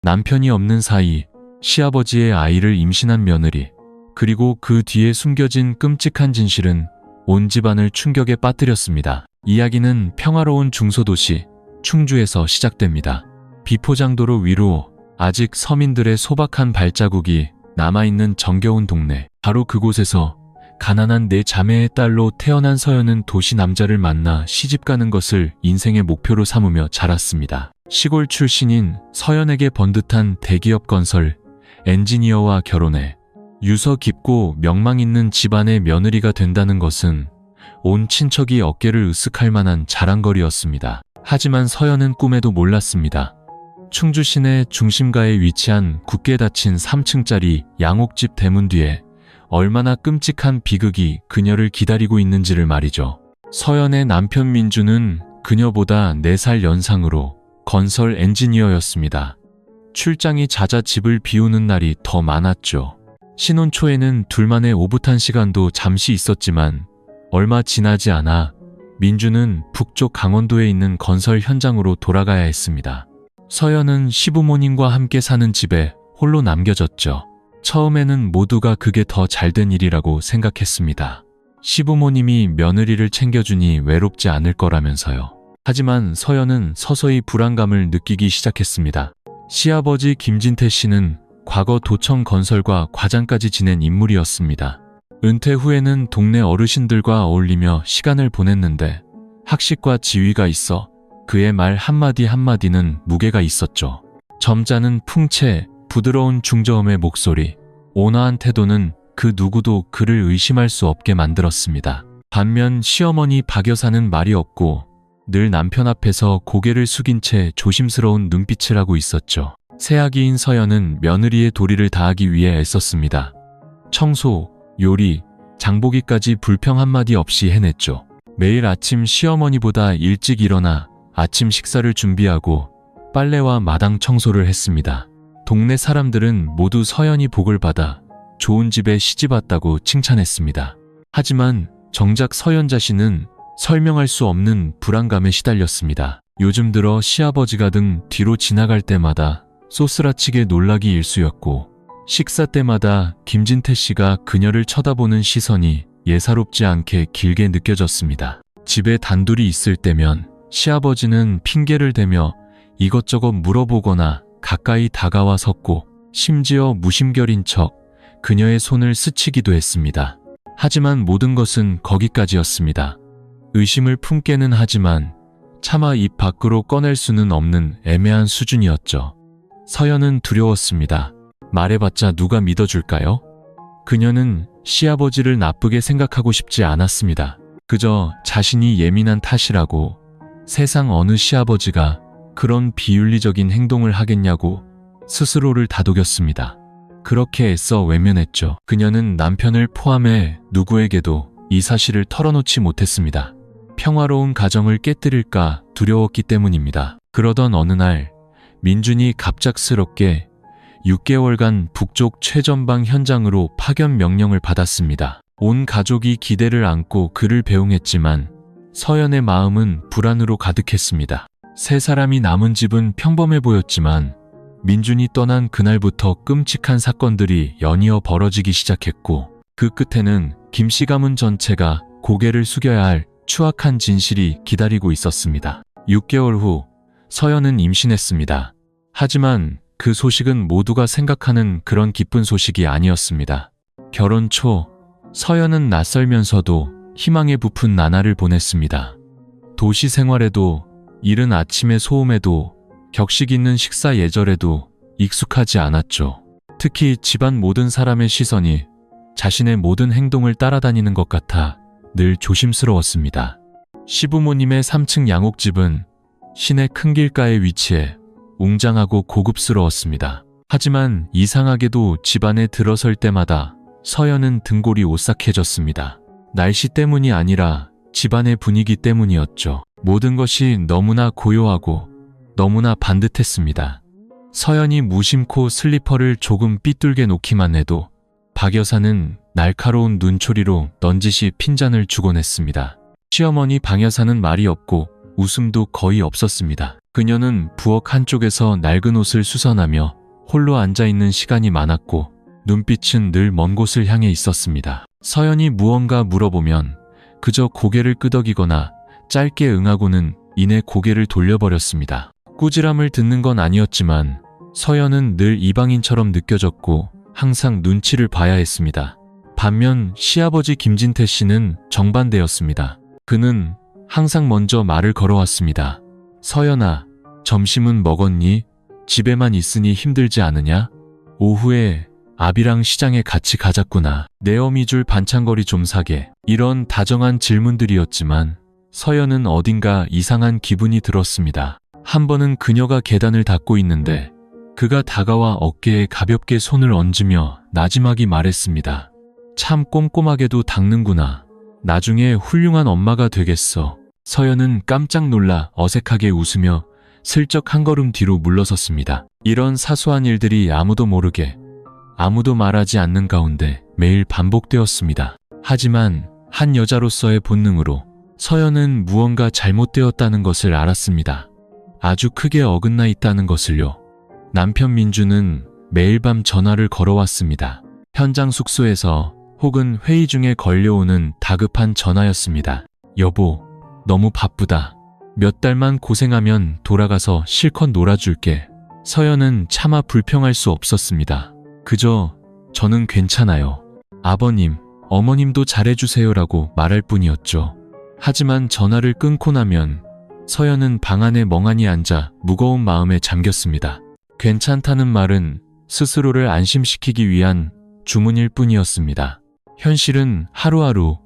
남편이 없는 사이 시아버지의 아이를 임신한 며느리, 그리고 그 뒤에 숨겨진 끔찍한 진실은 온 집안을 충격에 빠뜨렸습니다. 이야기는 평화로운 중소도시 충주에서 시작됩니다. 비포장도로 위로 아직 서민들의 소박한 발자국이 남아있는 정겨운 동네. 바로 그곳에서 가난한 네 자매의 딸로 태어난 서연은 도시 남자를 만나 시집가는 것을 인생의 목표로 삼으며 자랐습니다. 시골 출신인 서연에게 번듯한 대기업 건설 엔지니어와 결혼해 유서 깊고 명망 있는 집안의 며느리가 된다는 것은 온 친척이 어깨를 으쓱할 만한 자랑거리였습니다. 하지만 서연은 꿈에도 몰랐습니다. 충주 시내 중심가에 위치한 굳게 닫힌 3층짜리 양옥집 대문 뒤에 얼마나 끔찍한 비극이 그녀를 기다리고 있는지를 말이죠. 서연의 남편 민주는 그녀보다 4살 연상으로 건설 엔지니어였습니다. 출장이 잦아 집을 비우는 날이 더 많았죠. 신혼 초에는 둘만의 오붓한 시간도 잠시 있었지만 얼마 지나지 않아 민주는 북쪽 강원도에 있는 건설 현장으로 돌아가야 했습니다. 서연은 시부모님과 함께 사는 집에 홀로 남겨졌죠. 처음에는 모두가 그게 더 잘된 일이라고 생각했습니다. 시부모님이 며느리를 챙겨주니 외롭지 않을 거라면서요. 하지만 서연은 서서히 불안감을 느끼기 시작했습니다. 시아버지 김진태 씨는 과거 도청 건설과 과장까지 지낸 인물이었습니다. 은퇴 후에는 동네 어르신들과 어울리며 시간을 보냈는데 학식과 지위가 있어 그의 말 한마디 한마디는 무게가 있었죠. 점잖은 풍채, 부드러운 중저음의 목소리, 온화한 태도는 그 누구도 그를 의심할 수 없게 만들었습니다. 반면 시어머니 박 여사는 말이 없고 늘 남편 앞에서 고개를 숙인 채 조심스러운 눈빛을 하고 있었죠. 새아기인 서연은 며느리의 도리를 다하기 위해 애썼습니다. 청소, 요리, 장보기까지 불평 한마디 없이 해냈죠. 매일 아침 시어머니보다 일찍 일어나 아침 식사를 준비하고 빨래와 마당 청소를 했습니다. 동네 사람들은 모두 서연이 복을 받아 좋은 집에 시집왔다고 칭찬했습니다. 하지만 정작 서연 자신은 설명할 수 없는 불안감에 시달렸습니다. 요즘 들어 시아버지가 등 뒤로 지나갈 때마다 쏘스라치게 놀라기 일쑤였고 식사 때마다 김진태 씨가 그녀를 쳐다보는 시선이 예사롭지 않게 길게 느껴졌습니다. 집에 단둘이 있을 때면 시아버지는 핑계를 대며 이것저것 물어보거나 가까이 다가와 섰고 심지어 무심결인 척 그녀의 손을 스치기도 했습니다. 하지만 모든 것은 거기까지였습니다. 의심을 품게는 하지만 차마 입 밖으로 꺼낼 수는 없는 애매한 수준이었죠. 서연은 두려웠습니다. 말해봤자 누가 믿어줄까요? 그녀는 시아버지를 나쁘게 생각하고 싶지 않았습니다. 그저 자신이 예민한 탓이라고 세상 어느 시아버지가 그런 비윤리적인 행동을 하겠냐고 스스로를 다독였습니다. 그렇게 애써 외면했죠. 그녀는 남편을 포함해 누구에게도 이 사실을 털어놓지 못했습니다. 평화로운 가정을 깨뜨릴까 두려웠기 때문입니다. 그러던 어느 날 민준이 갑작스럽게 6개월간 북쪽 최전방 현장으로 파견 명령을 받았습니다. 온 가족이 기대를 안고 그를 배웅했지만 서연의 마음은 불안으로 가득했습니다. 세 사람이 남은 집은 평범해 보였지만 민준이 떠난 그날부터 끔찍한 사건들이 연이어 벌어지기 시작했고 그 끝에는 김씨 가문 전체가 고개를 숙여야 할 추악한 진실이 기다리고 있었습니다. 6개월 후 서연은 임신했습니다. 하지만 그 소식은 모두가 생각하는 그런 기쁜 소식이 아니었습니다. 결혼 초 서연은 낯설면서도 희망에 부푼 나날을 보냈습니다. 도시 생활에도 이른 아침의 소음에도 격식 있는 식사 예절에도 익숙하지 않았죠. 특히 집안 모든 사람의 시선이 자신의 모든 행동을 따라다니는 것 같아 늘 조심스러웠습니다. 시부모님의 3층 양옥집은 시내 큰 길가에 위치해 웅장하고 고급스러웠습니다. 하지만 이상하게도 집안에 들어설 때마다 서연은 등골이 오싹해졌습니다. 날씨 때문이 아니라 집안의 분위기 때문이었죠. 모든 것이 너무나 고요하고 너무나 반듯했습니다. 서연이 무심코 슬리퍼를 조금 삐뚤게 놓기만 해도 박 여사는 날카로운 눈초리로 넌지시 핀잔을 주곤 했습니다. 시어머니 박 여사는 말이 없고 웃음도 거의 없었습니다. 그녀는 부엌 한쪽에서 낡은 옷을 수선하며 홀로 앉아있는 시간이 많았고 눈빛은 늘 먼 곳을 향해 있었습니다. 서연이 무언가 물어보면 그저 고개를 끄덕이거나 짧게 응하고는 이내 고개를 돌려버렸습니다. 꾸지람을 듣는 건 아니었지만 서연은 늘 이방인처럼 느껴졌고 항상 눈치를 봐야 했습니다. 반면 시아버지 김진태 씨는 정반대였습니다. 그는 항상 먼저 말을 걸어왔습니다. 서연아, 점심은 먹었니? 집에만 있으니 힘들지 않으냐? 오후에 아비랑 시장에 같이 가자꾸나. 내 어미줄 반찬거리 좀 사게. 이런 다정한 질문들이었지만 서연은 어딘가 이상한 기분이 들었습니다. 한 번은 그녀가 계단을 닦고 있는데 그가 다가와 어깨에 가볍게 손을 얹으며 나지막이 말했습니다. 참 꼼꼼하게도 닦는구나. 나중에 훌륭한 엄마가 되겠어. 서연은 깜짝 놀라 어색하게 웃으며 슬쩍 한 걸음 뒤로 물러섰습니다. 이런 사소한 일들이 아무도 모르게 아무도 말하지 않는 가운데 매일 반복되었습니다. 하지만 한 여자로서의 본능으로 서연은 무언가 잘못되었다는 것을 알았습니다. 아주 크게 어긋나 있다는 것을요. 남편 민주는 매일 밤 전화를 걸어왔습니다. 현장 숙소에서 혹은 회의 중에 걸려오는 다급한 전화였습니다. 여보, 너무 바쁘다. 몇 달만 고생하면 돌아가서 실컷 놀아줄게. 서연은 차마 불평할 수 없었습니다. 그저 저는 괜찮아요. 아버님, 어머님도 잘해주세요라고 말할 뿐이었죠. 하지만 전화를 끊고 나면 서연은 방 안에 멍하니 앉아 무거운 마음에 잠겼습니다. 괜찮다는 말은 스스로를 안심시키기 위한 주문일 뿐이었습니다. 현실은 하루하루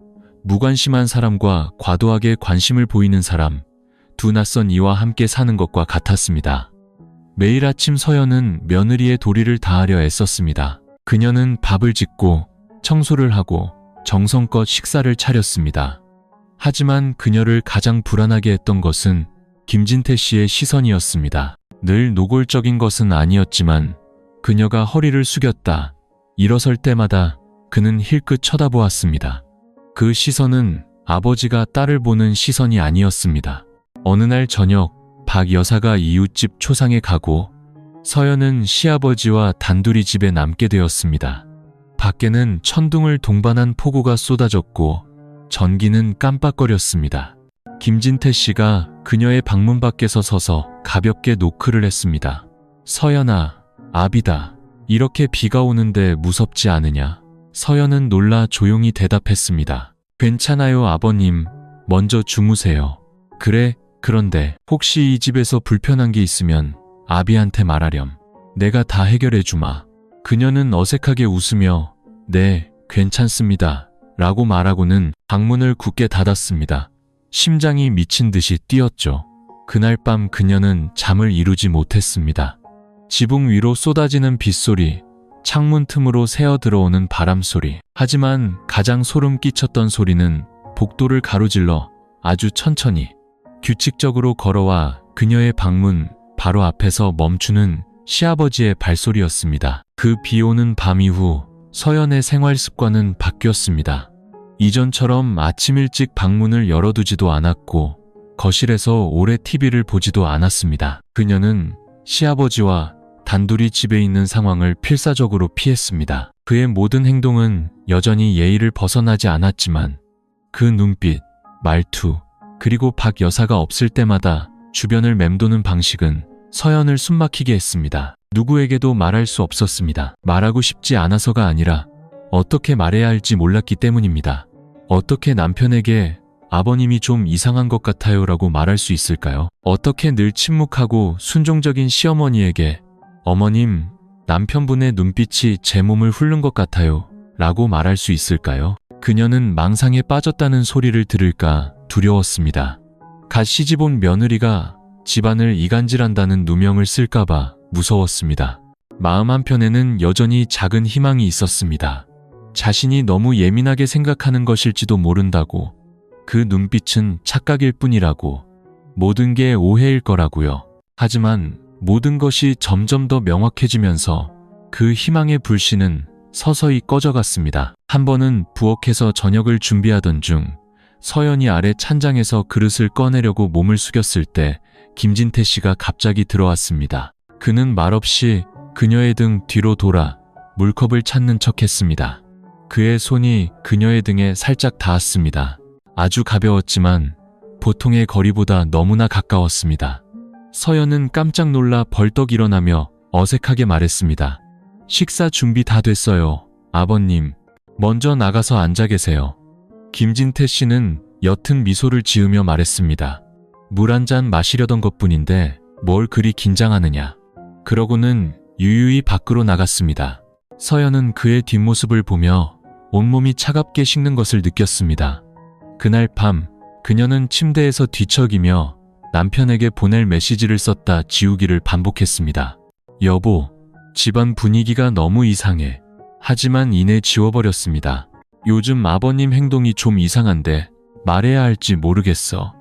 무관심한 사람과 과도하게 관심을 보이는 사람, 두 낯선 이와 함께 사는 것과 같았습니다. 매일 아침 서연은 며느리의 도리를 다하려 애썼습니다. 그녀는 밥을 짓고 청소를 하고 정성껏 식사를 차렸습니다. 하지만 그녀를 가장 불안하게 했던 것은 김진태 씨의 시선이었습니다. 늘 노골적인 것은 아니었지만 그녀가 허리를 숙였다, 일어설 때마다 그는 힐끗 쳐다보았습니다. 그 시선은 아버지가 딸을 보는 시선이 아니었습니다. 어느 날 저녁 박 여사가 이웃집 초상에 가고 서연은 시아버지와 단둘이 집에 남게 되었습니다. 밖에는 천둥을 동반한 폭우가 쏟아졌고 전기는 깜빡거렸습니다. 김진태 씨가 그녀의 방문 밖에서 서서 가볍게 노크를 했습니다. 서연아, 아비다. 이렇게 비가 오는데 무섭지 않으냐? 서연은 놀라 조용히 대답했습니다. 괜찮아요, 아버님. 먼저 주무세요. 그래, 그런데 혹시 이 집에서 불편한 게 있으면 아비한테 말하렴. 내가 다 해결해 주마. 그녀는 어색하게 웃으며 네, 괜찮습니다. 라고 말하고는 방문을 굳게 닫았습니다. 심장이 미친 듯이 뛰었죠. 그날 밤 그녀는 잠을 이루지 못했습니다. 지붕 위로 쏟아지는 빗소리, 창문 틈으로 새어 들어오는 바람소리. 하지만 가장 소름 끼쳤던 소리는 복도를 가로질러 아주 천천히 규칙적으로 걸어와 그녀의 방문 바로 앞에서 멈추는 시아버지의 발소리였습니다. 그 비 오는 밤 이후 서연의 생활 습관은 바뀌었습니다. 이전처럼 아침 일찍 방문을 열어두지도 않았고 거실에서 오래 TV를 보지도 않았습니다. 그녀는 시아버지와 단둘이 집에 있는 상황을 필사적으로 피했습니다. 그의 모든 행동은 여전히 예의를 벗어나지 않았지만 그 눈빛, 말투, 그리고 박 여사가 없을 때마다 주변을 맴도는 방식은 서연을 숨막히게 했습니다. 누구에게도 말할 수 없었습니다. 말하고 싶지 않아서가 아니라 어떻게 말해야 할지 몰랐기 때문입니다. 어떻게 남편에게 아버님이 좀 이상한 것 같아요 라고 말할 수 있을까요? 어떻게 늘 침묵하고 순종적인 시어머니에게 어머님, 남편분의 눈빛이 제 몸을 훑는 것 같아요 라고 말할 수 있을까요? 그녀는 망상에 빠졌다는 소리를 들을까 두려웠습니다. 갓 시집온 며느리가 집안을 이간질한다는 누명을 쓸까봐 무서웠습니다. 마음 한편에는 여전히 작은 희망이 있었습니다. 자신이 너무 예민하게 생각하는 것일지도 모른다고, 그 눈빛은 착각일 뿐이라고, 모든 게 오해일 거라고요. 하지만 모든 것이 점점 더 명확해지면서 그 희망의 불씨는 서서히 꺼져갔습니다. 한 번은 부엌에서 저녁을 준비하던 중 서연이 아래 찬장에서 그릇을 꺼내려고 몸을 숙였을 때 김진태 씨가 갑자기 들어왔습니다. 그는 말없이 그녀의 등 뒤로 돌아 물컵을 찾는 척했습니다. 그의 손이 그녀의 등에 살짝 닿았습니다. 아주 가벼웠지만 보통의 거리보다 너무나 가까웠습니다. 서연은 깜짝 놀라 벌떡 일어나며 어색하게 말했습니다. 식사 준비 다 됐어요. 아버님, 먼저 나가서 앉아 계세요. 김진태 씨는 옅은 미소를 지으며 말했습니다. 물 한 잔 마시려던 것뿐인데 뭘 그리 긴장하느냐. 그러고는 유유히 밖으로 나갔습니다. 서연은 그의 뒷모습을 보며 온몸이 차갑게 식는 것을 느꼈습니다. 그날 밤 그녀는 침대에서 뒤척이며 남편에게 보낼 메시지를 썼다 지우기를 반복했습니다. 여보, 집안 분위기가 너무 이상해. 하지만 이내 지워버렸습니다. 요즘 아버님 행동이 좀 이상한데 말해야 할지 모르겠어.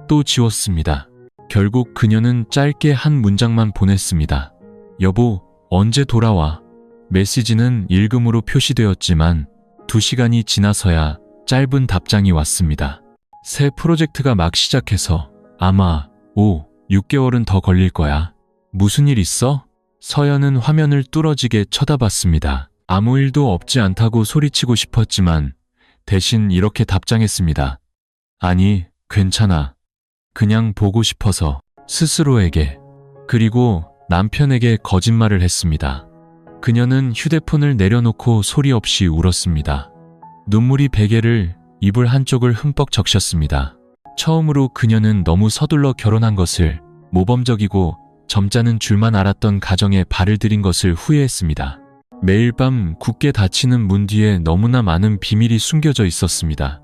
또 지웠습니다. 결국 그녀는 짧게 한 문장만 보냈습니다. 여보, 언제 돌아와? 메시지는 읽음으로 표시되었지만 2시간이 지나서야 짧은 답장이 왔습니다. 새 프로젝트가 막 시작해서 아마 6개월은 더 걸릴 거야. 무슨 일 있어? 서연은 화면을 뚫어지게 쳐다봤습니다. 아무 일도 없지 않다고 소리치고 싶었지만 대신 이렇게 답장했습니다. 아니, 괜찮아. 그냥 보고 싶어서. 스스로에게. 그리고 남편에게 거짓말을 했습니다. 그녀는 휴대폰을 내려놓고 소리 없이 울었습니다. 눈물이 베개를 이불 한쪽을 흠뻑 적셨습니다. 처음으로 그녀는 너무 서둘러 결혼한 것을, 모범적이고 점잖은 줄만 알았던 가정에 발을 들인 것을 후회했습니다. 매일 밤 굳게 닫히는 문 뒤에 너무나 많은 비밀이 숨겨져 있었습니다.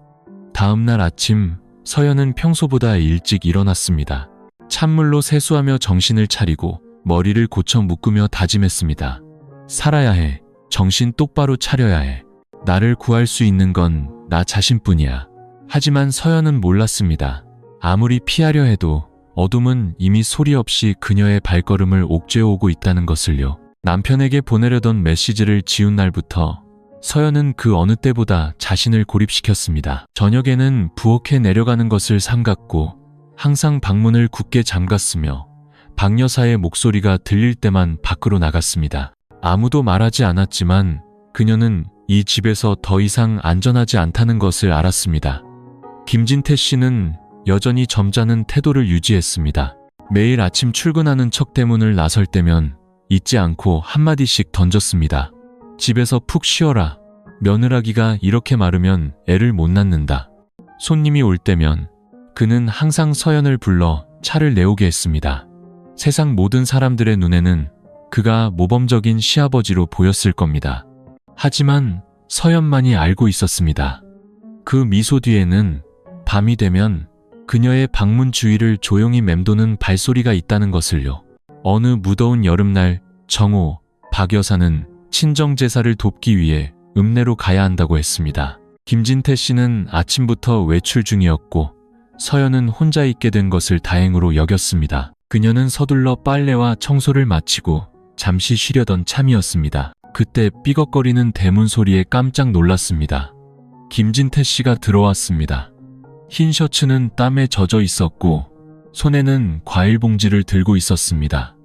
다음 날 아침 서연은 평소보다 일찍 일어났습니다. 찬물로 세수하며 정신을 차리고 머리를 고쳐 묶으며 다짐했습니다. 살아야 해. 정신 똑바로 차려야 해. 나를 구할 수 있는 건 나 자신뿐이야. 하지만 서연은 몰랐습니다. 아무리 피하려 해도 어둠은 이미 소리 없이 그녀의 발걸음을 옥죄어오고 있다는 것을요. 남편에게 보내려던 메시지를 지운 날부터 서연은 그 어느 때보다 자신을 고립시켰습니다. 저녁에는 부엌에 내려가는 것을 삼갔고 항상 방문을 굳게 잠갔으며 박 여사의 목소리가 들릴 때만 밖으로 나갔습니다. 아무도 말하지 않았지만 그녀는 이 집에서 더 이상 안전하지 않다는 것을 알았습니다. 김진태 씨는 여전히 점잖은 태도를 유지했습니다. 매일 아침 출근하는 척 대문을 나설 때면 잊지 않고 한마디씩 던졌습니다. 집에서 푹 쉬어라. 며느라기가 이렇게 마르면 애를 못 낳는다. 손님이 올 때면 그는 항상 서연을 불러 차를 내오게 했습니다. 세상 모든 사람들의 눈에는 그가 모범적인 시아버지로 보였을 겁니다. 하지만 서연만이 알고 있었습니다. 그 미소 뒤에는 밤이 되면 그녀의 방문 주위를 조용히 맴도는 발소리가 있다는 것을요. 어느 무더운 여름날 정호, 박 여사는 친정제사를 돕기 위해 읍내로 가야 한다고 했습니다. 김진태 씨는 아침부터 외출 중이었고 서연은 혼자 있게 된 것을 다행으로 여겼습니다. 그녀는 서둘러 빨래와 청소를 마치고 잠시 쉬려던 참이었습니다. 그때 삐걱거리는 대문 소리에 깜짝 놀랐습니다. 김진태 씨가 들어왔습니다. 흰 셔츠는 땀에 젖어 있었고 손에는 과일 봉지를 들고 있었습니다.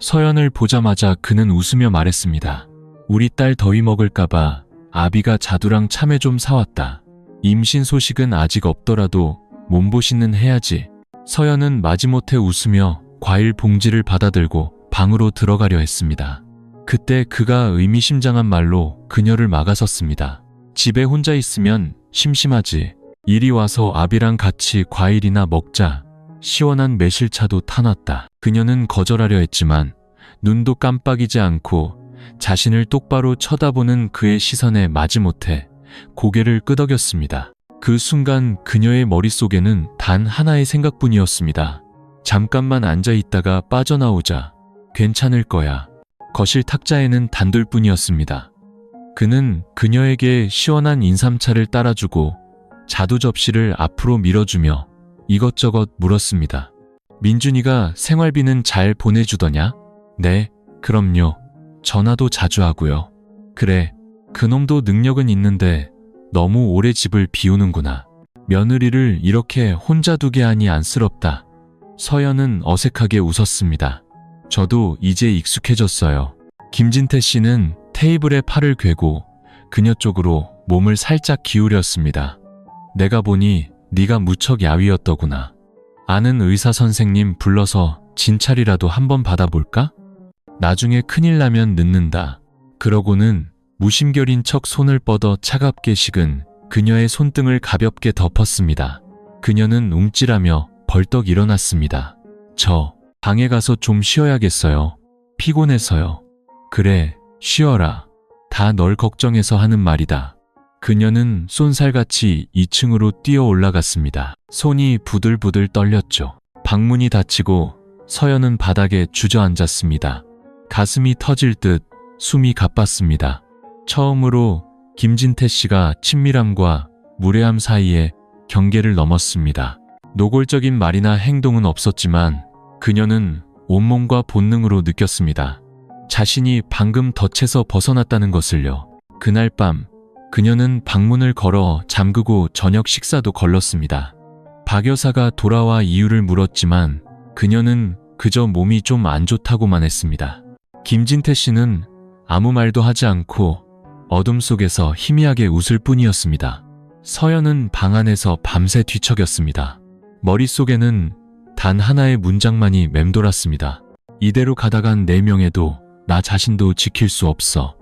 서연을 보자마자 그는 웃으며 말했습니다. 우리 딸 더위 먹을까봐 아비가 자두랑 참외 좀 사왔다. 임신 소식은 아직 없더라도 몸보신은 해야지. 서연은 마지못해 웃으며 과일 봉지를 받아들고 방으로 들어가려 했습니다. 그때 그가 의미심장한 말로 그녀를 막아섰습니다. 집에 혼자 있으면 심심하지. 이리 와서 아비랑 같이 과일이나 먹자. 시원한 매실차도 타놨다. 그녀는 거절하려 했지만 눈도 깜빡이지 않고 자신을 똑바로 쳐다보는 그의 시선에 마지못해 고개를 끄덕였습니다. 그 순간 그녀의 머릿속에는 단 하나의 생각뿐이었습니다. 잠깐만 앉아 있다가 빠져나오자. 괜찮을 거야. 거실 탁자에는 단돌뿐이었습니다. 그는 그녀에게 시원한 인삼차를 따라주고 자두 접시를 앞으로 밀어주며 이것저것 물었습니다. 민준이가 생활비는 잘 보내주더냐? 네, 그럼요. 전화도 자주 하고요. 그래, 그놈도 능력은 있는데 너무 오래 집을 비우는구나. 며느리를 이렇게 혼자 두게 하니 안쓰럽다. 서연은 어색하게 웃었습니다. 저도 이제 익숙해졌어요. 김진태 씨는 테이블에 팔을 괴고 그녀 쪽으로 몸을 살짝 기울였습니다. 내가 보니 네가 무척 야위었더구나. 아는 의사 선생님 불러서 진찰이라도 한번 받아볼까? 나중에 큰일 나면 늦는다. 그러고는 무심결인 척 손을 뻗어 차갑게 식은 그녀의 손등을 가볍게 덮었습니다. 그녀는 움찔하며 벌떡 일어났습니다. 저 방에 가서 좀 쉬어야겠어요. 피곤해서요. 그래, 쉬어라. 다 널 걱정해서 하는 말이다. 그녀는 쏜살같이 2층으로 뛰어 올라갔습니다. 손이 부들부들 떨렸죠. 방문이 닫히고 서연은 바닥에 주저앉았습니다. 가슴이 터질 듯 숨이 가빴습니다. 처음으로 김진태 씨가 친밀함과 무례함 사이에 경계를 넘었습니다. 노골적인 말이나 행동은 없었지만 그녀는 온몸과 본능으로 느꼈습니다. 자신이 방금 덫에서 벗어났다는 것을요. 그날 밤 그녀는 방문을 걸어 잠그고 저녁 식사도 걸렀습니다. 박 여사가 돌아와 이유를 물었지만 그녀는 그저 몸이 좀 안 좋다고만 했습니다. 김진태 씨는 아무 말도 하지 않고 어둠 속에서 희미하게 웃을 뿐이었습니다. 서연은 방 안에서 밤새 뒤척였습니다. 머릿속에는 단 하나의 문장만이 맴돌았습니다. 이대로 가다간 내 명예도 나 자신도 지킬 수 없어.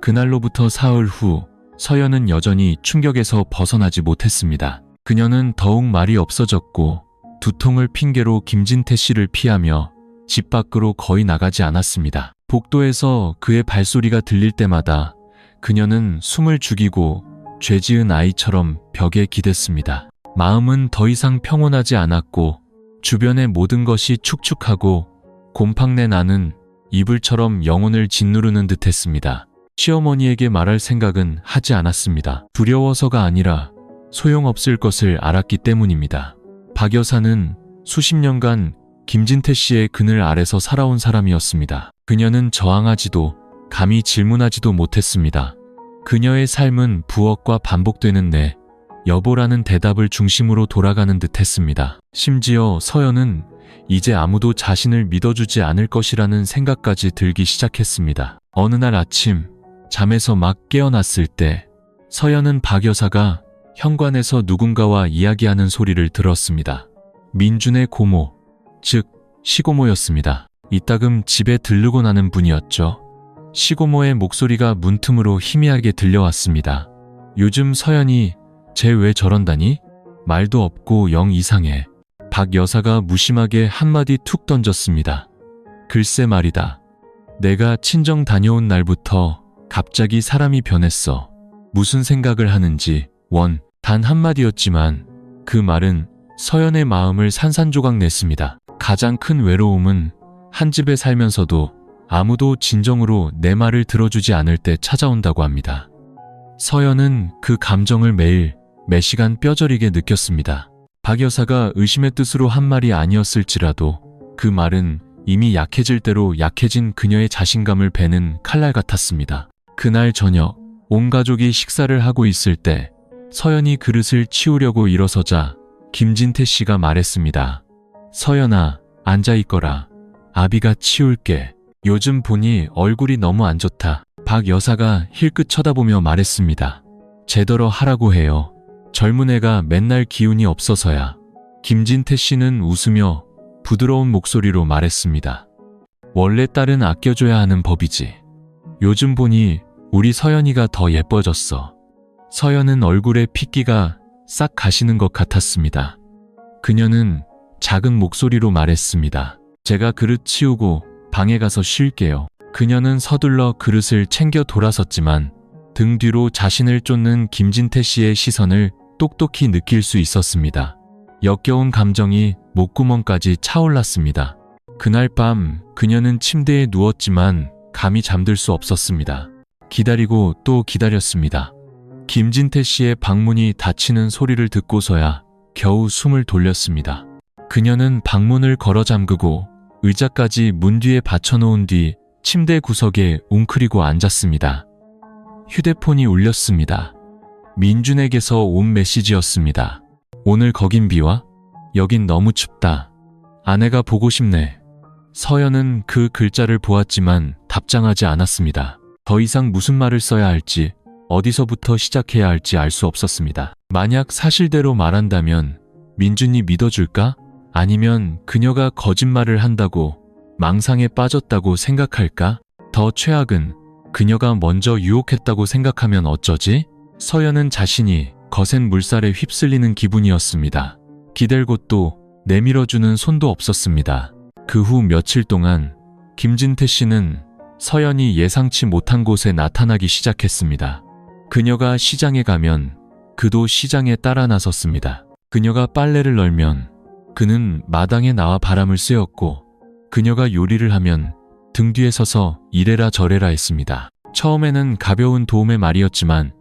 그날로부터 사흘 후 서연은 여전히 충격에서 벗어나지 못했습니다. 그녀는 더욱 말이 없어졌고 두통을 핑계로 김진태 씨를 피하며 집 밖으로 거의 나가지 않았습니다. 복도에서 그의 발소리가 들릴 때마다 그녀는 숨을 죽이고 죄지은 아이처럼 벽에 기댔습니다. 마음은 더 이상 평온하지 않았고 주변의 모든 것이 축축하고 곰팡내 나는 이불처럼 영혼을 짓누르는 듯했습니다. 시어머니에게 말할 생각은 하지 않았습니다. 두려워서가 아니라 소용없을 것을 알았기 때문입니다. 박 여사는 수십 년간 김진태 씨의 그늘 아래서 살아온 사람이었습니다. 그녀는 저항하지도 감히 질문하지도 못했습니다. 그녀의 삶은 부엌과 반복되는 내 여보라는 대답을 중심으로 돌아가는 듯했습니다. 심지어 서연은 이제 아무도 자신을 믿어주지 않을 것이라는 생각까지 들기 시작했습니다. 어느 날 아침 잠에서 막 깨어났을 때 서연은 박 여사가 현관에서 누군가와 이야기하는 소리를 들었습니다. 민준의 고모, 즉 시고모였습니다. 이따금 집에 들르고 나는 분이었죠. 시고모의 목소리가 문틈으로 희미하게 들려왔습니다. 요즘 서연이 쟤 왜 저런다니? 말도 없고 영 이상해. 박 여사가 무심하게 한마디 툭 던졌습니다. 글쎄 말이다. 내가 친정 다녀온 날부터 갑자기 사람이 변했어. 무슨 생각을 하는지 단 한마디였지만 그 말은 서연의 마음을 산산조각 냈습니다. 가장 큰 외로움은 한 집에 살면서도 아무도 진정으로 내 말을 들어주지 않을 때 찾아온다고 합니다. 서연은 그 감정을 매일 매 시간 뼈저리게 느꼈습니다. 박 여사가 의심의 뜻으로 한 말이 아니었을지라도 그 말은 이미 약해질 대로 약해진 그녀의 자신감을 베는 칼날 같았습니다. 그날 저녁 온 가족이 식사를 하고 있을 때 서연이 그릇을 치우려고 일어서자 김진태 씨가 말했습니다. 서연아, 앉아있거라. 아비가 치울게. 요즘 보니 얼굴이 너무 안 좋다. 박 여사가 힐끗 쳐다보며 말했습니다. 제대로 하라고 해요. 젊은 애가 맨날 기운이 없어서야. 김진태 씨는 웃으며 부드러운 목소리로 말했습니다. 원래 딸은 아껴줘야 하는 법이지. 요즘 보니 우리 서연이가 더 예뻐졌어. 서연은 얼굴에 핏기가 싹 가시는 것 같았습니다. 그녀는 작은 목소리로 말했습니다. 제가 그릇 치우고 방에 가서 쉴게요. 그녀는 서둘러 그릇을 챙겨 돌아섰지만 등 뒤로 자신을 쫓는 김진태 씨의 시선을 똑똑히 느낄 수 있었습니다. 역겨운 감정이 목구멍까지 차올랐습니다. 그날 밤 그녀는 침대에 누웠지만 감히 잠들 수 없었습니다. 기다리고 또 기다렸습니다. 김진태 씨의 방문이 닫히는 소리를 듣고서야 겨우 숨을 돌렸습니다. 그녀는 방문을 걸어 잠그고 의자까지 문 뒤에 받쳐놓은 뒤 침대 구석에 웅크리고 앉았습니다. 휴대폰이 울렸습니다. 민준에게서 온 메시지였습니다. 오늘 거긴 비와? 여긴 너무 춥다. 아내가 보고 싶네. 서연은 그 글자를 보았지만 답장하지 않았습니다. 더 이상 무슨 말을 써야 할지, 어디서부터 시작해야 할지 알 수 없었습니다. 만약 사실대로 말한다면 민준이 믿어줄까? 아니면 그녀가 거짓말을 한다고 망상에 빠졌다고 생각할까? 더 최악은 그녀가 먼저 유혹했다고 생각하면 어쩌지? 서연은 자신이 거센 물살에 휩쓸리는 기분이었습니다. 기댈 곳도 내밀어주는 손도 없었습니다. 그 후 며칠 동안 김진태 씨는 서연이 예상치 못한 곳에 나타나기 시작했습니다. 그녀가 시장에 가면 그도 시장에 따라 나섰습니다. 그녀가 빨래를 널면 그는 마당에 나와 바람을 쐬었고, 그녀가 요리를 하면 등 뒤에 서서 이래라 저래라 했습니다. 처음에는 가벼운 도움의 말이었지만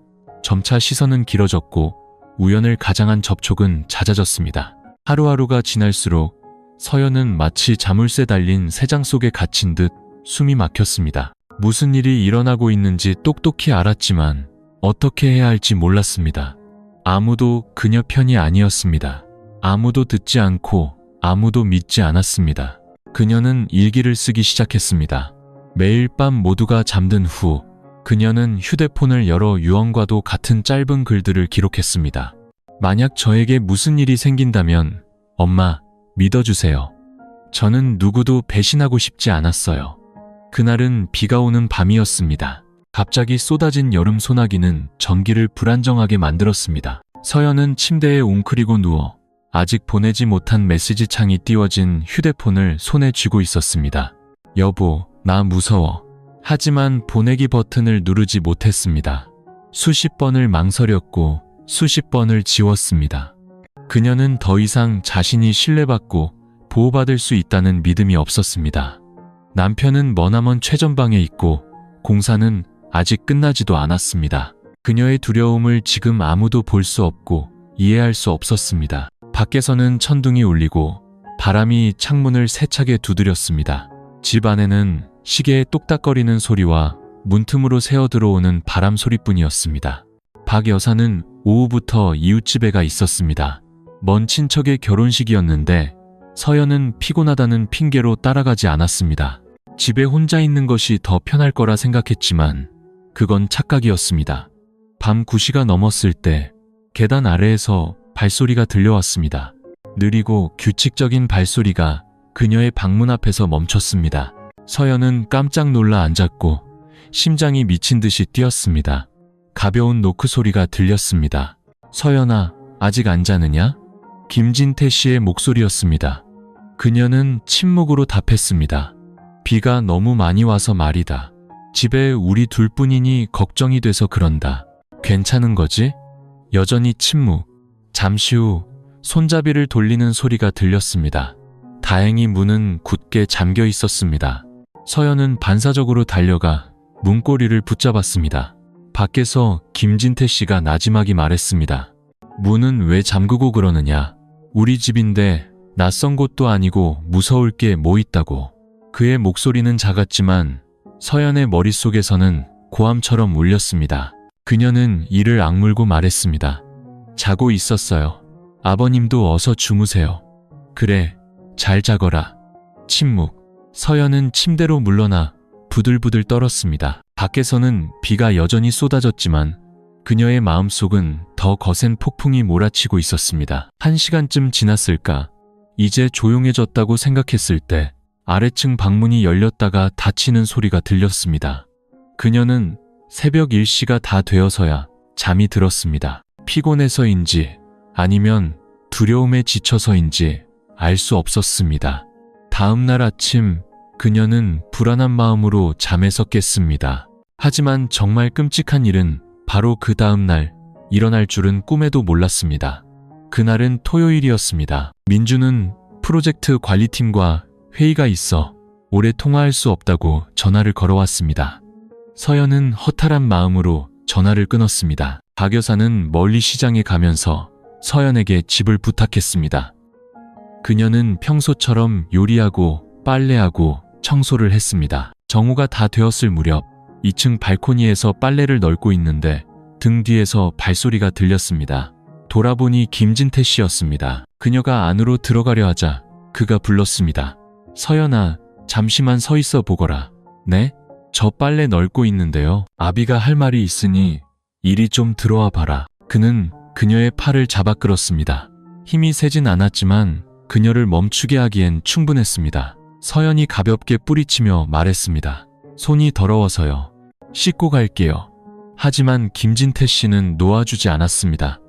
점차 시선은 길어졌고 우연을 가장한 접촉은 잦아졌습니다. 하루하루가 지날수록 서연은 마치 자물쇠 달린 새장 속에 갇힌 듯 숨이 막혔습니다. 무슨 일이 일어나고 있는지 똑똑히 알았지만 어떻게 해야 할지 몰랐습니다. 아무도 그녀 편이 아니었습니다. 아무도 듣지 않고 아무도 믿지 않았습니다. 그녀는 일기를 쓰기 시작했습니다. 매일 밤 모두가 잠든 후 그녀는 휴대폰을 열어 유언과도 같은 짧은 글들을 기록했습니다. 만약 저에게 무슨 일이 생긴다면 엄마, 믿어주세요. 저는 누구도 배신하고 싶지 않았어요. 그날은 비가 오는 밤이었습니다. 갑자기 쏟아진 여름 소나기는 전기를 불안정하게 만들었습니다. 서연은 침대에 웅크리고 누워 아직 보내지 못한 메시지 창이 띄워진 휴대폰을 손에 쥐고 있었습니다. 여보, 나 무서워. 하지만 보내기 버튼을 누르지 못했습니다. 수십 번을 망설였고 수십 번을 지웠습니다. 그녀는 더 이상 자신이 신뢰받고 보호받을 수 있다는 믿음이 없었습니다. 남편은 머나먼 최전방에 있고 공사는 아직 끝나지도 않았습니다. 그녀의 두려움을 지금 아무도 볼 수 없고 이해할 수 없었습니다. 밖에서는 천둥이 울리고 바람이 창문을 세차게 두드렸습니다. 집 안에는 시계의 똑딱거리는 소리와 문틈으로 새어 들어오는 바람 소리뿐이었습니다. 박 여사는 오후부터 이웃집에 가 있었습니다. 먼 친척의 결혼식이었는데 서연은 피곤하다는 핑계로 따라가지 않았습니다. 집에 혼자 있는 것이 더 편할 거라 생각했지만 그건 착각이었습니다. 밤 9시가 넘었을 때 계단 아래에서 발소리가 들려왔습니다. 느리고 규칙적인 발소리가 그녀의 방문 앞에서 멈췄습니다. 서연은 깜짝 놀라 앉았고 심장이 미친 듯이 뛰었습니다. 가벼운 노크 소리가 들렸습니다. 서연아, 아직 안 자느냐? 김진태 씨의 목소리였습니다. 그녀는 침묵으로 답했습니다. 비가 너무 많이 와서 말이다. 집에 우리 둘뿐이니 걱정이 돼서 그런다. 괜찮은 거지? 여전히 침묵. 잠시 후 손잡이를 돌리는 소리가 들렸습니다. 다행히 문은 굳게 잠겨 있었습니다. 서연은 반사적으로 달려가 문고리를 붙잡았습니다. 밖에서 김진태 씨가 나지막이 말했습니다. 문은 왜 잠그고 그러느냐? 우리 집인데 낯선 곳도 아니고 무서울 게 뭐 있다고. 그의 목소리는 작았지만 서연의 머릿속에서는 고함처럼 울렸습니다. 그녀는 이를 악물고 말했습니다. 자고 있었어요. 아버님도 어서 주무세요. 그래, 잘 자거라. 침묵. 서연은 침대로 물러나 부들부들 떨었습니다. 밖에서는 비가 여전히 쏟아졌지만 그녀의 마음속은 더 거센 폭풍이 몰아치고 있었습니다. 1시간쯤 지났을까? 이제 조용해졌다고 생각했을 때 아래층 방문이 열렸다가 닫히는 소리가 들렸습니다. 그녀는 새벽 1시가 다 되어서야 잠이 들었습니다. 피곤해서인지 아니면 두려움에 지쳐서인지 알 수 없었습니다. 다음 날 아침 그녀는 불안한 마음으로 잠에서 깼습니다. 하지만 정말 끔찍한 일은 바로 그 다음 날 일어날 줄은 꿈에도 몰랐습니다. 그날은 토요일이었습니다. 민주는 프로젝트 관리팀과 회의가 있어 오래 통화할 수 없다고 전화를 걸어왔습니다. 서연은 허탈한 마음으로 전화를 끊었습니다. 박 여사는 멀리 시장에 가면서 서연에게 집을 부탁했습니다. 그녀는 평소처럼 요리하고 빨래하고 청소를 했습니다. 정오가 다 되었을 무렵 2층 발코니에서 빨래를 널고 있는데 등 뒤에서 발소리가 들렸습니다. 돌아보니 김진태 씨였습니다. 그녀가 안으로 들어가려 하자 그가 불렀습니다. 서연아, 잠시만 서 있어 보거라. 네? 저 빨래 널고 있는데요. 아비가 할 말이 있으니 이리 좀 들어와 봐라. 그는 그녀의 팔을 잡아 끌었습니다. 힘이 세진 않았지만 그녀를 멈추게 하기엔 충분했습니다. 서연이 가볍게 뿌리치며 말했습니다. 손이 더러워서요. 씻고 갈게요. 하지만 김진태 씨는 놓아주지 않았습니다.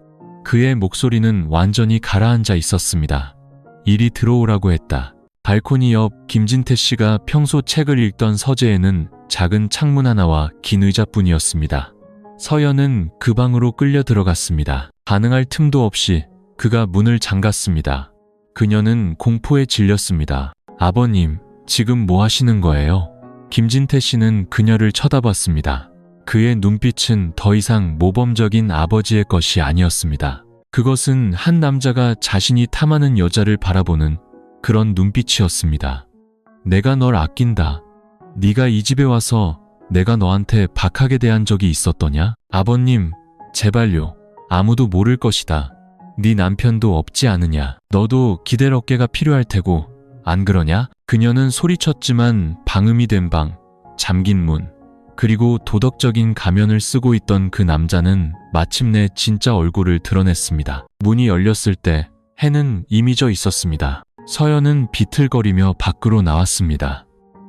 그의 목소리는 완전히 가라앉아 있었습니다. 이리 들어오라고 했다. 발코니 옆 김진태 씨가 평소 책을 읽던 서재에는 작은 창문 하나와 긴 의자뿐이었습니다. 서연은 그 방으로 끌려 들어갔습니다. 반응할 틈도 없이 그가 문을 잠갔습니다. 그녀는 공포에 질렸습니다. 아버님, 지금 뭐 하시는 거예요? 김진태 씨는 그녀를 쳐다봤습니다. 그의 눈빛은 더 이상 모범적인 아버지의 것이 아니었습니다. 그것은 한 남자가 자신이 탐하는 여자를 바라보는 그런 눈빛이었습니다. 내가 널 아낀다. 네가 이 집에 와서 내가 너한테 박하게 대한 적이 있었더냐? 아버님, 제발요. 아무도 모를 것이다. 네 남편도 없지 않으냐? 너도 기댈 어깨가 필요할 테고 안 그러냐? 그녀는 소리쳤지만 방음이 된 방, 잠긴 문, 그리고 도덕적인 가면을 쓰고 있던 그 남자는 마침내 진짜 얼굴을 드러냈습니다. 문이 열렸을 때 해는 이미 져 있었습니다. 서연은 비틀거리며 밖으로 나왔습니다.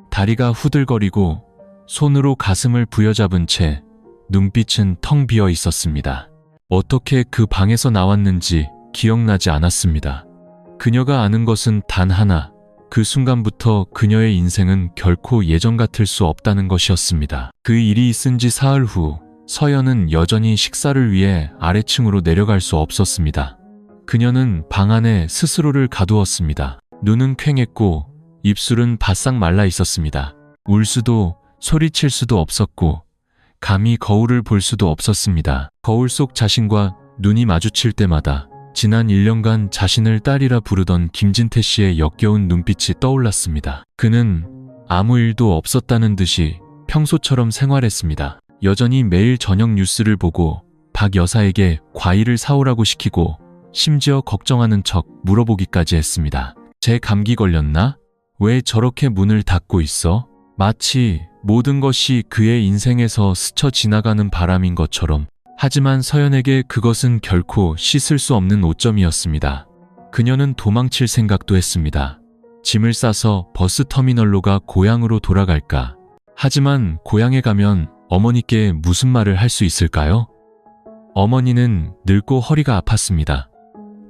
다리가 후들거리고 손으로 가슴을 부여잡은 채 눈빛은 텅 비어 있었습니다. 어떻게 그 방에서 나왔는지 기억나지 않았습니다. 그녀가 아는 것은 단 하나, 그 순간부터 그녀의 인생은 결코 예전 같을 수 없다는 것이었습니다. 그 일이 있은 지 사흘 후 서연은 여전히 식사를 위해 아래층으로 내려갈 수 없었습니다. 그녀는 방 안에 스스로를 가두었습니다. 눈은 퀭했고 입술은 바싹 말라 있었습니다. 울 수도 소리칠 수도 없었고 감히 거울을 볼 수도 없었습니다. 거울 속 자신과 눈이 마주칠 때마다 지난 1년간 자신을 딸이라 부르던 김진태 씨의 역겨운 눈빛이 떠올랐습니다. 그는 아무 일도 없었다는 듯이 평소처럼 생활했습니다. 여전히 매일 저녁 뉴스를 보고 박 여사에게 과일을 사오라고 시키고 심지어 걱정하는 척 물어보기까지 했습니다. 제 감기 걸렸나? 왜 저렇게 문을 닫고 있어? 마치 모든 것이 그의 인생에서 스쳐 지나가는 바람인 것처럼. 하지만 서연에게 그것은 결코 씻을 수 없는 오점이었습니다. 그녀는 도망칠 생각도 했습니다. 짐을 싸서 버스터미널로 가 고향으로 돌아갈까? 하지만 고향에 가면 어머니께 무슨 말을 할 수 있을까요? 어머니는 늙고 허리가 아팠습니다.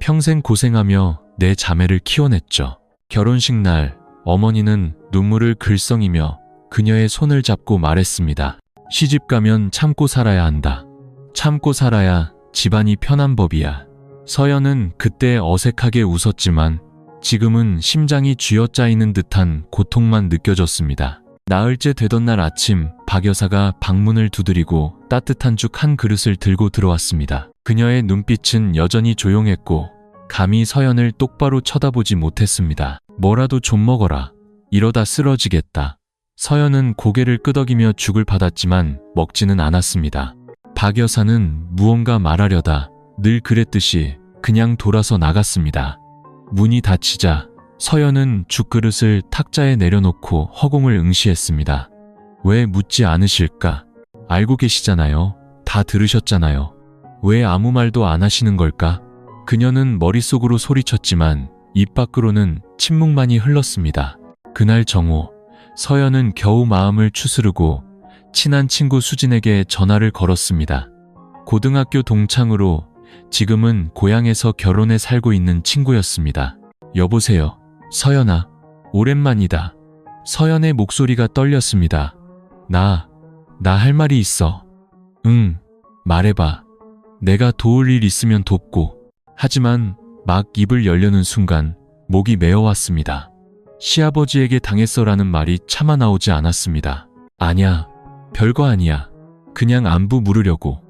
평생 고생하며 내 자매를 키워냈죠. 결혼식 날 어머니는 눈물을 글썽이며 그녀의 손을 잡고 말했습니다. 시집 가면 참고 살아야 한다. 참고 살아야 집안이 편한 법이야. 서연은 그때 어색하게 웃었지만 지금은 심장이 쥐어짜이는 듯한 고통만 느껴졌습니다. 나흘째 되던 날 아침 박 여사가 방문을 두드리고 따뜻한 죽 한 그릇을 들고 들어왔습니다. 그녀의 눈빛은 여전히 조용했고 감히 서연을 똑바로 쳐다보지 못했습니다. 뭐라도 좀 먹어라. 이러다 쓰러지겠다. 서연은 고개를 끄덕이며 죽을 받았지만 먹지는 않았습니다. 박 여사는 무언가 말하려다 늘 그랬듯이 그냥 돌아서 나갔습니다. 문이 닫히자 서연은 죽그릇을 탁자에 내려놓고 허공을 응시했습니다. 왜 묻지 않으실까? 알고 계시잖아요. 다 들으셨잖아요. 왜 아무 말도 안 하시는 걸까? 그녀는 머릿속으로 소리쳤지만 입 밖으로는 침묵만이 흘렀습니다. 그날 정오, 서연은 겨우 마음을 추스르고 친한 친구 수진에게 전화를 걸었습니다. 고등학교 동창으로 지금은 고향에서 결혼해 살고 있는 친구였습니다. 여보세요, 서연아. 오랜만이다. 서연의 목소리가 떨렸습니다. 나 할 말이 있어. 응, 말해봐. 내가 도울 일 있으면 돕고. 하지만 막 입을 열려는 순간 목이 메어왔습니다. 시아버지에게 당했어라는 말이 차마 나오지 않았습니다. 아냐, 별거 아니야. 그냥 안부 물으려고.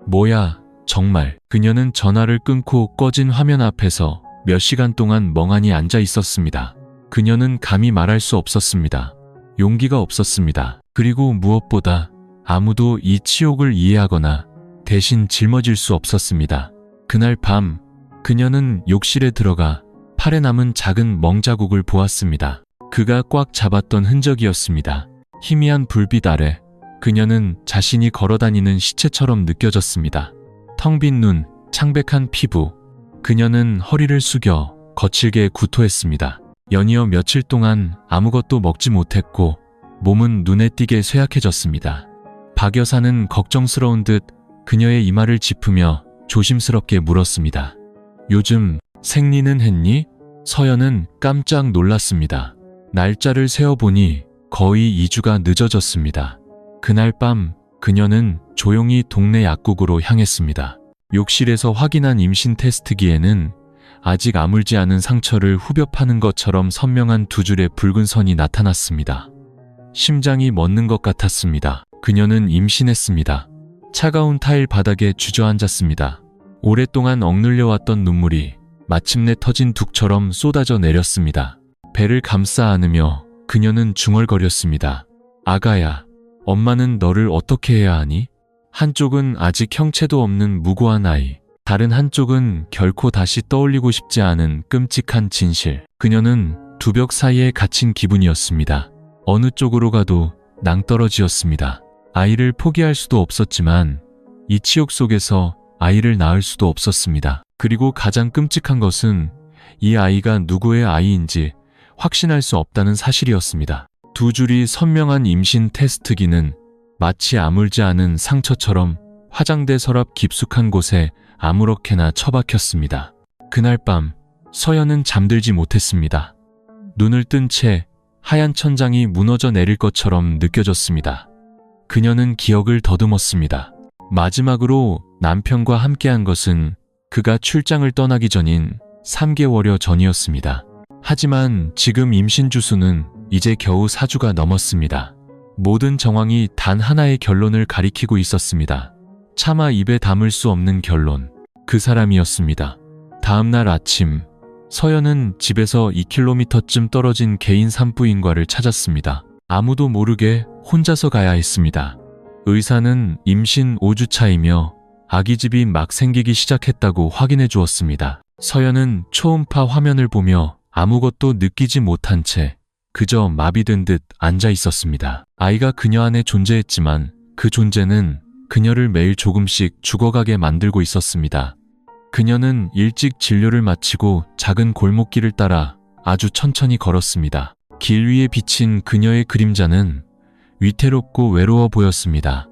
뭐야, 정말. 그녀는 전화를 끊고 꺼진 화면 앞에서 몇 시간 동안 멍하니 앉아 있었습니다. 그녀는 감히 말할 수 없었습니다. 용기가 없었습니다. 그리고 무엇보다 아무도 이 치욕을 이해하거나 대신 짊어질 수 없었습니다. 그날 밤 그녀는 욕실에 들어가 팔에 남은 작은 멍자국을 보았습니다. 그가 꽉 잡았던 흔적이었습니다. 희미한 불빛 아래 그녀는 자신이 걸어다니는 시체처럼 느껴졌습니다. 텅 빈 눈, 창백한 피부. 그녀는 허리를 숙여 거칠게 구토했습니다. 연이어 며칠 동안 아무것도 먹지 못했고 몸은 눈에 띄게 쇠약해졌습니다. 박 여사는 걱정스러운 듯 그녀의 이마를 짚으며 조심스럽게 물었습니다. 요즘 생리는 했니? 서연은 깜짝 놀랐습니다. 날짜를 세어보니 거의 2주가 늦어졌습니다. 그날 밤 그녀는 조용히 동네 약국으로 향했습니다. 욕실에서 확인한 임신 테스트기에는 아직 아물지 않은 상처를 후벼 파는 것처럼 선명한 두 줄의 붉은 선이 나타났습니다. 심장이 멎는 것 같았습니다. 그녀는 임신했습니다. 차가운 타일 바닥에 주저앉았습니다. 오랫동안 억눌려왔던 눈물이 마침내 터진 둑처럼 쏟아져 내렸습니다. 배를 감싸 안으며 그녀는 중얼거렸습니다. 아가야, 엄마는 너를 어떻게 해야 하니? 한쪽은 아직 형체도 없는 무고한 아이, 다른 한쪽은 결코 다시 떠올리고 싶지 않은 끔찍한 진실. 그녀는 두 벽 사이에 갇힌 기분이었습니다. 어느 쪽으로 가도 낭떠러지였습니다. 아이를 포기할 수도 없었지만 이 치욕 속에서 아이를 낳을 수도 없었습니다. 그리고 가장 끔찍한 것은 이 아이가 누구의 아이인지 확신할 수 없다는 사실이었습니다. 두 줄이 선명한 임신 테스트기는 마치 아물지 않은 상처처럼 화장대 서랍 깊숙한 곳에 아무렇게나 처박혔습니다. 그날 밤 서연은 잠들지 못했습니다. 눈을 뜬 채 하얀 천장이 무너져 내릴 것처럼 느껴졌습니다. 그녀는 기억을 더듬었습니다. 마지막으로 남편과 함께한 것은 그가 출장을 떠나기 전인 3개월여 전이었습니다. 하지만 지금 임신 주수는 이제 겨우 4주가 넘었습니다. 모든 정황이 단 하나의 결론을 가리키고 있었습니다. 차마 입에 담을 수 없는 결론. 그 사람이었습니다. 다음 날 아침, 서연은 집에서 2km쯤 떨어진 개인 산부인과를 찾았습니다. 아무도 모르게 혼자서 가야 했습니다. 의사는 임신 5주 차이며 아기집이 막 생기기 시작했다고 확인해 주었습니다. 서연은 초음파 화면을 보며 아무것도 느끼지 못한 채 그저 마비된 듯 앉아 있었습니다. 아이가 그녀 안에 존재했지만 그 존재는 그녀를 매일 조금씩 죽어가게 만들고 있었습니다. 그녀는 일찍 진료를 마치고 작은 골목길을 따라 아주 천천히 걸었습니다. 길 위에 비친 그녀의 그림자는 위태롭고 외로워 보였습니다.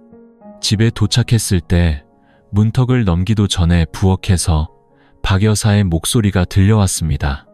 집에 도착했을 때 문턱을 넘기도 전에 부엌에서 박 여사의 목소리가 들려왔습니다.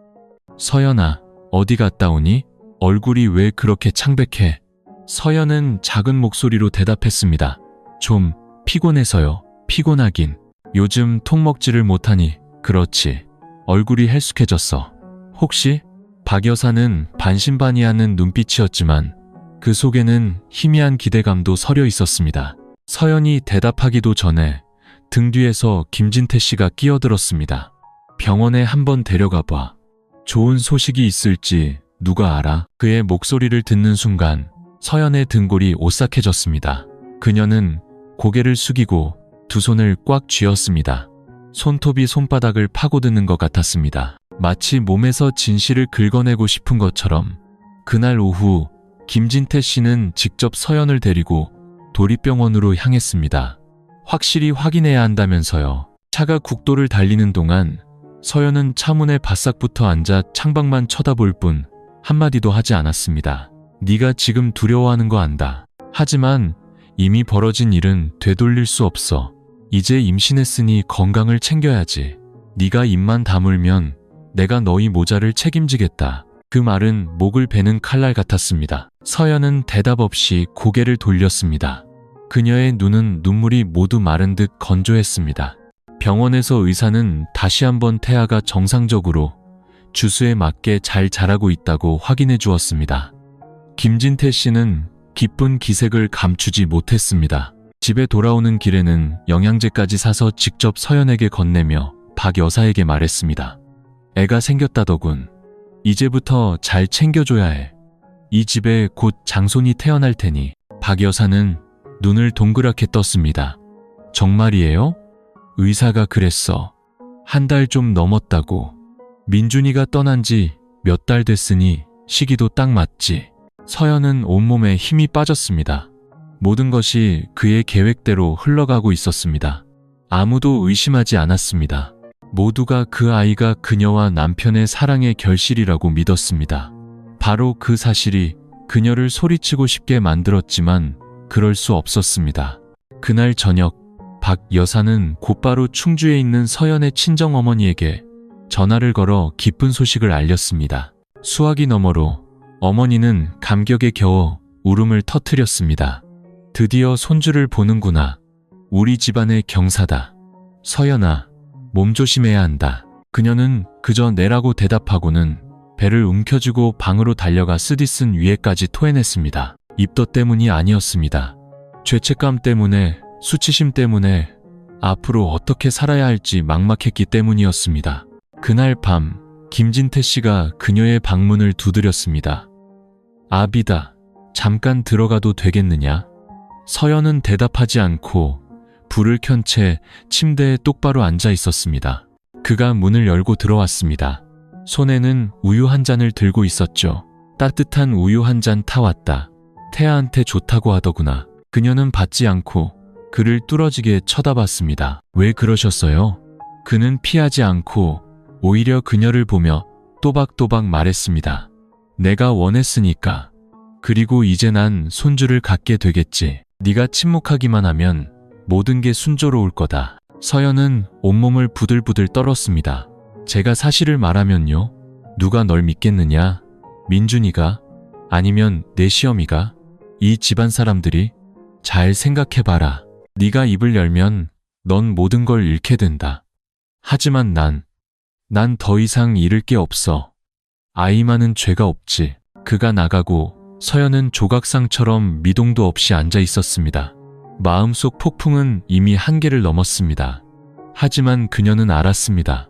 서연아, 어디 갔다 오니? 얼굴이 왜 그렇게 창백해? 서연은 작은 목소리로 대답했습니다. 좀 피곤해서요. 피곤하긴. 요즘 통 먹지를 못하니. 그렇지. 얼굴이 헬쑥해졌어. 혹시? 박 여사는 반신반의하는 눈빛이었지만 그 속에는 희미한 기대감도 서려 있었습니다. 서연이 대답하기도 전에 등 뒤에서 김진태 씨가 끼어들었습니다. 병원에 한번 데려가 봐. 좋은 소식이 있을지 누가 알아? 그의 목소리를 듣는 순간 서연의 등골이 오싹해졌습니다. 그녀는 고개를 숙이고 두 손을 꽉 쥐었습니다. 손톱이 손바닥을 파고드는 것 같았습니다. 마치 몸에서 진실을 긁어내고 싶은 것처럼. 그날 오후 김진태 씨는 직접 서연을 데리고 도립병원으로 향했습니다. 확실히 확인해야 한다면서요. 차가 국도를 달리는 동안 서연은 차문에 바싹 붙어 앉아 창밖만 쳐다볼 뿐 한마디도 하지 않았습니다. 네가 지금 두려워하는 거 안다. 하지만 이미 벌어진 일은 되돌릴 수 없어. 이제 임신했으니 건강을 챙겨야지. 네가 입만 다물면 내가 너희 모자를 책임지겠다. 그 말은 목을 베는 칼날 같았습니다. 서연은 대답 없이 고개를 돌렸습니다. 그녀의 눈은 눈물이 모두 마른 듯 건조했습니다. 병원에서 의사는 다시 한번 태아가 정상적으로 주수에 맞게 잘 자라고 있다고 확인해 주었습니다. 김진태 씨는 기쁜 기색을 감추지 못했습니다. 집에 돌아오는 길에는 영양제까지 사서 직접 서연에게 건네며 박 여사에게 말했습니다. 애가 생겼다더군. 이제부터 잘 챙겨줘야 해. 이 집에 곧 장손이 태어날 테니. 박 여사는 눈을 동그랗게 떴습니다. 정말이에요? 의사가 그랬어. 한 달 좀 넘었다고. 민준이가 떠난 지 몇 달 됐으니 시기도 딱 맞지. 서연은 온몸에 힘이 빠졌습니다. 모든 것이 그의 계획대로 흘러가고 있었습니다. 아무도 의심하지 않았습니다. 모두가 그 아이가 그녀와 남편의 사랑의 결실이라고 믿었습니다. 바로 그 사실이 그녀를 소리치고 싶게 만들었지만 그럴 수 없었습니다. 그날 저녁, 박 여사는 곧바로 충주에 있는 서연의 친정어머니에게 전화를 걸어 기쁜 소식을 알렸습니다. 수화기 너머로 어머니는 감격에 겨워 울음을 터뜨렸습니다. 드디어 손주를 보는구나. 우리 집안의 경사다. 서연아, 몸 조심해야 한다. 그녀는 그저 내라고 대답하고는 배를 움켜쥐고 방으로 달려가 쓰디쓴 위에까지 토해냈습니다. 입덧 때문이 아니었습니다. 죄책감 때문에, 수치심 때문에 앞으로 어떻게 살아야 할지 막막했기 때문이었습니다. 그날 밤 김진태 씨가 그녀의 방문을 두드렸습니다. 아비다. 잠깐 들어가도 되겠느냐? 서연은 대답하지 않고 불을 켠 채 침대에 똑바로 앉아 있었습니다. 그가 문을 열고 들어왔습니다. 손에는 우유 한 잔을 들고 있었죠. 따뜻한 우유 한 잔 타왔다. 태아한테 좋다고 하더구나. 그녀는 받지 않고 그를 뚫어지게 쳐다봤습니다. 왜 그러셨어요? 그는 피하지 않고 오히려 그녀를 보며 또박또박 말했습니다. 내가 원했으니까. 그리고 이제 난 손주를 갖게 되겠지. 네가 침묵하기만 하면 모든 게 순조로울 거다. 서연은 온몸을 부들부들 떨었습니다. 제가 사실을 말하면요? 누가 널 믿겠느냐? 민준이가? 아니면 내 시어미가? 이 집안 사람들이? 잘 생각해봐라. 네가 입을 열면 넌 모든 걸 잃게 된다. 하지만 난 더 이상 잃을 게 없어. 아이만은 죄가 없지. 그가 나가고 서연은 조각상처럼 미동도 없이 앉아 있었습니다. 마음속 폭풍은 이미 한계를 넘었습니다. 하지만 그녀는 알았습니다.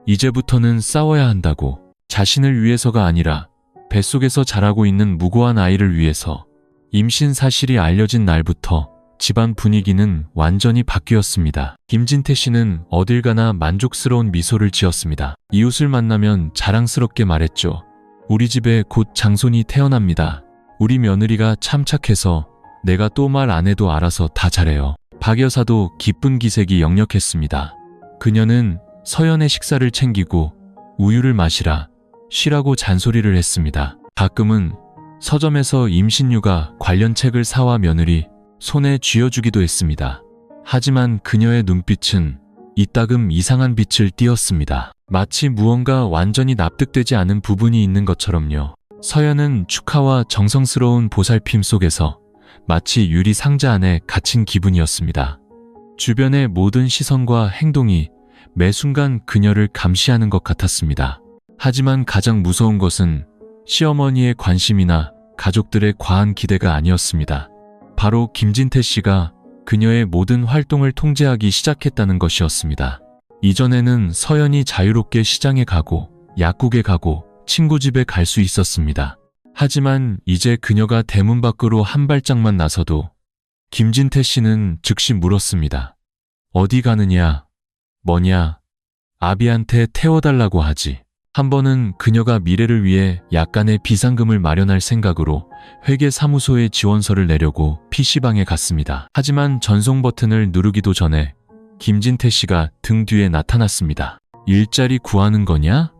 이제부터는 싸워야 한다고. 자신을 위해서가 아니라 뱃속에서 자라고 있는 무고한 아이를 위해서. 임신 사실이 알려진 날부터 집안 분위기는 완전히 바뀌었습니다. 김진태 씨는 어딜 가나 만족스러운 미소를 지었습니다. 이웃을 만나면 자랑스럽게 말했죠. 우리 집에 곧 장손이 태어납니다. 우리 며느리가 참 착해서 내가 또 말 안 해도 알아서 다 잘해요. 박 여사도 기쁜 기색이 역력했습니다. 그녀는 서연의 식사를 챙기고 우유를 마시라, 쉬라고 잔소리를 했습니다. 가끔은 서점에서 임신육아 관련 책을 사와 며느리 손에 쥐어주기도 했습니다. 하지만 그녀의 눈빛은 이따금 이상한 빛을 띠었습니다. 마치 무언가 완전히 납득되지 않은 부분이 있는 것처럼요. 서연은 축하와 정성스러운 보살핌 속에서 마치 유리 상자 안에 갇힌 기분이었습니다. 주변의 모든 시선과 행동이 매 순간 그녀를 감시하는 것 같았습니다. 하지만 가장 무서운 것은 시어머니의 관심이나 가족들의 과한 기대가 아니었습니다. 바로 김진태 씨가 그녀의 모든 활동을 통제하기 시작했다는 것이었습니다. 이전에는 서연이 자유롭게 시장에 가고 약국에 가고 친구 집에 갈 수 있었습니다. 하지만 이제 그녀가 대문 밖으로 한 발짝만 나서도 김진태 씨는 즉시 물었습니다. 어디 가느냐? 뭐냐? 아비한테 태워달라고 하지. 한 번은 그녀가 미래를 위해 약간의 비상금을 마련할 생각으로 회계사무소에 지원서를 내려고 PC방에 갔습니다. 하지만 전송 버튼을 누르기도 전에 김진태 씨가 등 뒤에 나타났습니다. 일자리 구하는 거냐?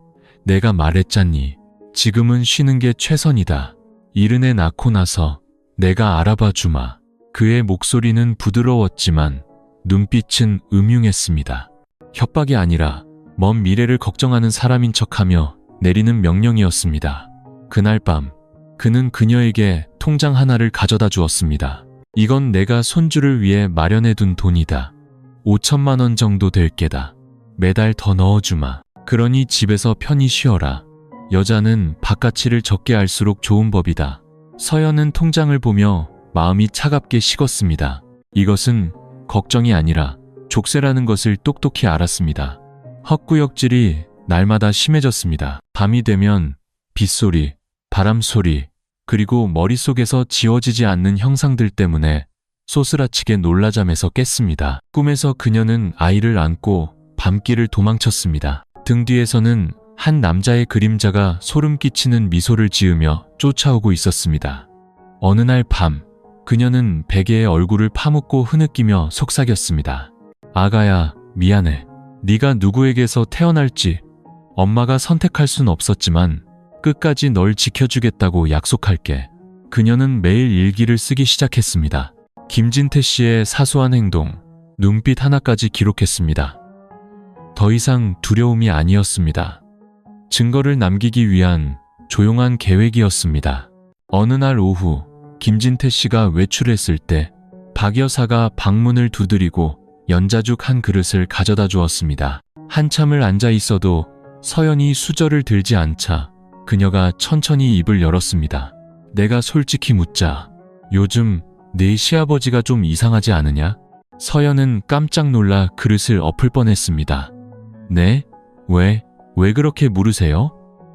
내가 말했잖니. 지금은 쉬는 게 최선이다. 이른 애 낳고 나서 내가 알아봐 주마. 그의 목소리는 부드러웠지만 눈빛은 음흉했습니다. 협박이 아니라 먼 미래를 걱정하는 사람인 척하며 내리는 명령이었습니다. 그날 밤 그는 그녀에게 통장 하나를 가져다 주었습니다. 이건 내가 손주를 위해 마련해둔 돈이다. 5천만 원 정도 될 게다. 매달 더 넣어주마. 그러니 집에서 편히 쉬어라. 여자는 바깥일을 적게 할수록 좋은 법이다. 서연은 통장을 보며 마음이 차갑게 식었습니다. 이것은 걱정이 아니라 족쇄라는 것을 똑똑히 알았습니다. 헛구역질이 날마다 심해졌습니다. 밤이 되면 빗소리, 바람소리, 그리고 머릿속에서 지워지지 않는 형상들 때문에 소스라치게 놀라잠에서 깼습니다. 꿈에서 그녀는 아이를 안고 밤길을 도망쳤습니다. 등 뒤에서는 한 남자의 그림자가 소름 끼치는 미소를 지으며 쫓아오고 있었습니다. 어느 날 밤, 그녀는 베개의 얼굴을 파묻고 흐느끼며 속삭였습니다. 아가야, 미안해. 네가 누구에게서 태어날지 엄마가 선택할 순 없었지만 끝까지 널 지켜주겠다고 약속할게. 그녀는 매일 일기를 쓰기 시작했습니다. 김진태 씨의 사소한 행동, 눈빛 하나까지 기록했습니다. 더 이상 두려움이 아니었습니다. 증거를 남기기 위한 조용한 계획이었습니다. 어느 날 오후, 김진태 씨가 외출했을 때 박 여사가 방문을 두드리고 연자죽 한 그릇을 가져다 주었습니다. 한참을 앉아 있어도 서연이 수저를 들지 않자 그녀가 천천히 입을 열었습니다. 내가 솔직히 묻자. 요즘 네 시아버지가 좀 이상하지 않으냐? 서연은 깜짝 놀라 그릇을 엎을 뻔했습니다. 네? 왜 그렇게 물으세요?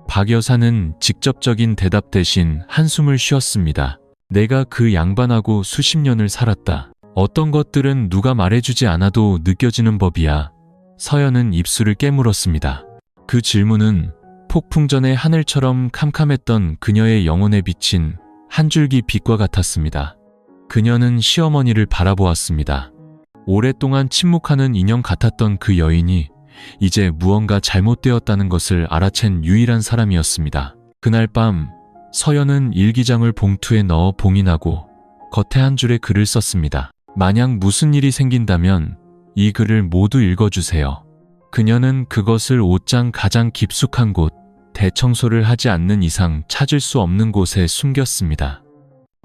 박 여사는 직접적인 대답 대신 한숨을 쉬었습니다. 내가 그 양반하고 수십 년을 살았다. 어떤 것들은 누가 말해주지 않아도 느껴지는 법이야. 서연은 입술을 깨물었습니다. 그 질문은 폭풍 전의 하늘처럼 캄캄했던 그녀의 영혼에 비친 한 줄기 빛과 같았습니다. 그녀는 시어머니를 바라보았습니다. 오랫동안 침묵하는 인형 같았던 그 여인이 이제 무언가 잘못되었다는 것을 알아챈 유일한 사람이었습니다. 그날 밤 서연은 일기장을 봉투에 넣어 봉인하고 겉에 한 줄의 글을 썼습니다. 만약 무슨 일이 생긴다면 이 글을 모두 읽어주세요. 그녀는 그것을 옷장 가장 깊숙한 곳, 대청소를 하지 않는 이상 찾을 수 없는 곳에 숨겼습니다.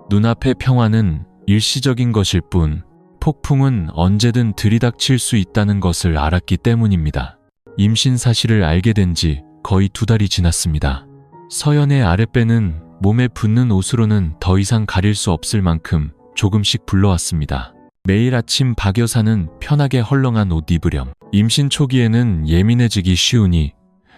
눈앞의 평화는 일시적인 것일 뿐 폭풍은 언제든 들이닥칠 수 있다는 것을 알았기 때문입니다. 임신 사실을 알게 된 지 거의 2달이 지났습니다. 서연의 아랫배는 몸에 붙는 옷으로는 더 이상 가릴 수 없을 만큼 조금씩 불러왔습니다. 매일 아침 박 여사는 편하게 헐렁한 옷 입으렴. 임신 초기에는 예민해지기 쉬우니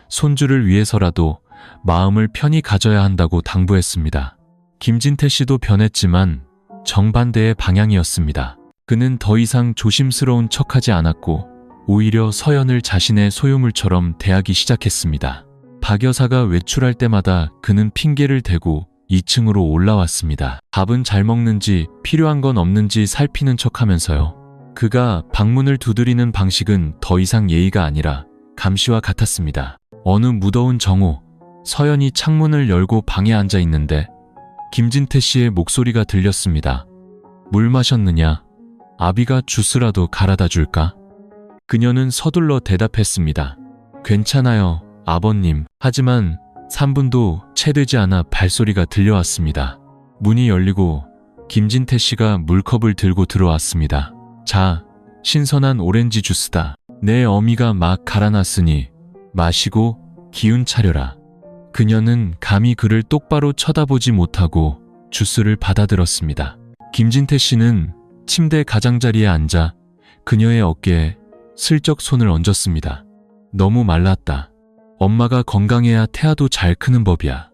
손주를 위해서라도 마음을 편히 가져야 한다고 당부했습니다. 김진태 씨도 변했지만 정반대의 방향이었습니다. 그는 더 이상 조심스러운 척하지 않았고 오히려 서연을 자신의 소유물처럼 대하기 시작했습니다. 박 여사가 외출할 때마다 그는 핑계를 대고 2층으로 올라왔습니다. 밥은 잘 먹는지 필요한 건 없는지 살피는 척하면서요. 그가 방문을 두드리는 방식은 더 이상 예의가 아니라 감시와 같았습니다. 어느 무더운 정오, 서연이 창문을 열고 방에 앉아 있는데 김진태 씨의 목소리가 들렸습니다. 물 마셨느냐? 아비가 주스라도 갈아다 줄까? 그녀는 서둘러 대답했습니다. 괜찮아요, 아버님. 하지만 3분도 채 되지 않아 발소리가 들려왔습니다. 문이 열리고 김진태 씨가 물컵을 들고 들어왔습니다. 자, 신선한 오렌지 주스다. 내 어미가 막 갈아놨으니 마시고 기운 차려라. 그녀는 감히 그를 똑바로 쳐다보지 못하고 주스를 받아들었습니다. 김진태 씨는 침대 가장자리에 앉아 그녀의 어깨에 슬쩍 손을 얹었습니다. 너무 말랐다. 엄마가 건강해야 태아도 잘 크는 법이야.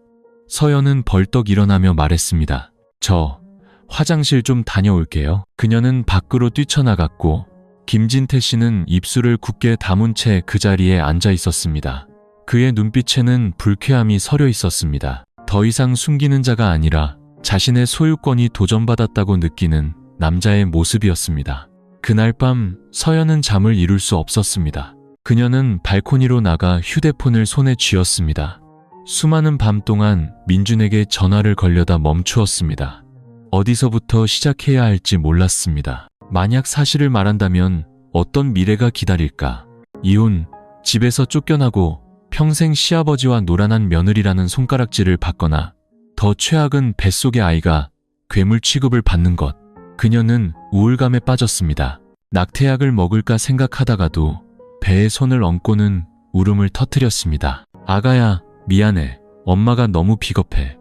서연은 벌떡 일어나며 말했습니다. 저 화장실 좀 다녀올게요. 그녀는 밖으로 뛰쳐나갔고 김진태 씨는 입술을 굳게 다문 채 그 자리에 앉아 있었습니다. 그의 눈빛에는 불쾌함이 서려 있었습니다. 더 이상 숨기는 자가 아니라 자신의 소유권이 도전받았다고 느끼는 남자의 모습이었습니다. 그날 밤 서연은 잠을 이룰 수 없었습니다. 그녀는 발코니로 나가 휴대폰을 손에 쥐었습니다. 수많은 밤 동안 민준에게 전화를 걸려다 멈추었습니다. 어디서부터 시작해야 할지 몰랐습니다. 만약 사실을 말한다면 어떤 미래가 기다릴까? 이혼, 집에서 쫓겨나고 평생 시아버지와 노란한 며느리라는 손가락질을 받거나 더 최악은 뱃속의 아이가 괴물 취급을 받는 것. 그녀는 우울감에 빠졌습니다. 낙태약을 먹을까 생각하다가도 배에 손을 얹고는 울음을 터뜨렸습니다. 아가야, 미안해. 엄마가 너무 비겁해.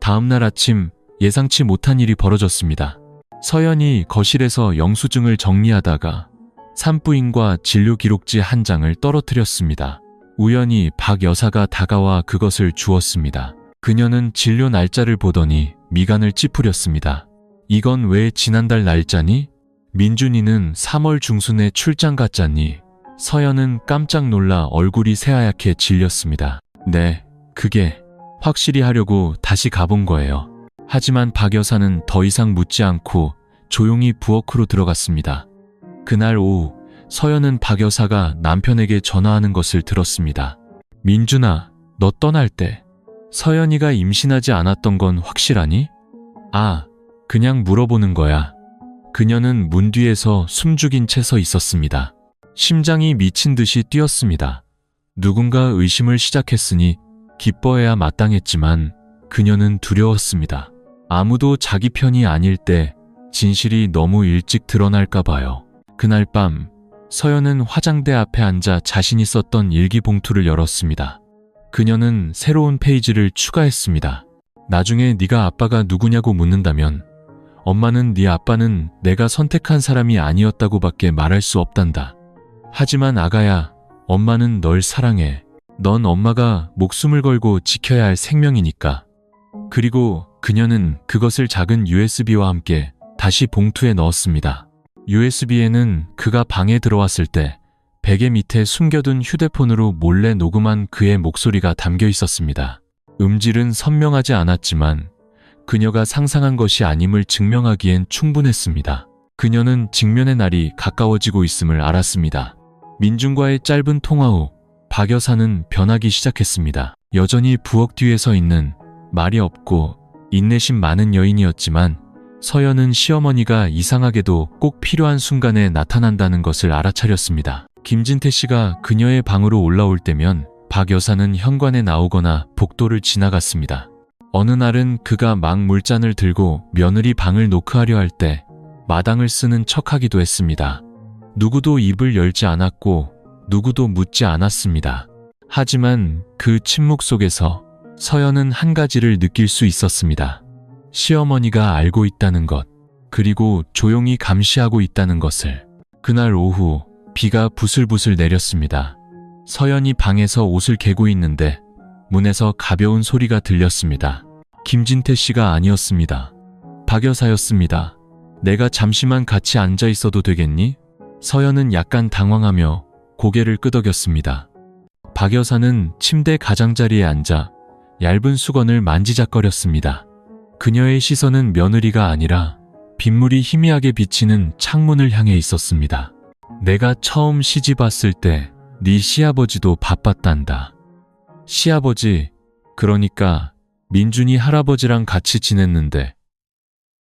다음날 아침 예상치 못한 일이 벌어졌습니다. 서연이 거실에서 영수증을 정리하다가 산부인과 진료 기록지 한 장을 떨어뜨렸습니다. 우연히 박 여사가 다가와 그것을 주었습니다. 그녀는 진료 날짜를 보더니 미간을 찌푸렸습니다. 이건 왜 지난달 날짜니? 민준이는 3월 중순에 출장 갔잖니? 서연은 깜짝 놀라 얼굴이 새하얗게 질렸습니다. 네, 그게 확실히 하려고 다시 가본 거예요. 하지만 박 여사는 더 이상 묻지 않고 조용히 부엌으로 들어갔습니다. 그날 오후 서연은 박 여사가 남편에게 전화하는 것을 들었습니다. 민준아, 너 떠날 때 서연이가 임신하지 않았던 건 확실하니? 아, 그냥 물어보는 거야. 그녀는 문 뒤에서 숨죽인 채 서 있었습니다. 심장이 미친 듯이 뛰었습니다. 누군가 의심을 시작했으니 기뻐해야 마땅했지만 그녀는 두려웠습니다. 아무도 자기 편이 아닐 때 진실이 너무 일찍 드러날까 봐요. 그날 밤 서연은 화장대 앞에 앉아 자신이 썼던 일기 봉투를 열었습니다. 그녀는 새로운 페이지를 추가했습니다. 나중에 네가 아빠가 누구냐고 묻는다면 엄마는 네 아빠는 내가 선택한 사람이 아니었다고밖에 말할 수 없단다. 하지만 아가야, 엄마는 널 사랑해. 넌 엄마가 목숨을 걸고 지켜야 할 생명이니까. 그리고 그녀는 그것을 작은 USB와 함께 다시 봉투에 넣었습니다. USB에는 그가 방에 들어왔을 때 베개 밑에 숨겨둔 휴대폰으로 몰래 녹음한 그의 목소리가 담겨 있었습니다. 음질은 선명하지 않았지만 그녀가 상상한 것이 아님을 증명하기엔 충분했습니다. 그녀는 직면의 날이 가까워지고 있음을 알았습니다. 민준과의 짧은 통화 후 박 여사는 변하기 시작했습니다. 여전히 부엌 뒤에 서 있는 말이 없고 인내심 많은 여인이었지만 서연은 시어머니가 이상하게도 꼭 필요한 순간에 나타난다는 것을 알아차렸습니다. 김진태 씨가 그녀의 방으로 올라올 때면 박 여사는 현관에 나오거나 복도를 지나갔습니다. 어느 날은 그가 막 물잔을 들고 며느리 방을 노크하려 할 때 마당을 쓰는 척하기도 했습니다. 누구도 입을 열지 않았고 누구도 묻지 않았습니다. 하지만 그 침묵 속에서 서연은 한 가지를 느낄 수 있었습니다. 시어머니가 알고 있다는 것, 그리고 조용히 감시하고 있다는 것을. 그날 오후 비가 부슬부슬 내렸습니다. 서연이 방에서 옷을 개고 있는데 문에서 가벼운 소리가 들렸습니다. 김진태 씨가 아니었습니다. 박 여사였습니다. 내가 잠시만 같이 앉아 있어도 되겠니? 서연은 약간 당황하며 고개를 끄덕였습니다. 박 여사는 침대 가장자리에 앉아 얇은 수건을 만지작거렸습니다. 그녀의 시선은 며느리가 아니라 빗물이 희미하게 비치는 창문을 향해 있었습니다. 내가 처음 시집 왔을 때 네 시아버지도 바빴단다. 시아버지, 그러니까 민준이 할아버지랑 같이 지냈는데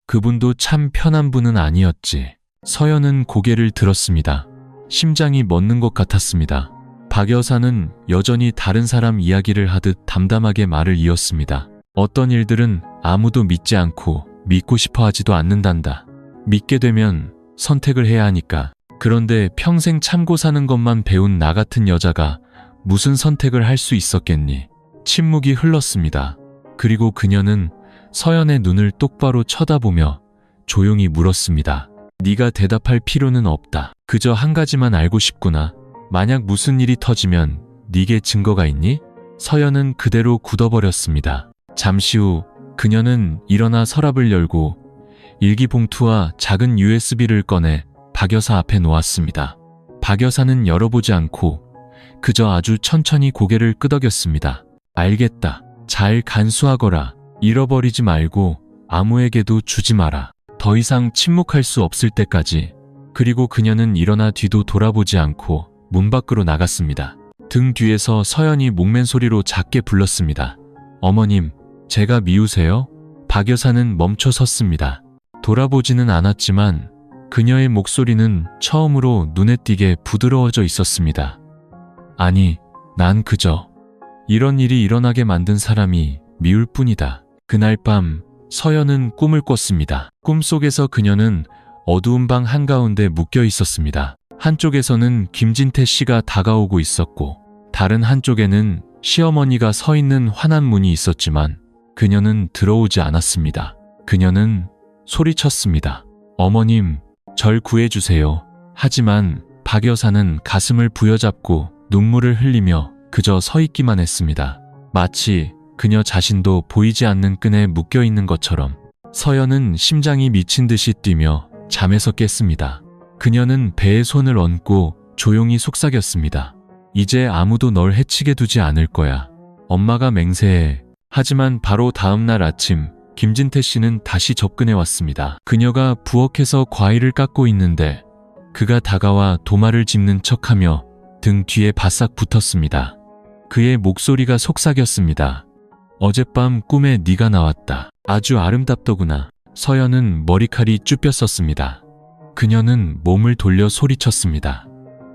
그분도 참 편한 분은 아니었지. 서연은 고개를 들었습니다. 심장이 멎는 것 같았습니다. 박 여사는 여전히 다른 사람 이야기를 하듯 담담하게 말을 이었습니다. 어떤 일들은 아무도 믿지 않고 믿고 싶어 하지도 않는단다. 믿게 되면 선택을 해야 하니까. 그런데 평생 참고 사는 것만 배운 나 같은 여자가 무슨 선택을 할 수 있었겠니? 침묵이 흘렀습니다. 그리고 그녀는 서연의 눈을 똑바로 쳐다보며 조용히 물었습니다. 네가 대답할 필요는 없다. 그저 한 가지만 알고 싶구나. 만약 무슨 일이 터지면 네게 증거가 있니? 서연은 그대로 굳어버렸습니다. 잠시 후 그녀는 일어나 서랍을 열고 일기 봉투와 작은 USB를 꺼내 박 여사 앞에 놓았습니다. 박 여사는 열어보지 않고 그저 아주 천천히 고개를 끄덕였습니다. 알겠다. 잘 간수하거라. 잃어버리지 말고 아무에게도 주지 마라. 더 이상 침묵할 수 없을 때까지. 그리고 그녀는 일어나 뒤도 돌아보지 않고 문 밖으로 나갔습니다. 등 뒤에서 서연이 목맨 소리로 작게 불렀습니다. 어머님, 제가 미우세요? 박 여사는 멈춰 섰습니다. 돌아보지는 않았지만 그녀의 목소리는 처음으로 눈에 띄게 부드러워져 있었습니다. 아니, 난 그저 이런 일이 일어나게 만든 사람이 미울 뿐이다. 그날 밤 서연은 꿈을 꿨습니다. 꿈속에서 그녀는 어두운 방 한가운데 묶여 있었습니다. 한쪽에서는 김진태 씨가 다가오고 있었고 다른 한쪽에는 시어머니가 서 있는 환한 문이 있었지만 그녀는 들어오지 않았습니다. 그녀는 소리쳤습니다. 어머님, 절 구해주세요. 하지만 박 여사는 가슴을 부여잡고 눈물을 흘리며 그저 서 있기만 했습니다. 마치 그녀 자신도 보이지 않는 끈에 묶여 있는 것처럼. 서연은 심장이 미친 듯이 뛰며 잠에서 깼습니다. 그녀는 배에 손을 얹고 조용히 속삭였습니다. 이제 아무도 널 해치게 두지 않을 거야. 엄마가 맹세해. 하지만 바로 다음 날 아침 김진태 씨는 다시 접근해 왔습니다. 그녀가 부엌에서 과일을 깎고 있는데 그가 다가와 도마를 짚는 척하며 등 뒤에 바싹 붙었습니다. 그의 목소리가 속삭였습니다. 어젯밤 꿈에 네가 나왔다. 아주 아름답더구나. 서연은 머리칼이 쭈뼛었습니다. 그녀는 몸을 돌려 소리쳤습니다.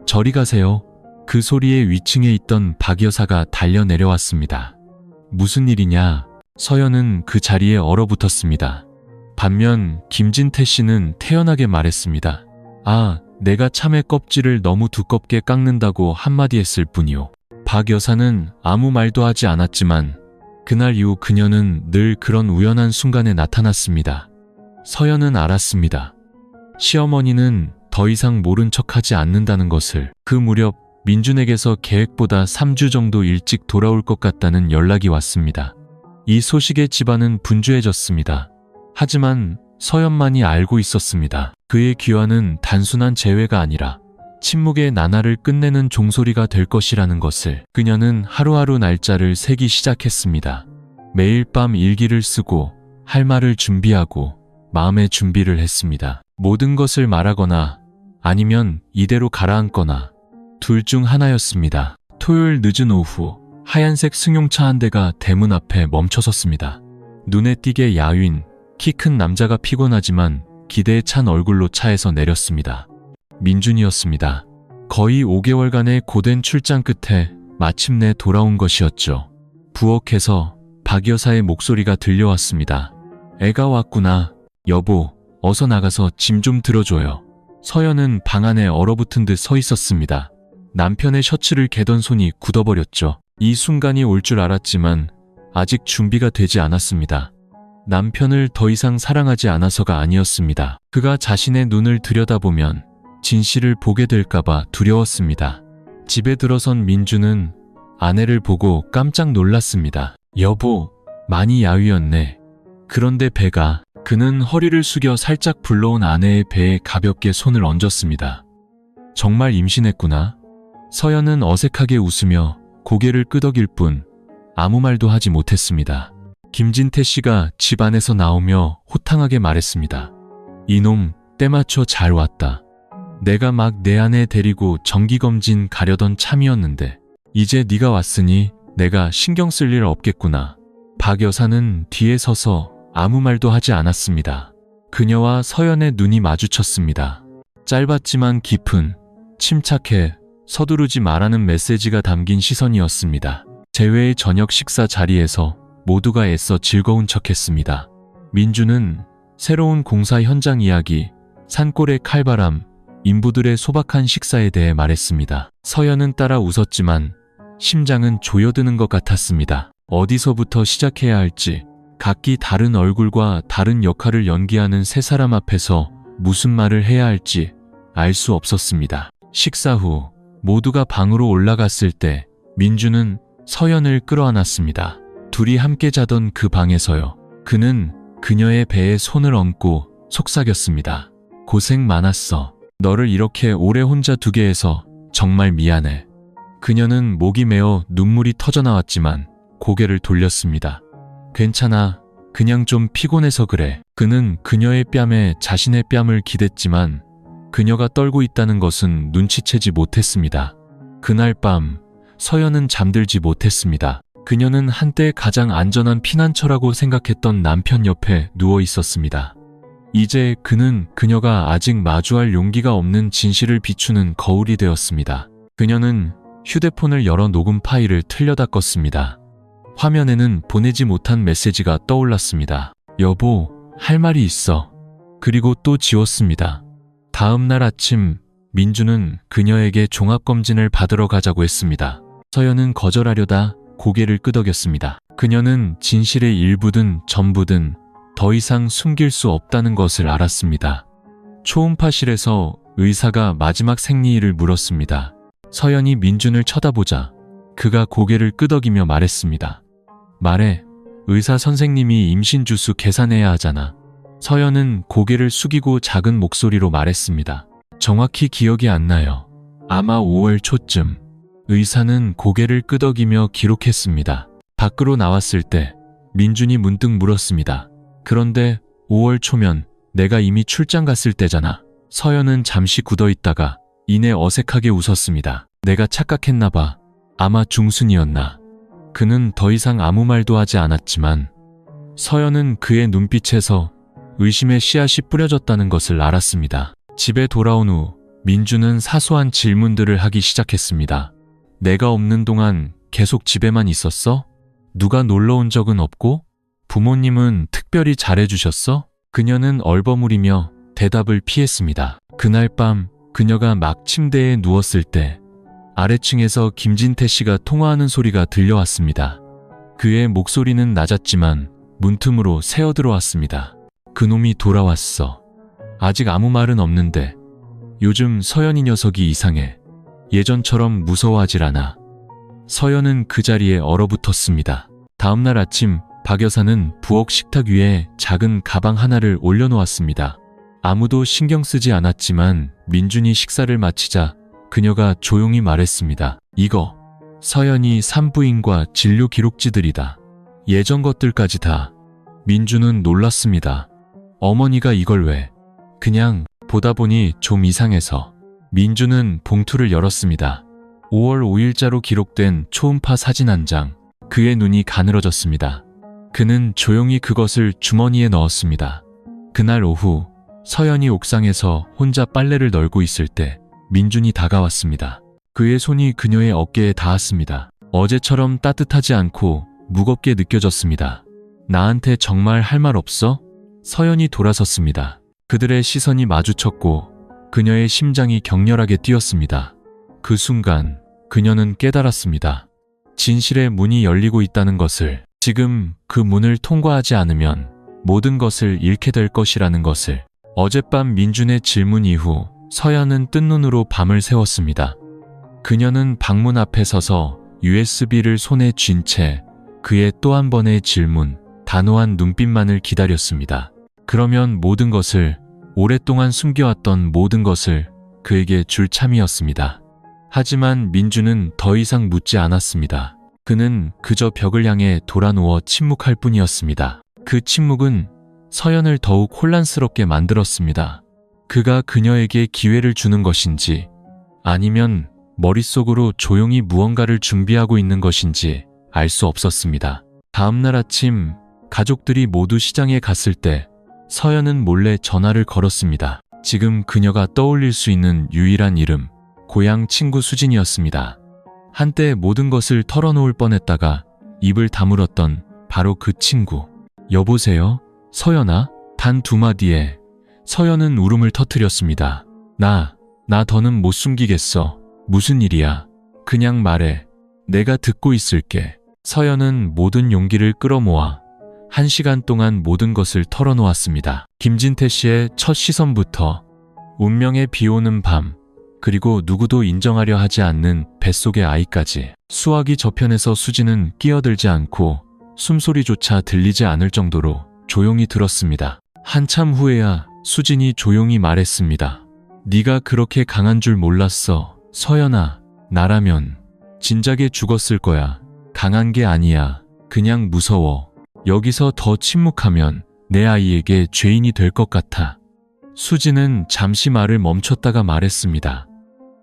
저리 가세요. 그 소리에 위층에 있던 박 여사가 달려 내려왔습니다. 무슨 일이냐? 서연은 그 자리에 얼어붙었습니다. 반면 김진태 씨는 태연하게 말했습니다. 아, 내가 참외 껍질을 너무 두껍게 깎는다고 한마디 했을 뿐이요. 박 여사는 아무 말도 하지 않았지만 그날 이후 그녀는 늘 그런 우연한 순간에 나타났습니다. 서연은 알았습니다. 시어머니는 더 이상 모른 척하지 않는다는 것을. 그 무렵 민준에게서 계획보다 3주 정도 일찍 돌아올 것 같다는 연락이 왔습니다. 이 소식에 집안은 분주해졌습니다. 하지만 서연만이 알고 있었습니다. 그의 귀환은 단순한 재회가 아니라 침묵의 나날을 끝내는 종소리가 될 것이라는 것을. 그녀는 하루하루 날짜를 세기 시작했습니다. 매일 밤 일기를 쓰고 할 말을 준비하고 마음의 준비를 했습니다. 모든 것을 말하거나 아니면 이대로 가라앉거나 둘 중 하나였습니다. 토요일 늦은 오후 하얀색 승용차 한 대가 대문 앞에 멈춰섰습니다. 눈에 띄게 야윈, 키 큰 남자가 피곤하지만 기대에 찬 얼굴로 차에서 내렸습니다. 민준이었습니다. 거의 5개월간의 고된 출장 끝에 마침내 돌아온 것이었죠. 부엌에서 박 여사의 목소리가 들려왔습니다. 애가 왔구나. 여보, 어서 나가서 짐 좀 들어줘요. 서연은 방 안에 얼어붙은 듯 서 있었습니다. 남편의 셔츠를 개던 손이 굳어버렸죠. 이 순간이 올 줄 알았지만 아직 준비가 되지 않았습니다. 남편을 더 이상 사랑하지 않아서가 아니었습니다. 그가 자신의 눈을 들여다보면 진 씨를 보게 될까봐 두려웠습니다. 집에 들어선 민주는 아내를 보고 깜짝 놀랐습니다. 여보, 많이 야위었네. 그런데 배가. 그는 허리를 숙여 살짝 불러온 아내의 배에 가볍게 손을 얹었습니다. 정말 임신했구나. 서연은 어색하게 웃으며 고개를 끄덕일 뿐 아무 말도 하지 못했습니다. 김진태 씨가 집 안에서 나오며 호탕하게 말했습니다. 이놈, 때맞춰 잘 왔다. 내가 막 내 아내 데리고 정기검진 가려던 참이었는데 이제 네가 왔으니 내가 신경 쓸 일 없겠구나. 박 여사는 뒤에 서서 아무 말도 하지 않았습니다. 그녀와 서연의 눈이 마주쳤습니다. 짧았지만 깊은, 침착해, 서두르지 말라는 메시지가 담긴 시선이었습니다. 재회의 저녁 식사 자리에서 모두가 애써 즐거운 척했습니다. 민주는 새로운 공사 현장 이야기, 산골의 칼바람, 인부들의 소박한 식사에 대해 말했습니다. 서연은 따라 웃었지만 심장은 조여드는 것 같았습니다. 어디서부터 시작해야 할지, 각기 다른 얼굴과 다른 역할을 연기하는 세 사람 앞에서 무슨 말을 해야 할지 알 수 없었습니다. 식사 후 모두가 방으로 올라갔을 때 민주는 서연을 끌어안았습니다. 둘이 함께 자던 그 방에서요. 그는 그녀의 배에 손을 얹고 속삭였습니다. 고생 많았어. 너를 이렇게 오래 혼자 두게 해서 정말 미안해. 그녀는 목이 메어 눈물이 터져나왔지만 고개를 돌렸습니다. 괜찮아. 그냥 좀 피곤해서 그래. 그는 그녀의 뺨에 자신의 뺨을 기댔지만 그녀가 떨고 있다는 것은 눈치채지 못했습니다. 그날 밤 서연은 잠들지 못했습니다. 그녀는 한때 가장 안전한 피난처라고 생각했던 남편 옆에 누워 있었습니다. 이제 그는 그녀가 아직 마주할 용기가 없는 진실을 비추는 거울이 되었습니다. 그녀는 휴대폰을 열어 녹음 파일을 틀려다 껐습니다. 화면에는 보내지 못한 메시지가 떠올랐습니다. 여보, 할 말이 있어. 그리고 또 지웠습니다. 다음 날 아침 민주는 그녀에게 종합검진을 받으러 가자고 했습니다. 서연은 거절하려다 고개를 끄덕였습니다. 그녀는 진실의 일부든 전부든 더 이상 숨길 수 없다는 것을 알았습니다. 초음파실에서 의사가 마지막 생리일을 물었습니다. 서연이 민준을 쳐다보자 그가 고개를 끄덕이며 말했습니다. 말해, 의사 선생님이 임신 주수 계산해야 하잖아. 서연은 고개를 숙이고 작은 목소리로 말했습니다. 정확히 기억이 안 나요. 아마 5월 초쯤. 의사는 고개를 끄덕이며 기록했습니다. 밖으로 나왔을 때 민준이 문득 물었습니다. 그런데 5월 초면 내가 이미 출장 갔을 때잖아. 서연은 잠시 굳어있다가 이내 어색하게 웃었습니다. 내가 착각했나 봐. 아마 중순이었나. 그는 더 이상 아무 말도 하지 않았지만 서연은 그의 눈빛에서 의심의 씨앗이 뿌려졌다는 것을 알았습니다. 집에 돌아온 후 민주는 사소한 질문들을 하기 시작했습니다. 내가 없는 동안 계속 집에만 있었어? 누가 놀러 온 적은 없고? 부모님은 특별히 잘해주셨어? 그녀는 얼버무리며 대답을 피했습니다. 그날 밤 그녀가 막 침대에 누웠을 때 아래층에서 김진태 씨가 통화하는 소리가 들려왔습니다. 그의 목소리는 낮았지만 문틈으로 새어들어왔습니다. 그놈이 돌아왔어. 아직 아무 말은 없는데 요즘 서연이 녀석이 이상해. 예전처럼 무서워하질 않아. 서연은 그 자리에 얼어붙었습니다. 다음날 아침 박 여사는 부엌 식탁 위에 작은 가방 하나를 올려놓았습니다. 아무도 신경 쓰지 않았지만 민준이 식사를 마치자 그녀가 조용히 말했습니다. 이거 서연이 산부인과 진료 기록지들이다. 예전 것들까지 다. 민준은 놀랐습니다. 어머니가 이걸 왜? 그냥 보다 보니 좀 이상해서. 민준은 봉투를 열었습니다. 5월 5일자로 기록된 초음파 사진 한 장. 그의 눈이 가늘어졌습니다. 그는 조용히 그것을 주머니에 넣었습니다. 그날 오후 서연이 옥상에서 혼자 빨래를 널고 있을 때 민준이 다가왔습니다. 그의 손이 그녀의 어깨에 닿았습니다. 어제처럼 따뜻하지 않고 무겁게 느껴졌습니다. 나한테 정말 할 말 없어? 서연이 돌아섰습니다. 그들의 시선이 마주쳤고 그녀의 심장이 격렬하게 뛰었습니다. 그 순간 그녀는 깨달았습니다. 진실의 문이 열리고 있다는 것을. 지금 그 문을 통과하지 않으면 모든 것을 잃게 될 것이라는 것을. 어젯밤 민준의 질문 이후 서연은 뜬 눈으로 밤을 새웠습니다. 그녀는 방문 앞에 서서 USB를 손에 쥔 채 그의 또 한 번의 질문, 단호한 눈빛만을 기다렸습니다. 그러면 모든 것을, 오랫동안 숨겨왔던 모든 것을 그에게 줄 참이었습니다. 하지만 민준은 더 이상 묻지 않았습니다. 그는 그저 벽을 향해 돌아누워 침묵할 뿐이었습니다. 그 침묵은 서연을 더욱 혼란스럽게 만들었습니다. 그가 그녀에게 기회를 주는 것인지 아니면 머릿속으로 조용히 무언가를 준비하고 있는 것인지 알 수 없었습니다. 다음날 아침 가족들이 모두 시장에 갔을 때 서연은 몰래 전화를 걸었습니다. 지금 그녀가 떠올릴 수 있는 유일한 이름, 고향 친구 수진이었습니다. 한때 모든 것을 털어놓을 뻔했다가 입을 다물었던 바로 그 친구. 여보세요? 서연아? 단 두 마디에 서연은 울음을 터뜨렸습니다. 나 더는 못 숨기겠어. 무슨 일이야? 그냥 말해. 내가 듣고 있을게. 서연은 모든 용기를 끌어모아 1시간 동안 모든 것을 털어놓았습니다. 김진태 씨의 첫 시선부터 운명의 비오는 밤, 그리고 누구도 인정하려 하지 않는 뱃속의 아이까지. 수화기 저편에서 수지는 끼어들지 않고 숨소리조차 들리지 않을 정도로 조용히 들었습니다. 한참 후에야 수진이 조용히 말했습니다. 네가 그렇게 강한 줄 몰랐어. 서연아, 나라면 진작에 죽었을 거야. 강한 게 아니야. 그냥 무서워. 여기서 더 침묵하면 내 아이에게 죄인이 될 것 같아. 수지는 잠시 말을 멈췄다가 말했습니다.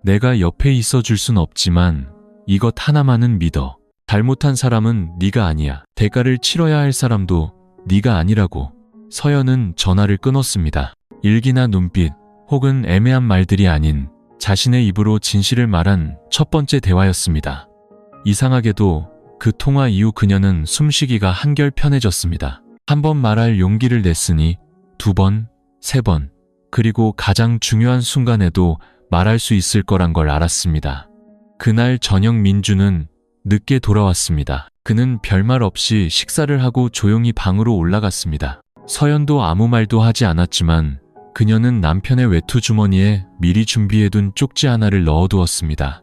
내가 옆에 있어줄 순 없지만 이것 하나만은 믿어. 잘못한 사람은 네가 아니야. 대가를 치러야 할 사람도 네가 아니라고. 서연은 전화를 끊었습니다. 일기나 눈빛 혹은 애매한 말들이 아닌 자신의 입으로 진실을 말한 첫 번째 대화였습니다. 이상하게도 그 통화 이후 그녀는 숨쉬기가 한결 편해졌습니다. 한 번 말할 용기를 냈으니 2번, 3번, 그리고 가장 중요한 순간에도 말할 수 있을 거란 걸 알았습니다. 그날 저녁 민주는 늦게 돌아왔습니다. 그는 별말 없이 식사를 하고 조용히 방으로 올라갔습니다. 서연도 아무 말도 하지 않았지만 그녀는 남편의 외투 주머니에 미리 준비해둔 쪽지 하나를 넣어두었습니다.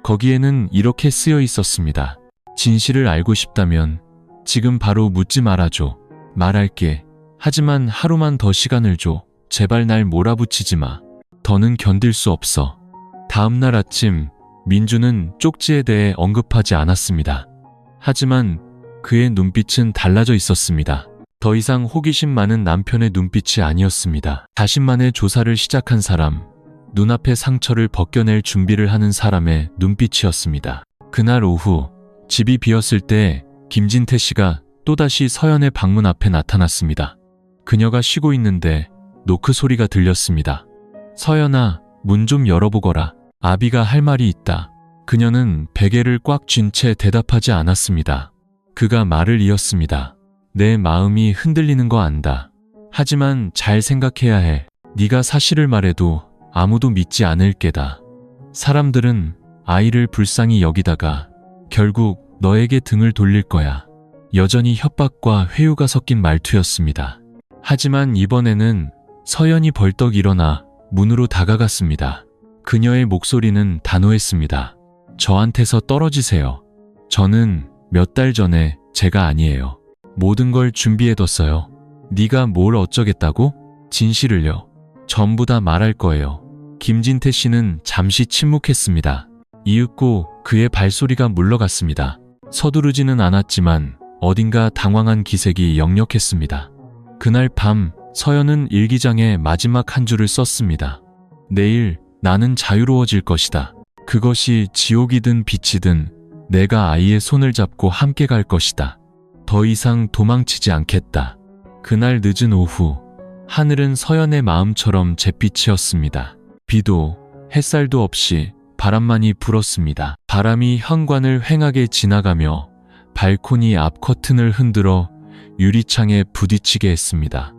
거기에는 이렇게 쓰여 있었습니다. 진실을 알고 싶다면 지금 바로 묻지 말아줘. 말할게. 하지만 하루만 더 시간을 줘. 제발 날 몰아붙이지 마. 더는 견딜 수 없어. 다음 날 아침 민주는 쪽지에 대해 언급하지 않았습니다. 하지만 그의 눈빛은 달라져 있었습니다. 더 이상 호기심 많은 남편의 눈빛이 아니었습니다. 자신만의 조사를 시작한 사람, 눈앞의 상처를 벗겨낼 준비를 하는 사람의 눈빛이었습니다. 그날 오후 집이 비었을 때 김진태 씨가 또다시 서연의 방문 앞에 나타났습니다. 그녀가 쉬고 있는데 노크 소리가 들렸습니다. 서연아, 문 좀 열어보거라. 아비가 할 말이 있다. 그녀는 베개를 꽉 쥔 채 대답하지 않았습니다. 그가 말을 이었습니다. 내 마음이 흔들리는 거 안다. 하지만 잘 생각해야 해. 네가 사실을 말해도 아무도 믿지 않을 게다. 사람들은 아이를 불쌍히 여기다가 결국 너에게 등을 돌릴 거야. 여전히 협박과 회유가 섞인 말투였습니다. 하지만 이번에는 서연이 벌떡 일어나 문으로 다가갔습니다. 그녀의 목소리는 단호했습니다. 저한테서 떨어지세요. 저는 몇 달 전에 제가 아니에요. 모든 걸 준비해뒀어요. 네가 뭘 어쩌겠다고? 진실을요. 전부 다 말할 거예요. 김진태 씨는 잠시 침묵했습니다. 이윽고 그의 발소리가 물러갔습니다. 서두르지는 않았지만 어딘가 당황한 기색이 역력했습니다. 그날 밤 서연은 일기장에 마지막 한 줄을 썼습니다. 내일 나는 자유로워질 것이다. 그것이 지옥이든 빛이든 내가 아이의 손을 잡고 함께 갈 것이다. 더 이상 도망치지 않겠다. 그날 늦은 오후 하늘은 서연의 마음처럼 잿빛이었습니다. 비도 햇살도 없이 바람만이 불었습니다. 바람이 현관을 휑하게 지나가며 발코니 앞 커튼을 흔들어 유리창에 부딪히게 했습니다.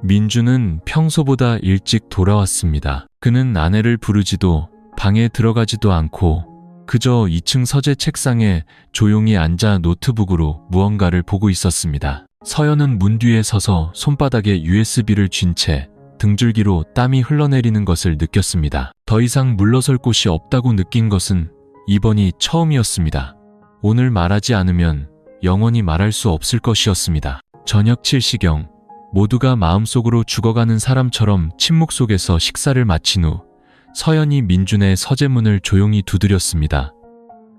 민주는 평소보다 일찍 돌아왔습니다. 그는 아내를 부르지도 방에 들어가지도 않고 그저 2층 서재 책상에 조용히 앉아 노트북으로 무언가를 보고 있었습니다. 서연은 문 뒤에 서서 손바닥에 USB를 쥔 채 등줄기로 땀이 흘러내리는 것을 느꼈습니다. 더 이상 물러설 곳이 없다고 느낀 것은 이번이 처음이었습니다. 오늘 말하지 않으면 영원히 말할 수 없을 것이었습니다. 저녁 7시경 모두가 마음속으로 죽어가는 사람처럼 침묵 속에서 식사를 마친 후 서연이 민준의 서재문을 조용히 두드렸습니다.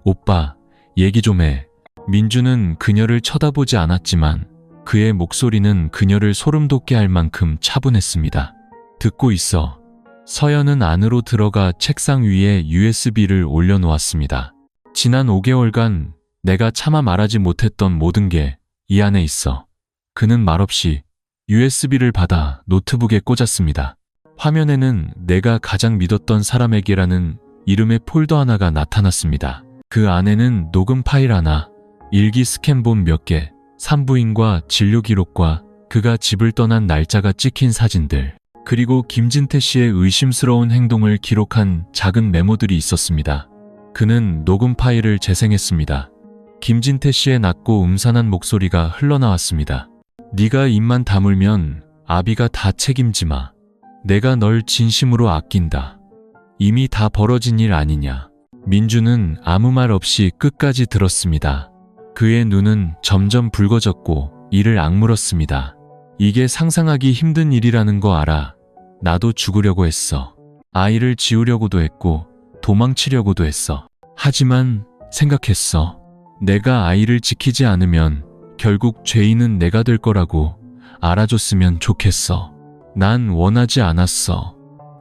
오빠, 얘기 좀 해. 민준은 그녀를 쳐다보지 않았지만 그의 목소리는 그녀를 소름 돋게 할 만큼 차분했습니다. 듣고 있어. 서연은 안으로 들어가 책상 위에 USB를 올려놓았습니다. 지난 5개월간 내가 차마 말하지 못했던 모든 게 이 안에 있어. 그는 말없이 USB를 받아 노트북에 꽂았습니다. 화면에는 내가 가장 믿었던 사람에게라는 이름의 폴더 하나가 나타났습니다. 그 안에는 녹음 파일 하나, 일기 스캔본 몇 개, 산부인과 진료 기록과 그가 집을 떠난 날짜가 찍힌 사진들, 그리고 김진태 씨의 의심스러운 행동을 기록한 작은 메모들이 있었습니다. 그는 녹음 파일을 재생했습니다. 김진태 씨의 낮고 음산한 목소리가 흘러나왔습니다. 네가 입만 다물면 아비가 다 책임지 마. 내가 널 진심으로 아낀다. 이미 다 벌어진 일 아니냐. 민주는 아무 말 없이 끝까지 들었습니다. 그의 눈은 점점 붉어졌고 이를 악물었습니다. 이게 상상하기 힘든 일이라는 거 알아. 나도 죽으려고 했어. 아이를 지우려고도 했고 도망치려고도 했어. 하지만 생각했어. 내가 아이를 지키지 않으면 결국 죄인은 내가 될 거라고 알아줬으면 좋겠어. 난 원하지 않았어.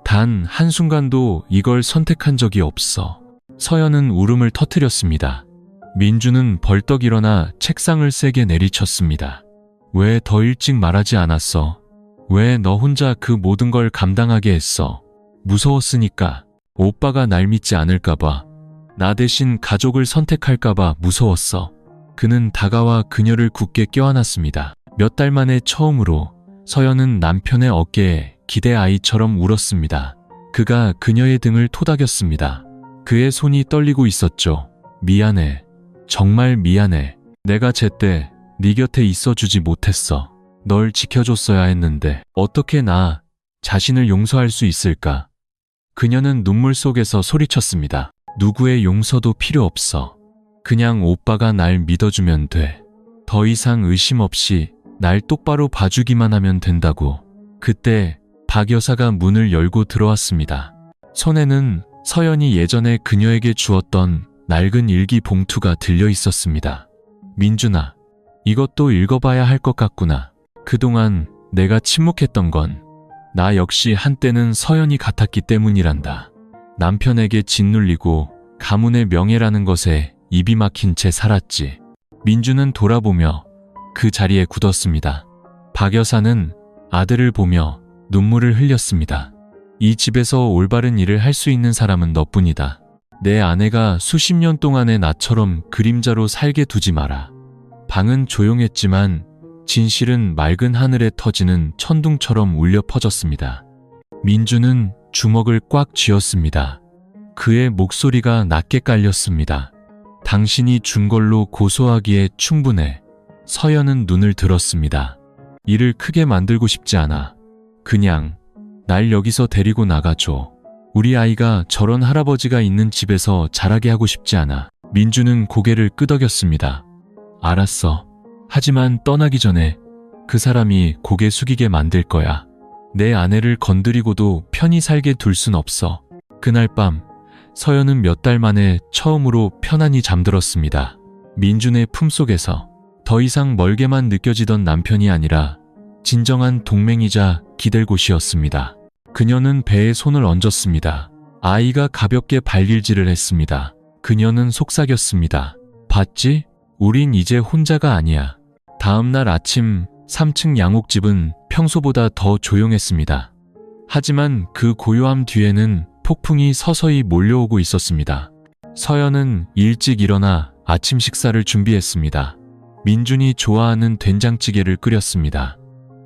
단 한순간도 이걸 선택한 적이 없어. 서연은 울음을 터뜨렸습니다. 민주는 벌떡 일어나 책상을 세게 내리쳤습니다. 왜 더 일찍 말하지 않았어? 왜 너 혼자 그 모든 걸 감당하게 했어? 무서웠으니까. 오빠가 날 믿지 않을까봐. 나 대신 가족을 선택할까봐 무서웠어. 그는 다가와 그녀를 굳게 껴안았습니다. 몇 달 만에 처음으로 서연은 남편의 어깨에 기대 아이처럼 울었습니다. 그가 그녀의 등을 토닥였습니다. 그의 손이 떨리고 있었죠. 미안해. 정말 미안해. 내가 제때 네 곁에 있어주지 못했어. 널 지켜줬어야 했는데 어떻게 나 자신을 용서할 수 있을까? 그녀는 눈물 속에서 소리쳤습니다. 누구의 용서도 필요 없어. 그냥 오빠가 날 믿어주면 돼. 더 이상 의심 없이 날 똑바로 봐주기만 하면 된다고. 그때 박 여사가 문을 열고 들어왔습니다. 손에는 서연이 예전에 그녀에게 주었던 낡은 일기 봉투가 들려 있었습니다. 민준아, 이것도 읽어봐야 할 것 같구나. 그동안 내가 침묵했던 건 나 역시 한때는 서연이 같았기 때문이란다. 남편에게 짓눌리고 가문의 명예라는 것에 입이 막힌 채 살았지. 민주는 돌아보며 그 자리에 굳었습니다. 박 여사는 아들을 보며 눈물을 흘렸습니다. 이 집에서 올바른 일을 할 수 있는 사람은 너뿐이다. 내 아내가 수십 년 동안의 나처럼 그림자로 살게 두지 마라. 방은 조용했지만 진실은 맑은 하늘에 터지는 천둥처럼 울려 퍼졌습니다. 민주는 주먹을 꽉 쥐었습니다. 그의 목소리가 낮게 깔렸습니다. 당신이 준 걸로 고소하기에 충분해. 서연은 눈을 들었습니다. 일을 크게 만들고 싶지 않아. 그냥 날 여기서 데리고 나가줘. 우리 아이가 저런 할아버지가 있는 집에서 자라게 하고 싶지 않아. 민주는 고개를 끄덕였습니다. 알았어. 하지만 떠나기 전에 그 사람이 고개 숙이게 만들 거야. 내 아내를 건드리고도 편히 살게 둘 순 없어. 그날 밤 서연은 몇 달 만에 처음으로 편안히 잠들었습니다. 민준의 품속에서 더 이상 멀게만 느껴지던 남편이 아니라 진정한 동맹이자 기댈 곳이었습니다. 그녀는 배에 손을 얹었습니다. 아이가 가볍게 발길질을 했습니다. 그녀는 속삭였습니다. 봤지? 우린 이제 혼자가 아니야. 다음 날 아침 3층 양옥집은 평소보다 더 조용했습니다. 하지만 그 고요함 뒤에는 폭풍이 서서히 몰려오고 있었습니다. 서연은 일찍 일어나 아침 식사를 준비했습니다. 민준이 좋아하는 된장찌개를 끓였습니다.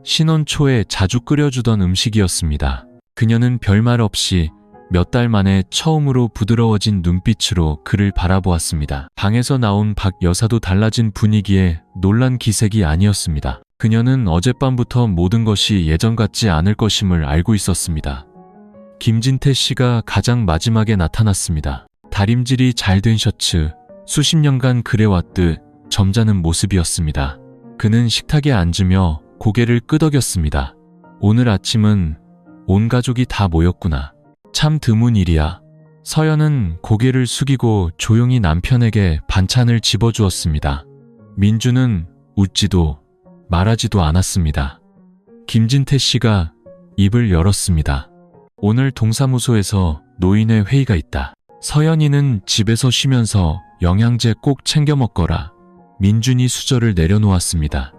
신혼 초에 자주 끓여주던 음식이었습니다. 그녀는 별말 없이 몇 달 만에 처음으로 부드러워진 눈빛으로 그를 바라보았습니다. 방에서 나온 박 여사도 달라진 분위기에 놀란 기색이 아니었습니다. 그녀는 어젯밤부터 모든 것이 예전 같지 않을 것임을 알고 있었습니다. 김진태 씨가 가장 마지막에 나타났습니다. 다림질이 잘 된 셔츠, 수십 년간 그래왔듯 점잖은 모습이었습니다. 그는 식탁에 앉으며 고개를 끄덕였습니다. 오늘 아침은 온 가족이 다 모였구나. 참 드문 일이야. 서연은 고개를 숙이고 조용히 남편에게 반찬을 집어주었습니다. 민주는 웃지도 말하지도 않았습니다. 김진태 씨가 입을 열었습니다. 오늘 동사무소에서 노인회 회의가 있다. 서연이는 집에서 쉬면서 영양제 꼭 챙겨 먹거라. 민준이 수저를 내려놓았습니다.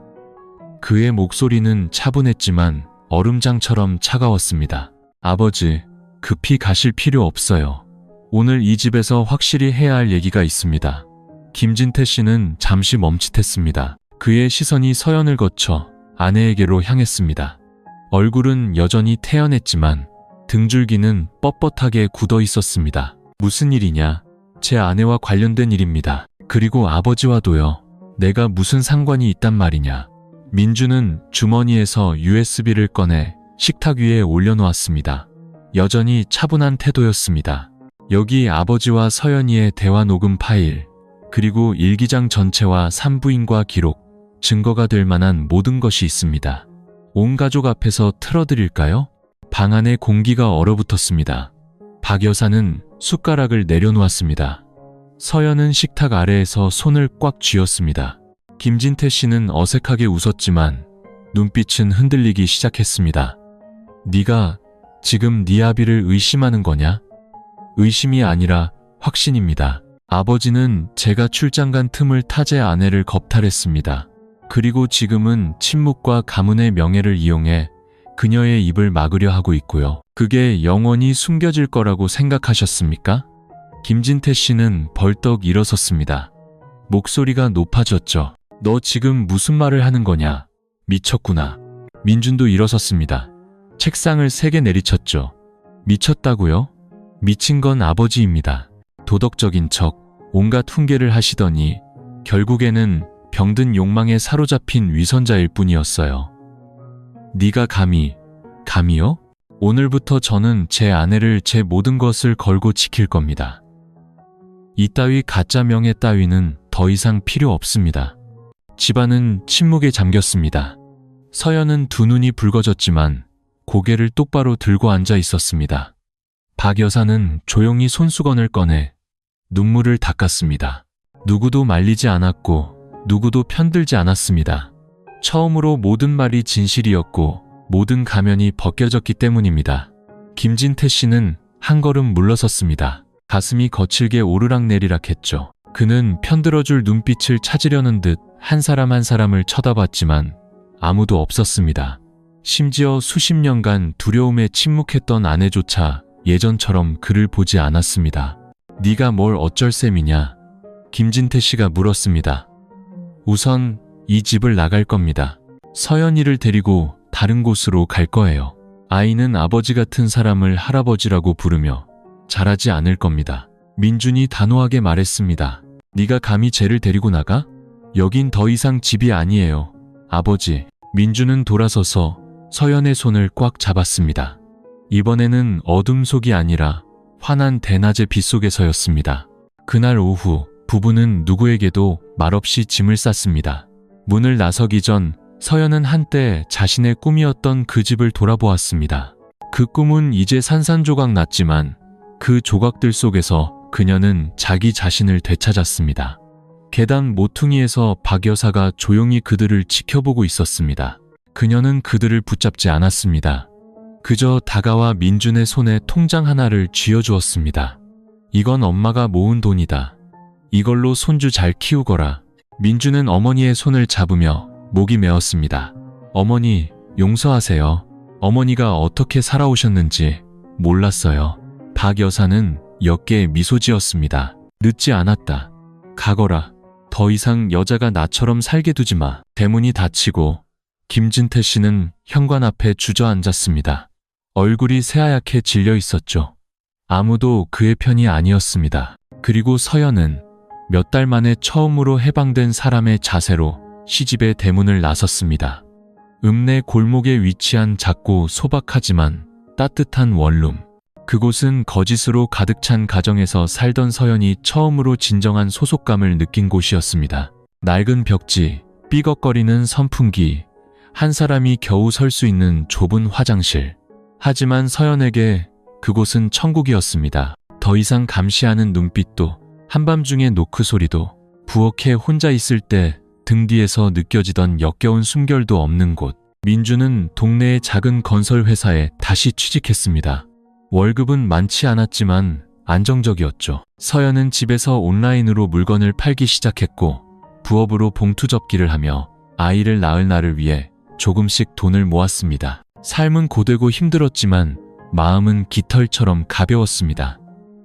그의 목소리는 차분했지만 얼음장처럼 차가웠습니다. 아버지, 급히 가실 필요 없어요. 오늘 이 집에서 확실히 해야 할 얘기가 있습니다. 김진태 씨는 잠시 멈칫했습니다. 그의 시선이 서연을 거쳐 아내에게로 향했습니다. 얼굴은 여전히 태연했지만 등줄기는 뻣뻣하게 굳어 있었습니다. 무슨 일이냐? 제 아내와 관련된 일입니다. 그리고 아버지와도요. 내가 무슨 상관이 있단 말이냐? 민주는 주머니에서 USB를 꺼내 식탁 위에 올려놓았습니다. 여전히 차분한 태도였습니다. 여기 아버지와 서연이의 대화 녹음 파일, 그리고 일기장 전체와 산부인과 기록, 증거가 될 만한 모든 것이 있습니다. 온 가족 앞에서 틀어드릴까요? 방 안에 공기가 얼어붙었습니다. 박 여사는 숟가락을 내려놓았습니다. 서연은 식탁 아래에서 손을 꽉 쥐었습니다. 김진태 씨는 어색하게 웃었지만 눈빛은 흔들리기 시작했습니다. 네가 지금 네 아비를 의심하는 거냐? 의심이 아니라 확신입니다. 아버지는 제가 출장 간 틈을 타 제 아내를 겁탈했습니다. 그리고 지금은 침묵과 가문의 명예를 이용해 그녀의 입을 막으려 하고 있고요. 그게 영원히 숨겨질 거라고 생각하셨습니까? 김진태 씨는 벌떡 일어섰습니다. 목소리가 높아졌죠. 너 지금 무슨 말을 하는 거냐? 미쳤구나. 민준도 일어섰습니다. 책상을 3개 내리쳤죠. 미쳤다고요? 미친 건 아버지입니다. 도덕적인 척, 온갖 훈계를 하시더니 결국에는 병든 욕망에 사로잡힌 위선자일 뿐이었어요. 네가 감히요? 오늘부터 저는 제 아내를 제 모든 것을 걸고 지킬 겁니다. 이따위 가짜 명예 따위는 더 이상 필요 없습니다. 집안은 침묵에 잠겼습니다. 서연은 두 눈이 붉어졌지만 고개를 똑바로 들고 앉아 있었습니다. 박 여사는 조용히 손수건을 꺼내 눈물을 닦았습니다. 누구도 말리지 않았고 누구도 편들지 않았습니다. 처음으로 모든 말이 진실이었고 모든 가면이 벗겨졌기 때문입니다. 김진태 씨는 한 걸음 물러섰습니다. 가슴이 거칠게 오르락내리락 했죠. 그는 편들어줄 눈빛을 찾으려는 듯 한 사람 한 사람을 쳐다봤지만 아무도 없었습니다. 심지어 수십 년간 두려움에 침묵했던 아내조차 예전처럼 그를 보지 않았습니다. 네가 뭘 어쩔 셈이냐? 김진태 씨가 물었습니다. 우선 이 집을 나갈 겁니다. 서연이를 데리고 다른 곳으로 갈 거예요. 아이는 아버지 같은 사람을 할아버지라고 부르며 자라지 않을 겁니다. 민준이 단호하게 말했습니다. 네가 감히 쟤를 데리고 나가? 여긴 더 이상 집이 아니에요. 아버지. 민준은 돌아서서 서연의 손을 꽉 잡았습니다. 이번에는 어둠 속이 아니라 환한 대낮의 빛 속에서였습니다. 그날 오후 부부는 누구에게도 말없이 짐을 쌌습니다. 문을 나서기 전 서연은 한때 자신의 꿈이었던 그 집을 돌아보았습니다. 그 꿈은 이제 산산조각 났지만 그 조각들 속에서 그녀는 자기 자신을 되찾았습니다. 계단 모퉁이에서 박 여사가 조용히 그들을 지켜보고 있었습니다. 그녀는 그들을 붙잡지 않았습니다. 그저 다가와 민준의 손에 통장 하나를 쥐어주었습니다. 이건 엄마가 모은 돈이다. 이걸로 손주 잘 키우거라. 민준은 어머니의 손을 잡으며 목이 메었습니다. 어머니, 용서하세요. 어머니가 어떻게 살아오셨는지 몰랐어요. 박 여사는 역게 미소 지었습니다. 늦지 않았다. 가거라. 더 이상 여자가 나처럼 살게 두지 마. 대문이 닫히고 김진태 씨는 현관 앞에 주저앉았습니다. 얼굴이 새하얗게 질려 있었죠. 아무도 그의 편이 아니었습니다. 그리고 서연은 몇 달 만에 처음으로 해방된 사람의 자세로 시집의 대문을 나섰습니다. 읍내 골목에 위치한 작고 소박하지만 따뜻한 원룸. 그곳은 거짓으로 가득 찬 가정에서 살던 서연이 처음으로 진정한 소속감을 느낀 곳이었습니다. 낡은 벽지, 삐걱거리는 선풍기, 한 사람이 겨우 설 수 있는 좁은 화장실. 하지만 서연에게 그곳은 천국이었습니다. 더 이상 감시하는 눈빛도, 한밤중의 노크 소리도, 부엌에 혼자 있을 때 등 뒤에서 느껴지던 역겨운 숨결도 없는 곳. 민주는 동네의 작은 건설 회사에 다시 취직했습니다. 월급은 많지 않았지만 안정적이었죠. 서연은 집에서 온라인으로 물건을 팔기 시작했고 부업으로 봉투 접기를 하며 아이를 낳을 날을 위해 조금씩 돈을 모았습니다. 삶은 고되고 힘들었지만 마음은 깃털처럼 가벼웠습니다.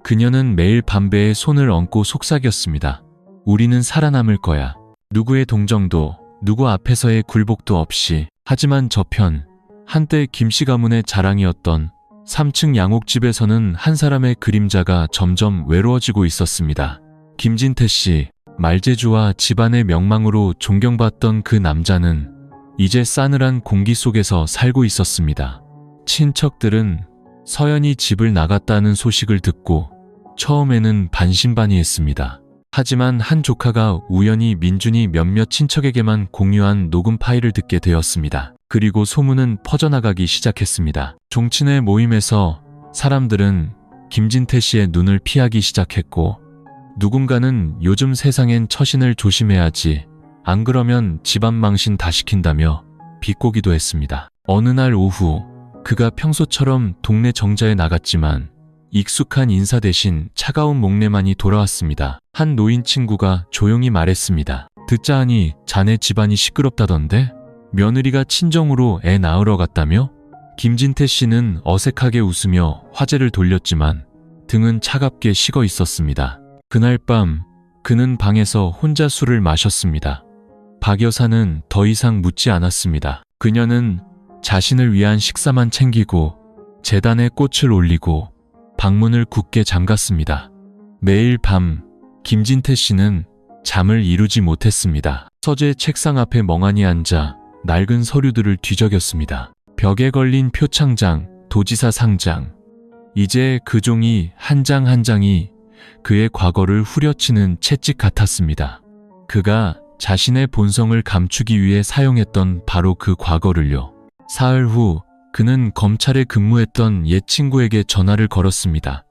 그녀는 매일 밤배에 손을 얹고 속삭였습니다. 우리는 살아남을 거야. 누구의 동정도, 누구 앞에서의 굴복도 없이. 하지만 저편, 한때 김씨 가문의 자랑이었던 3층 양옥집에서는 한 사람의 그림자가 점점 외로워지고 있었습니다. 김진태 씨, 말재주와 집안의 명망으로 존경받던 그 남자는 이제 싸늘한 공기 속에서 살고 있었습니다. 친척들은 서연이 집을 나갔다는 소식을 듣고 처음에는 반신반의했습니다. 하지만 한 조카가 우연히 민준이 몇몇 친척에게만 공유한 녹음 파일을 듣게 되었습니다. 그리고 소문은 퍼져나가기 시작했습니다. 종친회 모임에서 사람들은 김진태 씨의 눈을 피하기 시작했고 누군가는 요즘 세상엔 처신을 조심해야지, 안 그러면 집안 망신 다 시킨다며 비꼬기도 했습니다. 어느 날 오후 그가 평소처럼 동네 정자에 나갔지만 익숙한 인사 대신 차가운 목례만이 돌아왔습니다. 한 노인 친구가 조용히 말했습니다. 듣자 하니 자네 집안이 시끄럽다던데? 며느리가 친정으로 애 낳으러 갔다며? 김진태 씨는 어색하게 웃으며 화제를 돌렸지만 등은 차갑게 식어 있었습니다. 그날 밤 그는 방에서 혼자 술을 마셨습니다. 박 여사는 더 이상 묻지 않았습니다. 그녀는 자신을 위한 식사만 챙기고 제단에 꽃을 올리고 방문을 굳게 잠갔습니다. 매일 밤 김진태 씨는 잠을 이루지 못했습니다. 서재 책상 앞에 멍하니 앉아 낡은 서류들을 뒤적였습니다. 벽에 걸린 표창장, 도지사 상장. 이제 그 종이 한 장 한 장이 그의 과거를 후려치는 채찍 같았습니다. 그가 자신의 본성을 감추기 위해 사용했던 바로 그 과거를요. 사흘 후 그는 검찰에 근무했던 옛 친구에게 전화를 걸었습니다.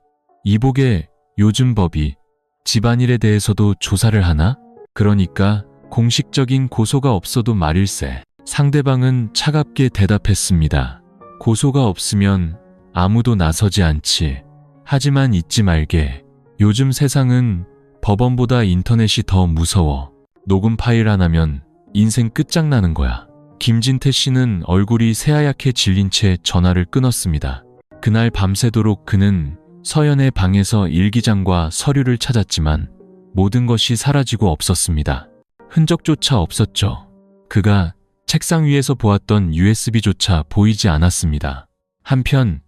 이보게, 요즘 법이 집안일에 대해서도 조사를 하나? 그러니까 공식적인 고소가 없어도 말일세. 상대방은 차갑게 대답했습니다. 고소가 없으면 아무도 나서지 않지. 하지만 잊지 말게. 요즘 세상은 법원보다 인터넷이 더 무서워. 녹음 파일 하나면 인생 끝장나는 거야. 김진태 씨는 얼굴이 새하얗게 질린 채 전화를 끊었습니다. 그날 밤새도록 그는 서연의 방에서 일기장과 서류를 찾았지만 모든 것이 사라지고 없었습니다. 흔적조차 없었죠. 그가 책상 위에서 보았던 USB조차 보이지 않았습니다. 한편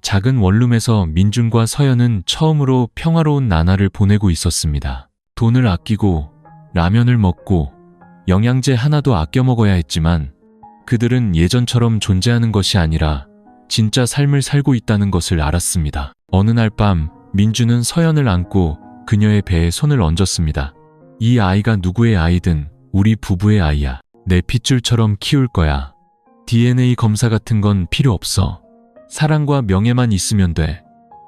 작은 원룸에서 민준과 서연은 처음으로 평화로운 나날을 보내고 있었습니다. 돈을 아끼고 라면을 먹고 영양제 하나도 아껴 먹어야 했지만 그들은 예전처럼 존재하는 것이 아니라 진짜 삶을 살고 있다는 것을 알았습니다. 어느 날 밤 민준은 서연을 안고 그녀의 배에 손을 얹었습니다. 이 아이가 누구의 아이든 우리 부부의 아이야. 내 핏줄처럼 키울 거야. DNA 검사 같은 건 필요 없어. 사랑과 명예만 있으면 돼.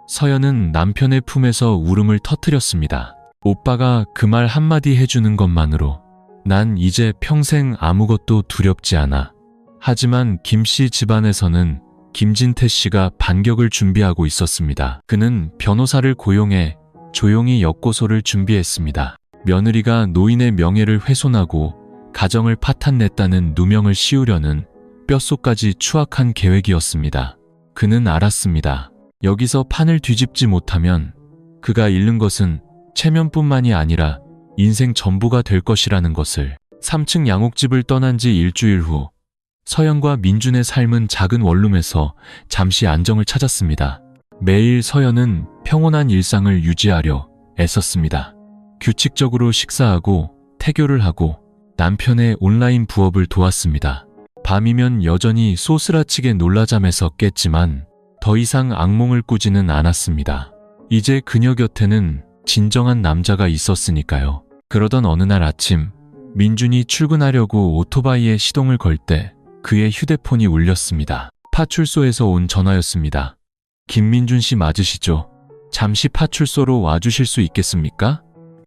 서연은 남편의 품에서 울음을 터뜨렸습니다. 오빠가 그 말 한마디 해주는 것만으로 난 이제 평생 아무것도 두렵지 않아. 하지만 김씨 집안에서는 김진태 씨가 반격을 준비하고 있었습니다. 그는 변호사를 고용해 조용히 역고소를 준비했습니다. 며느리가 노인의 명예를 훼손하고 가정을 파탄냈다는 누명을 씌우려는 뼛속까지 추악한 계획이었습니다. 그는 알았습니다. 여기서 판을 뒤집지 못하면 그가 잃는 것은 체면뿐만이 아니라 인생 전부가 될 것이라는 것을. 3층 양옥집을 떠난 지 일주일 후 서연과 민준의 삶은 작은 원룸에서 잠시 안정을 찾았습니다. 매일 서연은 평온한 일상을 유지하려 애썼습니다. 규칙적으로 식사하고 태교를 하고 남편의 온라인 부업을 도왔습니다. 밤이면 여전히 소스라치게 놀라잠에서 깼지만 더 이상 악몽을 꾸지는 않았습니다. 이제 그녀 곁에는 진정한 남자가 있었으니까요. 그러던 어느 날 아침 민준이 출근하려고 오토바이에 시동을 걸 때 그의 휴대폰이 울렸습니다. 파출소에서 온 전화였습니다. 김민준 씨 맞으시죠? 잠시 파출소로 와주실 수 있겠습니까?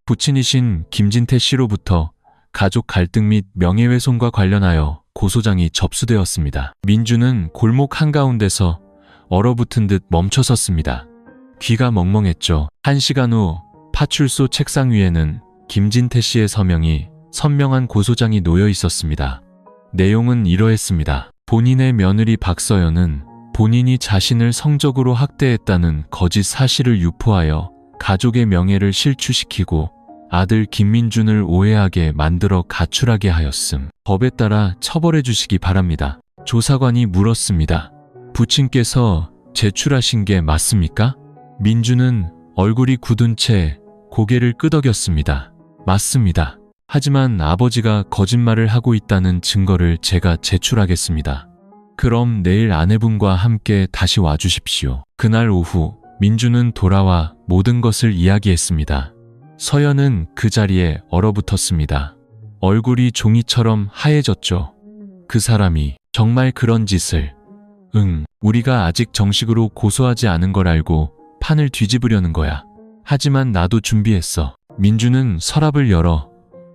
부친이신 김진태 씨로부터 가족 갈등 및 명예훼손과 관련하여 고소장이 접수되었습니다. 민준은 골목 한가운데서 얼어붙은 듯 멈춰섰습니다. 귀가 멍멍했죠. 1시간 후 파출소 책상 위에는 김진태 씨의 서명이 선명한 고소장이 놓여 있었습니다. 내용은 이러했습니다. 본인의 며느리 박서연은 본인이 자신을 성적으로 학대했다는 거짓 사실을 유포하여 가족의 명예를 실추시키고 아들 김민준을 오해하게 만들어 가출하게 하였음. 법에 따라 처벌해 주시기 바랍니다. 조사관이 물었습니다. 부친께서 제출하신 게 맞습니까? 민준은 얼굴이 굳은 채 고개를 끄덕였습니다. 맞습니다. 하지만 아버지가 거짓말을 하고 있다는 증거를 제가 제출하겠습니다. 그럼 내일 아내분과 함께 다시 와주십시오. 그날 오후 민준은 돌아와 모든 것을 이야기했습니다. 서연은 그 자리에 얼어붙었습니다. 얼굴이 종이처럼 하얘졌죠. 그 사람이 정말 그런 짓을. 우리가 아직 정식으로 고소하지 않은 걸 알고 판을 뒤집으려는 거야. 하지만 나도 준비했어. 민준은 서랍을 열어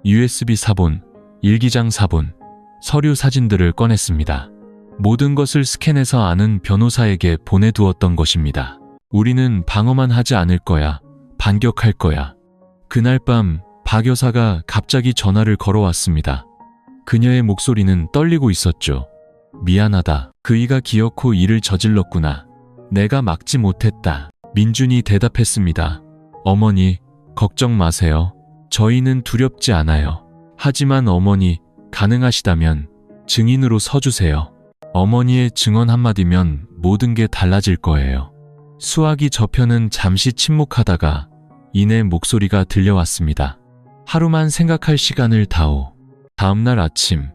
USB 사본, 일기장 사본, 서류 사진들을 꺼냈습니다. 모든 것을 스캔해서 아는 변호사에게 보내두었던 것입니다. 우리는 방어만 하지 않을 거야. 반격할 거야. 그날 밤 박 여사가 갑자기 전화를 걸어왔습니다. 그녀의 목소리는 떨리고 있었죠. 미안하다. 그이가 기어코 일을 저질렀구나. 내가 막지 못했다. 민준이 대답했습니다. 어머니, 걱정 마세요. 저희는 두렵지 않아요. 하지만 어머니, 가능하시다면 증인으로 서주세요. 어머니의 증언 한마디면 모든 게 달라질 거예요. 수화기 저편은 잠시 침묵하다가 이내 목소리가 들려왔습니다. 하루만 생각할 시간을 다오. 다음날 아침,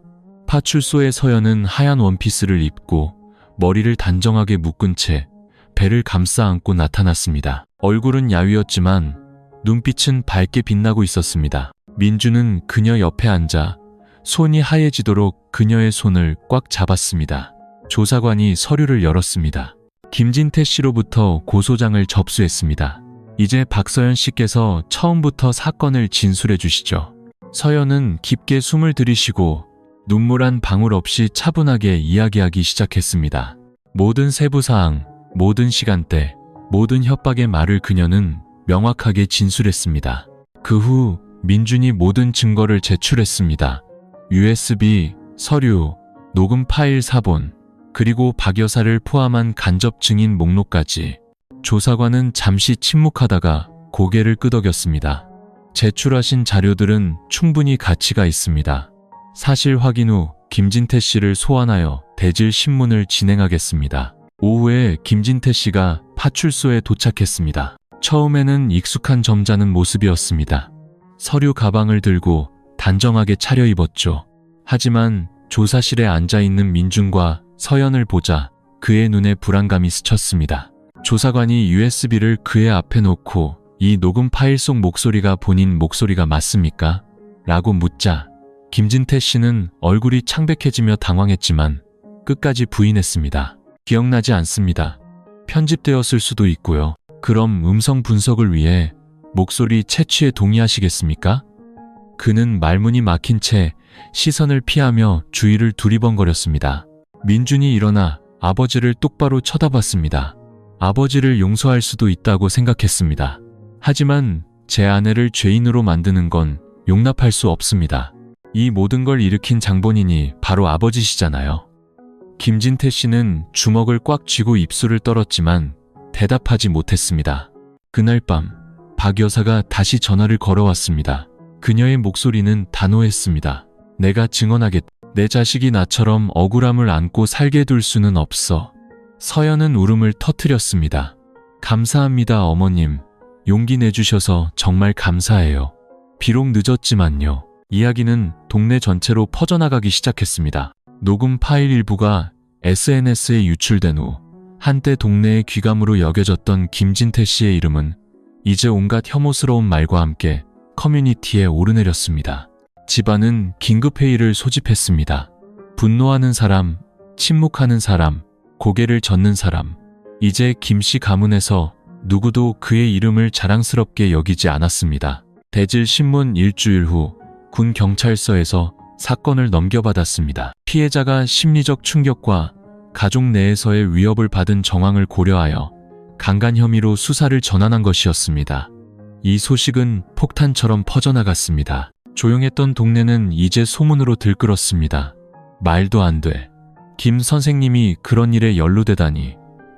파출소의 서연은 하얀 원피스를 입고 머리를 단정하게 묶은 채 배를 감싸 안고 나타났습니다. 얼굴은 야위었지만 눈빛은 밝게 빛나고 있었습니다. 민준은 그녀 옆에 앉아 손이 하얘지도록 그녀의 손을 꽉 잡았습니다. 조사관이 서류를 열었습니다. 김진태 씨로부터 고소장을 접수했습니다. 이제 박서연 씨께서 처음부터 사건을 진술해 주시죠. 서연은 깊게 숨을 들이쉬고 눈물 한 방울 없이 차분하게 이야기하기 시작했습니다. 모든 세부사항, 모든 시간대, 모든 협박의 말을 그녀는 명확하게 진술했습니다. 그 후 민준이 모든 증거를 제출했습니다. USB, 서류, 녹음 파일 사본, 그리고 박 여사를 포함한 간접 증인 목록까지. 조사관은 잠시 침묵하다가 고개를 끄덕였습니다. 제출하신 자료들은 충분히 가치가 있습니다. 사실 확인 후 김진태 씨를 소환하여 대질 신문을 진행하겠습니다. 오후에 김진태 씨가 파출소에 도착했습니다. 처음에는 익숙한 점잖은 모습이었습니다. 서류 가방을 들고 단정하게 차려입었죠. 하지만 조사실에 앉아있는 민준과 서연을 보자 그의 눈에 불안감이 스쳤습니다. 조사관이 USB를 그의 앞에 놓고 이 녹음 파일 속 목소리가 본인 목소리가 맞습니까? 라고 묻자 김진태 씨는 얼굴이 창백해지며 당황했지만 끝까지 부인했습니다. 기억나지 않습니다. 편집되었을 수도 있고요. 그럼 음성 분석을 위해 목소리 채취에 동의하시겠습니까? 그는 말문이 막힌 채 시선을 피하며 주위를 두리번거렸습니다. 민준이 일어나 아버지를 똑바로 쳐다봤습니다. 아버지를 용서할 수도 있다고 생각했습니다. 하지만 제 아내를 죄인으로 만드는 건 용납할 수 없습니다. 이 모든 걸 일으킨 장본인이 바로 아버지시잖아요. 김진태 씨는 주먹을 꽉 쥐고 입술을 떨었지만 대답하지 못했습니다. 그날 밤 박 여사가 다시 전화를 걸어왔습니다. 그녀의 목소리는 단호했습니다. 내가 증언하겠다. 내 자식이 나처럼 억울함을 안고 살게 둘 수는 없어. 서연은 울음을 터뜨렸습니다. 감사합니다, 어머님. 용기 내주셔서 정말 감사해요. 비록 늦었지만요. 이야기는 동네 전체로 퍼져나가기 시작했습니다. 녹음 파일 일부가 SNS에 유출된 후 한때 동네의 귀감으로 여겨졌던 김진태 씨의 이름은 이제 온갖 혐오스러운 말과 함께 커뮤니티에 오르내렸습니다. 집안은 긴급회의를 소집했습니다. 분노하는 사람, 침묵하는 사람, 고개를 젓는 사람. 이제 김 씨 가문에서 누구도 그의 이름을 자랑스럽게 여기지 않았습니다. 대질 신문 일주일 후 군 경찰서에서 사건을 넘겨받았습니다. 피해자가 심리적 충격과 가족 내에서의 위협을 받은 정황을 고려하여 강간 혐의로 수사를 전환한 것이었습니다. 이 소식은 폭탄처럼 퍼져나갔습니다. 조용했던 동네는 이제 소문으로 들끓었습니다. 말도 안 돼. 김 선생님이 그런 일에 연루되다니.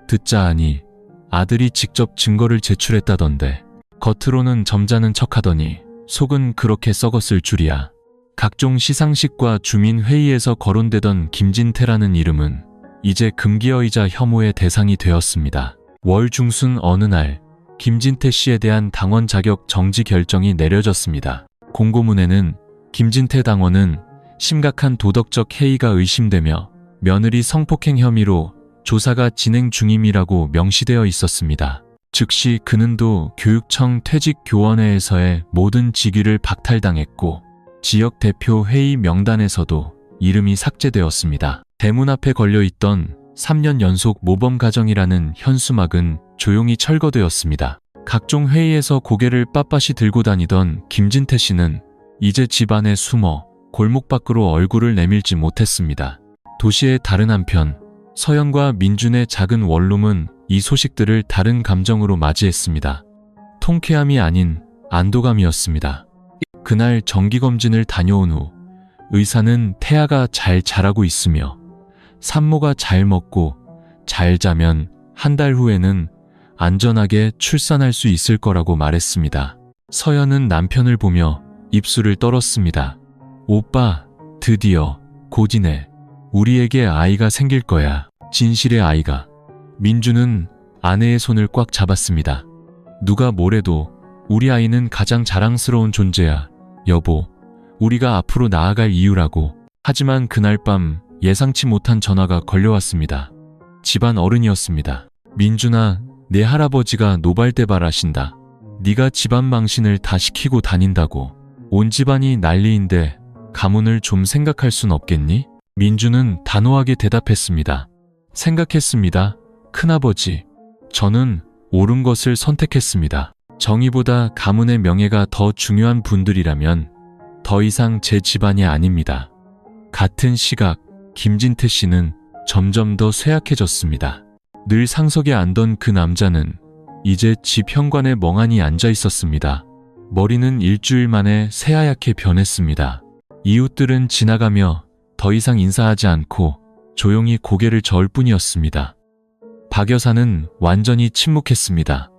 듣자 하니 아들이 직접 증거를 제출했다던데. 겉으로는 점잖은 척하더니 속은 그렇게 썩었을 줄이야. 각종 시상식과 주민회의에서 거론되던 김진태라는 이름은 이제 금기어이자 혐오의 대상이 되었습니다. 월 중순 어느 날 김진태 씨에 대한 당원 자격 정지 결정이 내려졌습니다. 공고문에는 김진태 당원은 심각한 도덕적 해이가 의심되며 며느리 성폭행 혐의로 조사가 진행 중임이라고 명시되어 있었습니다. 즉시 그는도 교육청 퇴직교원회에서의 모든 직위를 박탈당했고 지역 대표 회의 명단에서도 이름이 삭제되었습니다. 대문 앞에 걸려있던 3년 연속 모범 가정이라는 현수막은 조용히 철거되었습니다. 각종 회의에서 고개를 빳빳이 들고 다니던 김진태 씨는 이제 집 안에 숨어 골목 밖으로 얼굴을 내밀지 못했습니다. 도시의 다른 한편 서연과 민준의 작은 원룸은 이 소식들을 다른 감정으로 맞이했습니다. 통쾌함이 아닌 안도감이었습니다. 그날 정기검진을 다녀온 후 의사는 태아가 잘 자라고 있으며 산모가 잘 먹고 잘 자면 한 달 후에는 안전하게 출산할 수 있을 거라고 말했습니다. 서연은 남편을 보며 입술을 떨었습니다. 오빠, 드디어 곧이네. 우리에게 아이가 생길 거야. 진실의 아이가. 민주는 아내의 손을 꽉 잡았습니다. 누가 뭐래도 우리 아이는 가장 자랑스러운 존재야. 여보, 우리가 앞으로 나아갈 이유라고. 하지만 그날 밤 예상치 못한 전화가 걸려왔습니다. 집안 어른이었습니다. 민준아, 내 할아버지가 노발대발하신다. 네가 집안 망신을 다 시키고 다닌다고. 온 집안이 난리인데 가문을 좀 생각할 순 없겠니? 민준은 단호하게 대답했습니다. 생각했습니다. 큰아버지, 저는 옳은 것을 선택했습니다. 정의보다 가문의 명예가 더 중요한 분들이라면 더 이상 제 집안이 아닙니다. 같은 시각, 김진태 씨는 점점 더 쇠약해졌습니다. 늘 상석에 앉던 그 남자는 이제 집 현관에 멍하니 앉아 있었습니다. 머리는 일주일 만에 새하얗게 변했습니다. 이웃들은 지나가며 더 이상 인사하지 않고 조용히 고개를 저을 뿐이었습니다. 박 여사는 완전히 침묵했습니다.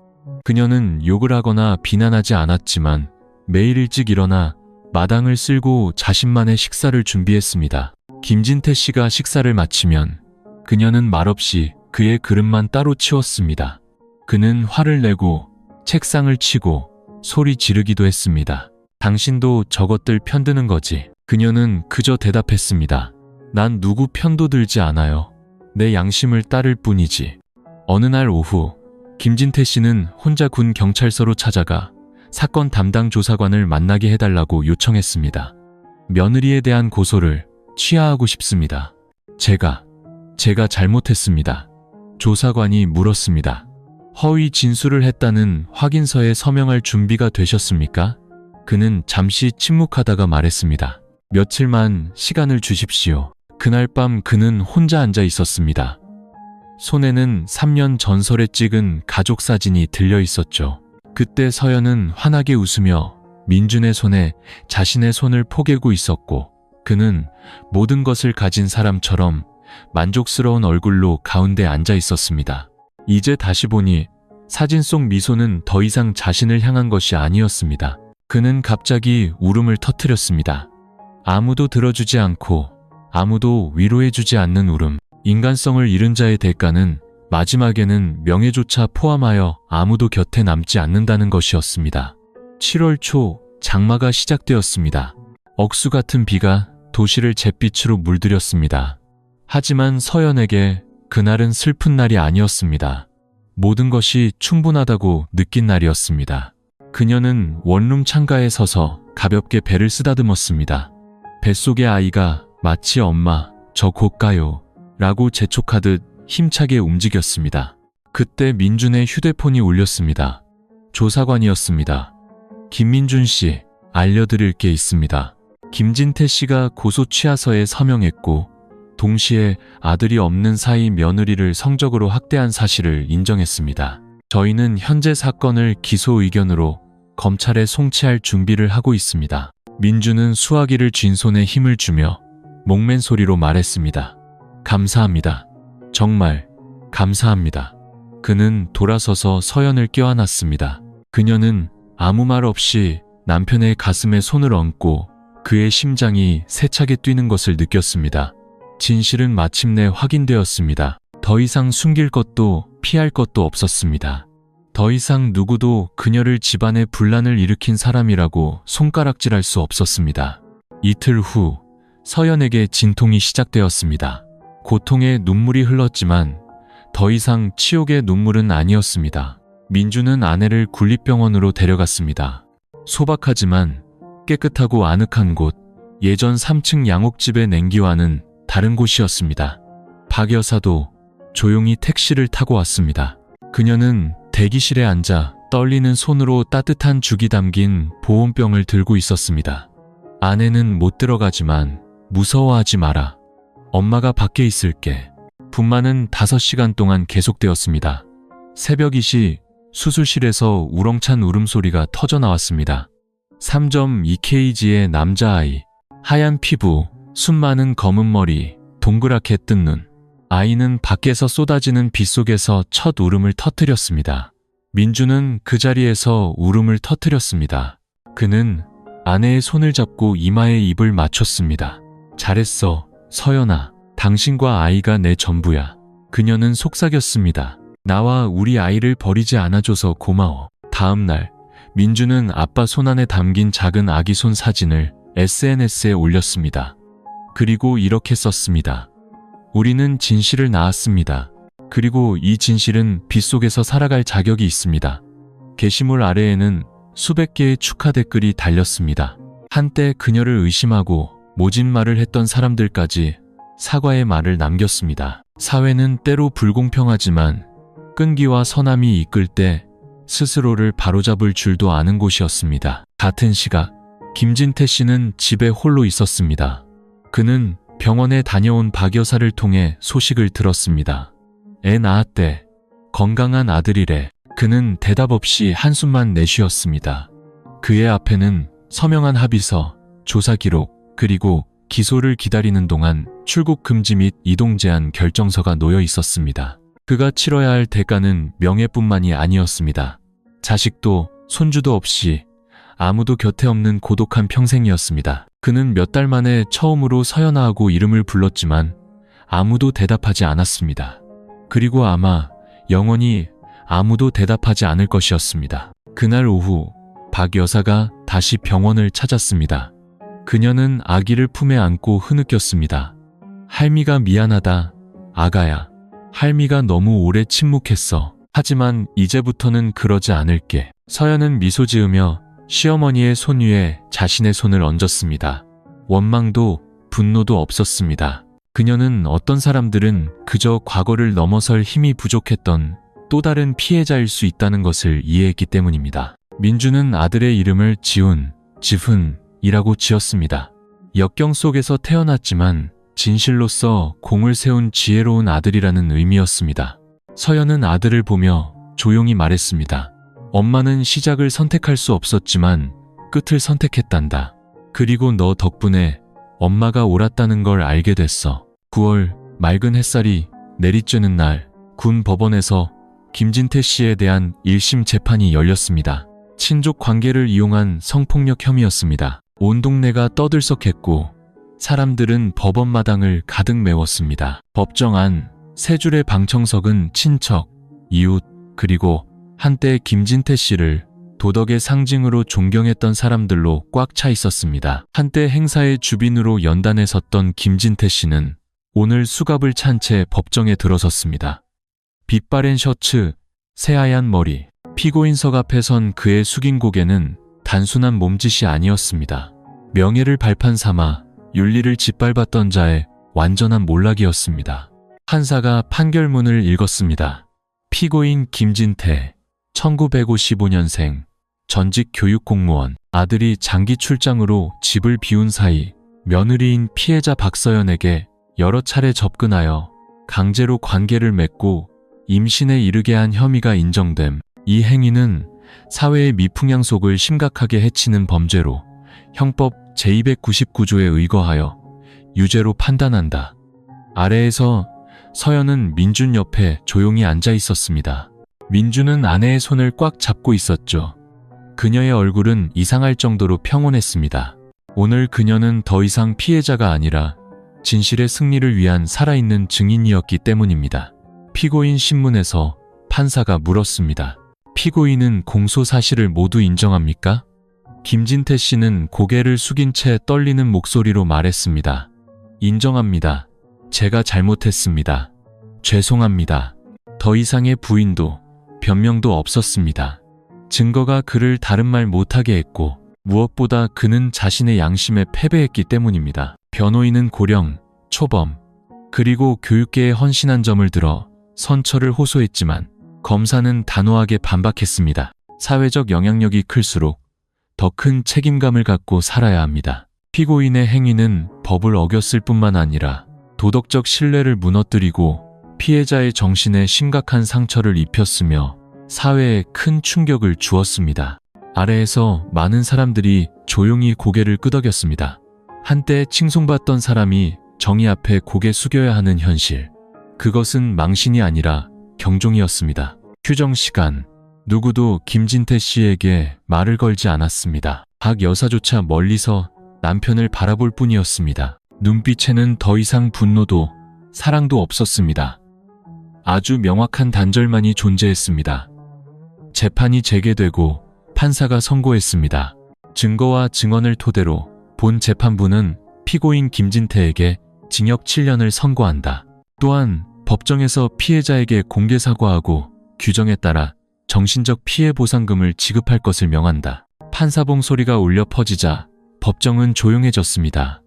그녀는 욕을 하거나 비난하지 않았지만 매일 일찍 일어나 마당을 쓸고 자신만의 식사를 준비했습니다. 김진태 씨가 식사를 마치면 그녀는 말없이 그의 그릇만 따로 치웠습니다. 그는 화를 내고 책상을 치고 소리 지르기도 했습니다. 당신도 저것들 편드는 거지. 그녀는 그저 대답했습니다. 난 누구 편도 들지 않아요. 내 양심을 따를 뿐이지. 어느 날 오후, 김진태 씨는 혼자 군 경찰서로 찾아가 사건 담당 조사관을 만나게 해달라고 요청했습니다. 며느리에 대한 고소를 취하하고 싶습니다. 제가 잘못했습니다. 조사관이 물었습니다. 허위 진술을 했다는 확인서에 서명할 준비가 되셨습니까? 그는 잠시 침묵하다가 말했습니다. 며칠만 시간을 주십시오. 그날 밤 그는 혼자 앉아 있었습니다. 손에는 3년 전설에 찍은 가족 사진이 들려 있었죠. 그때 서연은 환하게 웃으며 민준의 손에 자신의 손을 포개고 있었고 그는 모든 것을 가진 사람처럼 만족스러운 얼굴로 가운데 앉아 있었습니다. 이제 다시 보니 사진 속 미소는 더 이상 자신을 향한 것이 아니었습니다. 그는 갑자기 울음을 터뜨렸습니다. 아무도 들어주지 않고 아무도 위로해주지 않는 울음. 인간성을 잃은 자의 대가는 마지막에는 명예조차 포함하여 아무도 곁에 남지 않는다는 것이었습니다. 7월 초 장마가 시작되었습니다. 억수 같은 비가 도시를 잿빛으로 물들였습니다. 하지만 서연에게 그날은 슬픈 날이 아니었습니다. 모든 것이 충분하다고 느낀 날이었습니다. 그녀는 원룸 창가에 서서 가볍게 배를 쓰다듬었습니다. 뱃속의 아이가 마치 엄마, 저 곧 가요 라고 재촉하듯 힘차게 움직였습니다. 그때 민준의 휴대폰이 울렸습니다. 조사관이었습니다. 김민준 씨, 알려드릴 게 있습니다. 김진태 씨가 고소 취하서에 서명했고 동시에 아들이 없는 사이 며느리를 성적으로 학대한 사실을 인정했습니다. 저희는 현재 사건을 기소 의견으로 검찰에 송치할 준비를 하고 있습니다. 민준은 수화기를 쥔 손에 힘을 주며 목맨 소리로 말했습니다. 감사합니다. 정말 감사합니다. 그는 돌아서서 서연을 껴안았습니다. 그녀는 아무 말 없이 남편의 가슴에 손을 얹고 그의 심장이 세차게 뛰는 것을 느꼈습니다. 진실은 마침내 확인되었습니다. 더 이상 숨길 것도 피할 것도 없었습니다. 더 이상 누구도 그녀를 집안에 분란을 일으킨 사람이라고 손가락질할 수 없었습니다. 이틀 후 서연에게 진통이 시작되었습니다. 고통의 눈물이 흘렀지만 더 이상 치욕의 눈물은 아니었습니다. 민주는 아내를 군립병원으로 데려갔습니다. 소박하지만 깨끗하고 아늑한 곳, 예전 3층 양옥집의 냉기와는 다른 곳이었습니다. 박 여사도 조용히 택시를 타고 왔습니다. 그녀는 대기실에 앉아 떨리는 손으로 따뜻한 죽이 담긴 보온병을 들고 있었습니다. 아내는 못 들어가지만 무서워하지 마라. 엄마가 밖에 있을게. 분만은 5시간 동안 계속되었습니다. 새벽 2시 수술실에서 우렁찬 울음소리가 터져 나왔습니다. 3.2kg의 남자아이, 하얀 피부, 숨 많은 검은 머리, 동그랗게 뜬 눈. 아이는 밖에서 쏟아지는 비 속에서 첫 울음을 터뜨렸습니다. 민주는 그 자리에서 울음을 터뜨렸습니다. 그는 아내의 손을 잡고 이마에 입을 맞췄습니다. 잘했어, 서연아. 당신과 아이가 내 전부야. 그녀는 속삭였습니다. 나와 우리 아이를 버리지 않아줘서 고마워. 다음 날, 민주는 아빠 손안에 담긴 작은 아기 손 사진을 SNS에 올렸습니다. 그리고 이렇게 썼습니다. 우리는 진실을 낳았습니다. 그리고 이 진실은 빗속에서 살아갈 자격이 있습니다. 게시물 아래에는 수백 개의 축하 댓글이 달렸습니다. 한때 그녀를 의심하고 모진 말을 했던 사람들까지 사과의 말을 남겼습니다. 사회는 때로 불공평하지만 끈기와 선함이 이끌 때 스스로를 바로잡을 줄도 아는 곳이었습니다. 같은 시각 김진태 씨는 집에 홀로 있었습니다. 그는 병원에 다녀온 박 여사를 통해 소식을 들었습니다. 애 낳았대. 건강한 아들이래. 그는 대답 없이 한숨만 내쉬었습니다. 그의 앞에는 서명한 합의서, 조사 기록, 그리고 기소를 기다리는 동안 출국 금지 및 이동 제한 결정서가 놓여 있었습니다. 그가 치러야 할 대가는 명예뿐만이 아니었습니다. 자식도 손주도 없이 아무도 곁에 없는 고독한 평생이었습니다. 그는 몇 달 만에 처음으로 서연아하고 이름을 불렀지만 아무도 대답하지 않았습니다. 그리고 아마 영원히 아무도 대답하지 않을 것이었습니다. 그날 오후 박 여사가 다시 병원을 찾았습니다. 그녀는 아기를 품에 안고 흐느꼈습니다. 할미가 미안하다, 아가야. 할미가 너무 오래 침묵했어. 하지만 이제부터는 그러지 않을게. 서연은 미소 지으며 시어머니의 손 위에 자신의 손을 얹었습니다. 원망도 분노도 없었습니다. 그녀는 어떤 사람들은 그저 과거를 넘어설 힘이 부족했던 또 다른 피해자일 수 있다는 것을 이해했기 때문입니다. 민주는 아들의 이름을 지훈이라고 지었습니다. 역경 속에서 태어났지만 진실로서 공을 세운 지혜로운 아들이라는 의미였습니다. 서연은 아들을 보며 조용히 말했습니다. 엄마는 시작을 선택할 수 없었지만 끝을 선택했단다. 그리고 너 덕분에 엄마가 옳았다는 걸 알게 됐어. 9월 맑은 햇살이 내리쬐는 날 군 법원에서 김진태 씨에 대한 1심 재판이 열렸습니다. 친족 관계를 이용한 성폭력 혐의였습니다. 온 동네가 떠들썩했고 사람들은 법원 마당을 가득 메웠습니다. 법정 안 세 줄의 방청석은 친척, 이웃, 그리고 한때 김진태 씨를 도덕의 상징으로 존경했던 사람들로 꽉 차 있었습니다. 한때 행사의 주빈으로 연단에 섰던 김진태 씨는 오늘 수갑을 찬 채 법정에 들어섰습니다. 빛바랜 셔츠, 새하얀 머리, 피고인석 앞에 선 그의 숙인 고개는 단순한 몸짓이 아니었습니다. 명예를 발판 삼아 윤리를 짓밟았던 자의 완전한 몰락이었습니다. 판사가 판결문을 읽었습니다. 피고인 김진태, 1955년생, 전직 교육공무원, 아들이 장기 출장으로 집을 비운 사이 며느리인 피해자 박서연에게 여러 차례 접근하여 강제로 관계를 맺고 임신에 이르게 한 혐의가 인정됨. 이 행위는 사회의 미풍양속을 심각하게 해치는 범죄로 형법 제299조에 의거하여 유죄로 판단한다. 아래에서 서연은 민준 옆에 조용히 앉아 있었습니다. 민준은 아내의 손을 꽉 잡고 있었죠. 그녀의 얼굴은 이상할 정도로 평온했습니다. 오늘 그녀는 더 이상 피해자가 아니라 진실의 승리를 위한 살아있는 증인이었기 때문입니다. 피고인 신문에서 판사가 물었습니다. 피고인은 공소 사실을 모두 인정합니까? 김진태 씨는 고개를 숙인 채 떨리는 목소리로 말했습니다. 인정합니다. 제가 잘못했습니다. 죄송합니다. 더 이상의 부인도 변명도 없었습니다. 증거가 그를 다른 말 못하게 했고 무엇보다 그는 자신의 양심에 패배했기 때문입니다. 변호인은 고령, 초범, 그리고 교육계에 헌신한 점을 들어 선처를 호소했지만 검사는 단호하게 반박했습니다. 사회적 영향력이 클수록 더 큰 책임감을 갖고 살아야 합니다. 피고인의 행위는 법을 어겼을 뿐만 아니라 도덕적 신뢰를 무너뜨리고 피해자의 정신에 심각한 상처를 입혔으며 사회에 큰 충격을 주었습니다. 아래에서 많은 사람들이 조용히 고개를 끄덕였습니다. 한때 칭송받던 사람이 정의 앞에 고개 숙여야 하는 현실. 그것은 망신이 아니라 경종이었습니다. 휴정 시간. 누구도 김진태 씨에게 말을 걸지 않았습니다. 박 여사조차 멀리서 남편을 바라볼 뿐이었습니다. 눈빛에는 더 이상 분노도 사랑도 없었습니다. 아주 명확한 단절만이 존재했습니다. 재판이 재개되고 판사가 선고했습니다. 증거와 증언을 토대로 본 재판부는 피고인 김진태에게 징역 7년을 선고한다. 또한 법정에서 피해자에게 공개 사과하고 규정에 따라 정신적 피해 보상금을 지급할 것을 명한다. 판사봉 소리가 울려 퍼지자 법정은 조용해졌습니다.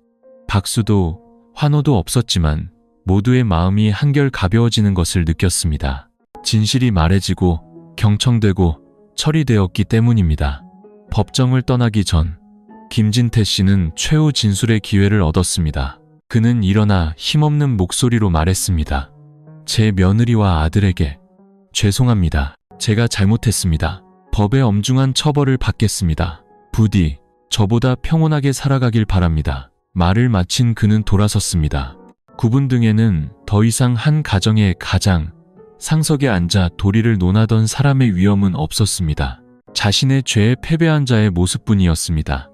박수도 환호도 없었지만 모두의 마음이 한결 가벼워지는 것을 느꼈습니다. 진실이 말해지고 경청되고 처리되었기 때문입니다. 법정을 떠나기 전 김진태 씨는 최후 진술의 기회를 얻었습니다. 그는 일어나 힘없는 목소리로 말했습니다. 제 며느리와 아들에게 죄송합니다. 제가 잘못했습니다. 법의 엄중한 처벌을 받겠습니다. 부디 저보다 평온하게 살아가길 바랍니다. 말을 마친 그는 돌아섰습니다. 구분 등에는 더 이상 한 가정의 가장 상석에 앉아 도리를 논하던 사람의 위험은 없었습니다. 자신의 죄에 패배한 자의 모습뿐이었습니다.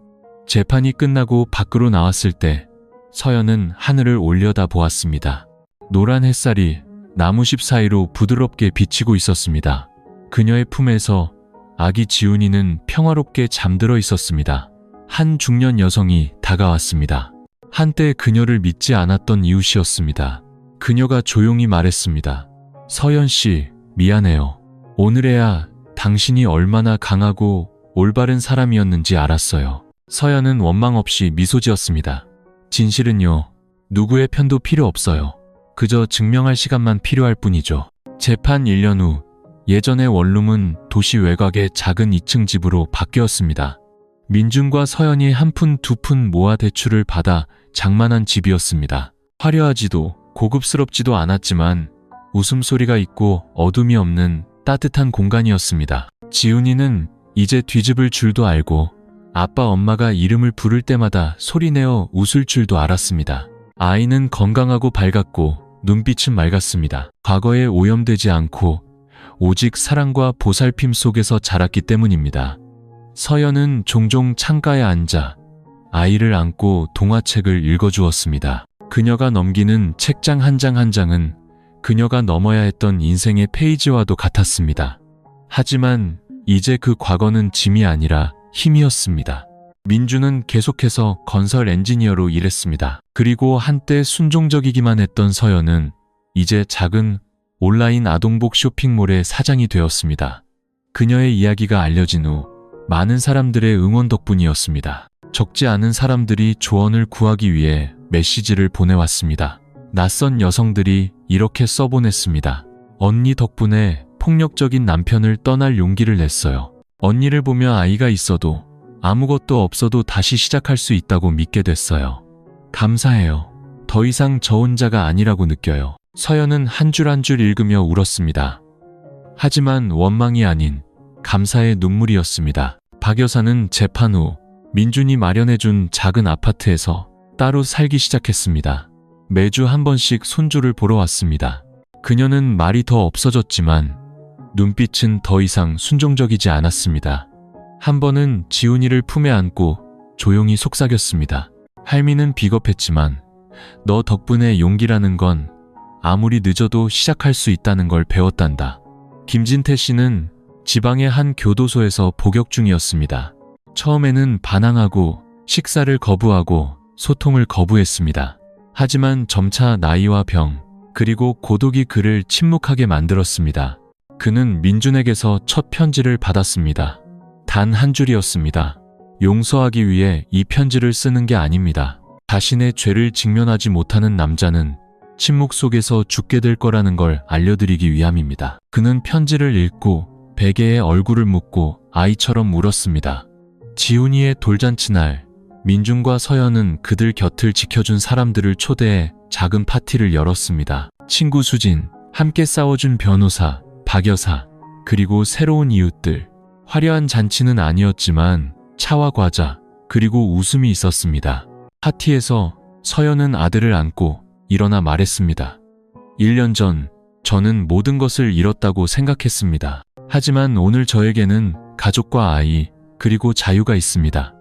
재판이 끝나고 밖으로 나왔을 때 서연은 하늘을 올려다 보았습니다. 노란 햇살이 나무십 사이로 부드럽게 비치고 있었습니다. 그녀의 품에서 아기 지훈이는 평화롭게 잠들어 있었습니다. 한 중년 여성이 다가왔습니다. 한때 그녀를 믿지 않았던 이웃이었습니다. 그녀가 조용히 말했습니다. 서연 씨, 미안해요. 오늘에야 당신이 얼마나 강하고 올바른 사람이었는지 알았어요. 서연은 원망 없이 미소 지었습니다. 진실은요, 누구의 편도 필요 없어요. 그저 증명할 시간만 필요할 뿐이죠. 재판 1년 후 예전의 원룸은 도시 외곽의 작은 2층 집으로 바뀌었습니다. 민준과 서연이 한 푼 두 푼 모아 대출을 받아 장만한 집이었습니다. 화려하지도 고급스럽지도 않았지만 웃음소리가 있고 어둠이 없는 따뜻한 공간이었습니다. 지훈이는 이제 뒤집을 줄도 알고 아빠 엄마가 이름을 부를 때마다 소리내어 웃을 줄도 알았습니다. 아이는 건강하고 밝았고 눈빛은 맑았습니다. 과거에 오염되지 않고 오직 사랑과 보살핌 속에서 자랐기 때문입니다. 서연은 종종 창가에 앉아 아이를 안고 동화책을 읽어주었습니다. 그녀가 넘기는 책장 한 장 한 장은 그녀가 넘어야 했던 인생의 페이지와도 같았습니다. 하지만 이제 그 과거는 짐이 아니라 힘이었습니다. 민주는 계속해서 건설 엔지니어로 일했습니다. 그리고 한때 순종적이기만 했던 서연은 이제 작은 온라인 아동복 쇼핑몰의 사장이 되었습니다. 그녀의 이야기가 알려진 후 많은 사람들의 응원 덕분이었습니다. 적지 않은 사람들이 조언을 구하기 위해 메시지를 보내왔습니다. 낯선 여성들이 이렇게 써보냈습니다. 언니 덕분에 폭력적인 남편을 떠날 용기를 냈어요. 언니를 보며 아이가 있어도 아무것도 없어도 다시 시작할 수 있다고 믿게 됐어요. 감사해요. 더 이상 저 혼자가 아니라고 느껴요. 서연은 한 줄 한 줄 읽으며 울었습니다. 하지만 원망이 아닌 감사의 눈물이었습니다. 박 여사는 재판 후 민준이 마련해준 작은 아파트에서 따로 살기 시작했습니다. 매주 한 번씩 손주를 보러 왔습니다. 그녀는 말이 더 없어졌지만 눈빛은 더 이상 순종적이지 않았습니다. 한 번은 지훈이를 품에 안고 조용히 속삭였습니다. 할미는 비겁했지만 너 덕분에 용기라는 건 아무리 늦어도 시작할 수 있다는 걸 배웠단다. 김진태 씨는 지방의 한 교도소에서 복역 중이었습니다. 처음에는 반항하고 식사를 거부하고 소통을 거부했습니다. 하지만 점차 나이와 병, 그리고 고독이 그를 침묵하게 만들었습니다. 그는 민준에게서 첫 편지를 받았습니다. 단 한 줄이었습니다. 용서하기 위해 이 편지를 쓰는 게 아닙니다. 자신의 죄를 직면하지 못하는 남자는 침묵 속에서 죽게 될 거라는 걸 알려드리기 위함입니다. 그는 편지를 읽고 베개에 얼굴을 묻고 아이처럼 울었습니다. 지훈이의 돌잔치날, 민준과 서연은 그들 곁을 지켜준 사람들을 초대해 작은 파티를 열었습니다. 친구 수진, 함께 싸워준 변호사, 박 여사, 그리고 새로운 이웃들. 화려한 잔치는 아니었지만 차와 과자, 그리고 웃음이 있었습니다. 파티에서 서연은 아들을 안고 일어나 말했습니다. 1년 전 저는 모든 것을 잃었다고 생각했습니다. 하지만 오늘 저에게는 가족과 아이, 그리고 자유가 있습니다.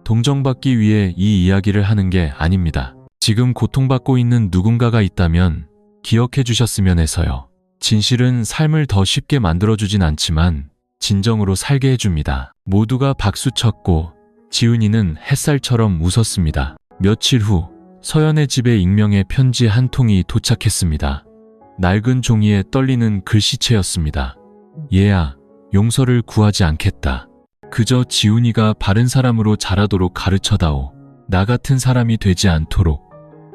동정받기 위해 이 이야기를 하는 게 아닙니다. 지금 고통받고 있는 누군가가 있다면 기억해 주셨으면 해서요. 진실은 삶을 더 쉽게 만들어주진 않지만 진정으로 살게 해줍니다. 모두가 박수쳤고 지훈이는 햇살처럼 웃었습니다. 며칠 후 서연의 집에 익명의 편지 한 통이 도착했습니다. 낡은 종이에 떨리는 글씨체였습니다. 얘야, 용서를 구하지 않겠다. 그저 지훈이가 바른 사람으로 자라도록 가르쳐다오. 나 같은 사람이 되지 않도록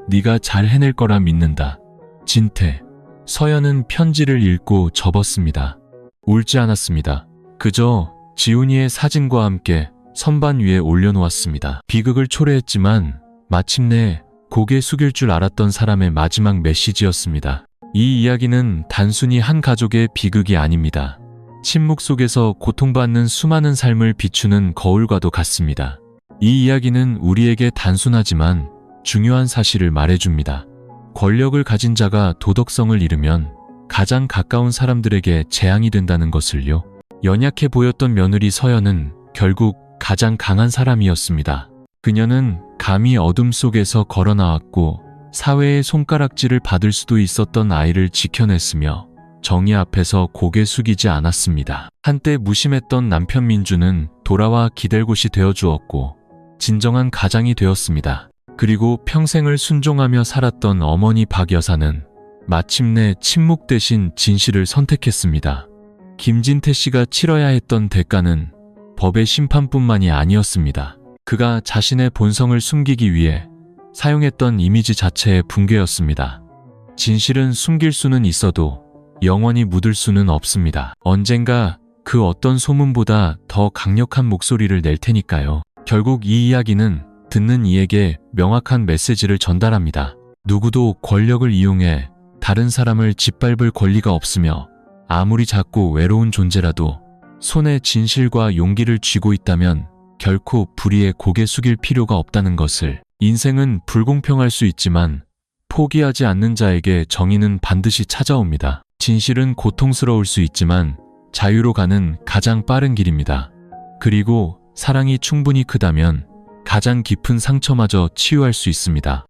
네가 잘 해낼 거라 믿는다. 진태. 서연은 편지를 읽고 접었습니다. 울지 않았습니다. 그저 지훈이의 사진과 함께 선반 위에 올려놓았습니다. 비극을 초래했지만 마침내 고개 숙일 줄 알았던 사람의 마지막 메시지였습니다. 이 이야기는 단순히 한 가족의 비극이 아닙니다. 침묵 속에서 고통받는 수많은 삶을 비추는 거울과도 같습니다. 이 이야기는 우리에게 단순하지만 중요한 사실을 말해줍니다. 권력을 가진 자가 도덕성을 잃으면 가장 가까운 사람들에게 재앙이 된다는 것을요. 연약해 보였던 며느리 서연은 결국 가장 강한 사람이었습니다. 그녀는 감히 어둠 속에서 걸어 나왔고 사회의 손가락질을 받을 수도 있었던 아이를 지켜냈으며 정의 앞에서 고개 숙이지 않았습니다. 한때 무심했던 남편 민주는 돌아와 기댈 곳이 되어주었고 진정한 가장이 되었습니다. 그리고 평생을 순종하며 살았던 어머니 박 여사는 마침내 침묵 대신 진실을 선택했습니다. 김진태 씨가 치러야 했던 대가는 법의 심판뿐만이 아니었습니다. 그가 자신의 본성을 숨기기 위해 사용했던 이미지 자체의 붕괴였습니다. 진실은 숨길 수는 있어도 영원히 묻을 수는 없습니다. 언젠가 그 어떤 소문보다 더 강력한 목소리를 낼 테니까요. 결국 이 이야기는 듣는 이에게 명확한 메시지를 전달합니다. 누구도 권력을 이용해 다른 사람을 짓밟을 권리가 없으며 아무리 작고 외로운 존재라도 손에 진실과 용기를 쥐고 있다면 결코 불의에 고개 숙일 필요가 없다는 것을. 인생은 불공평할 수 있지만 포기하지 않는 자에게 정의는 반드시 찾아옵니다. 진실은 고통스러울 수 있지만 자유로 가는 가장 빠른 길입니다. 그리고 사랑이 충분히 크다면 가장 깊은 상처마저 치유할 수 있습니다.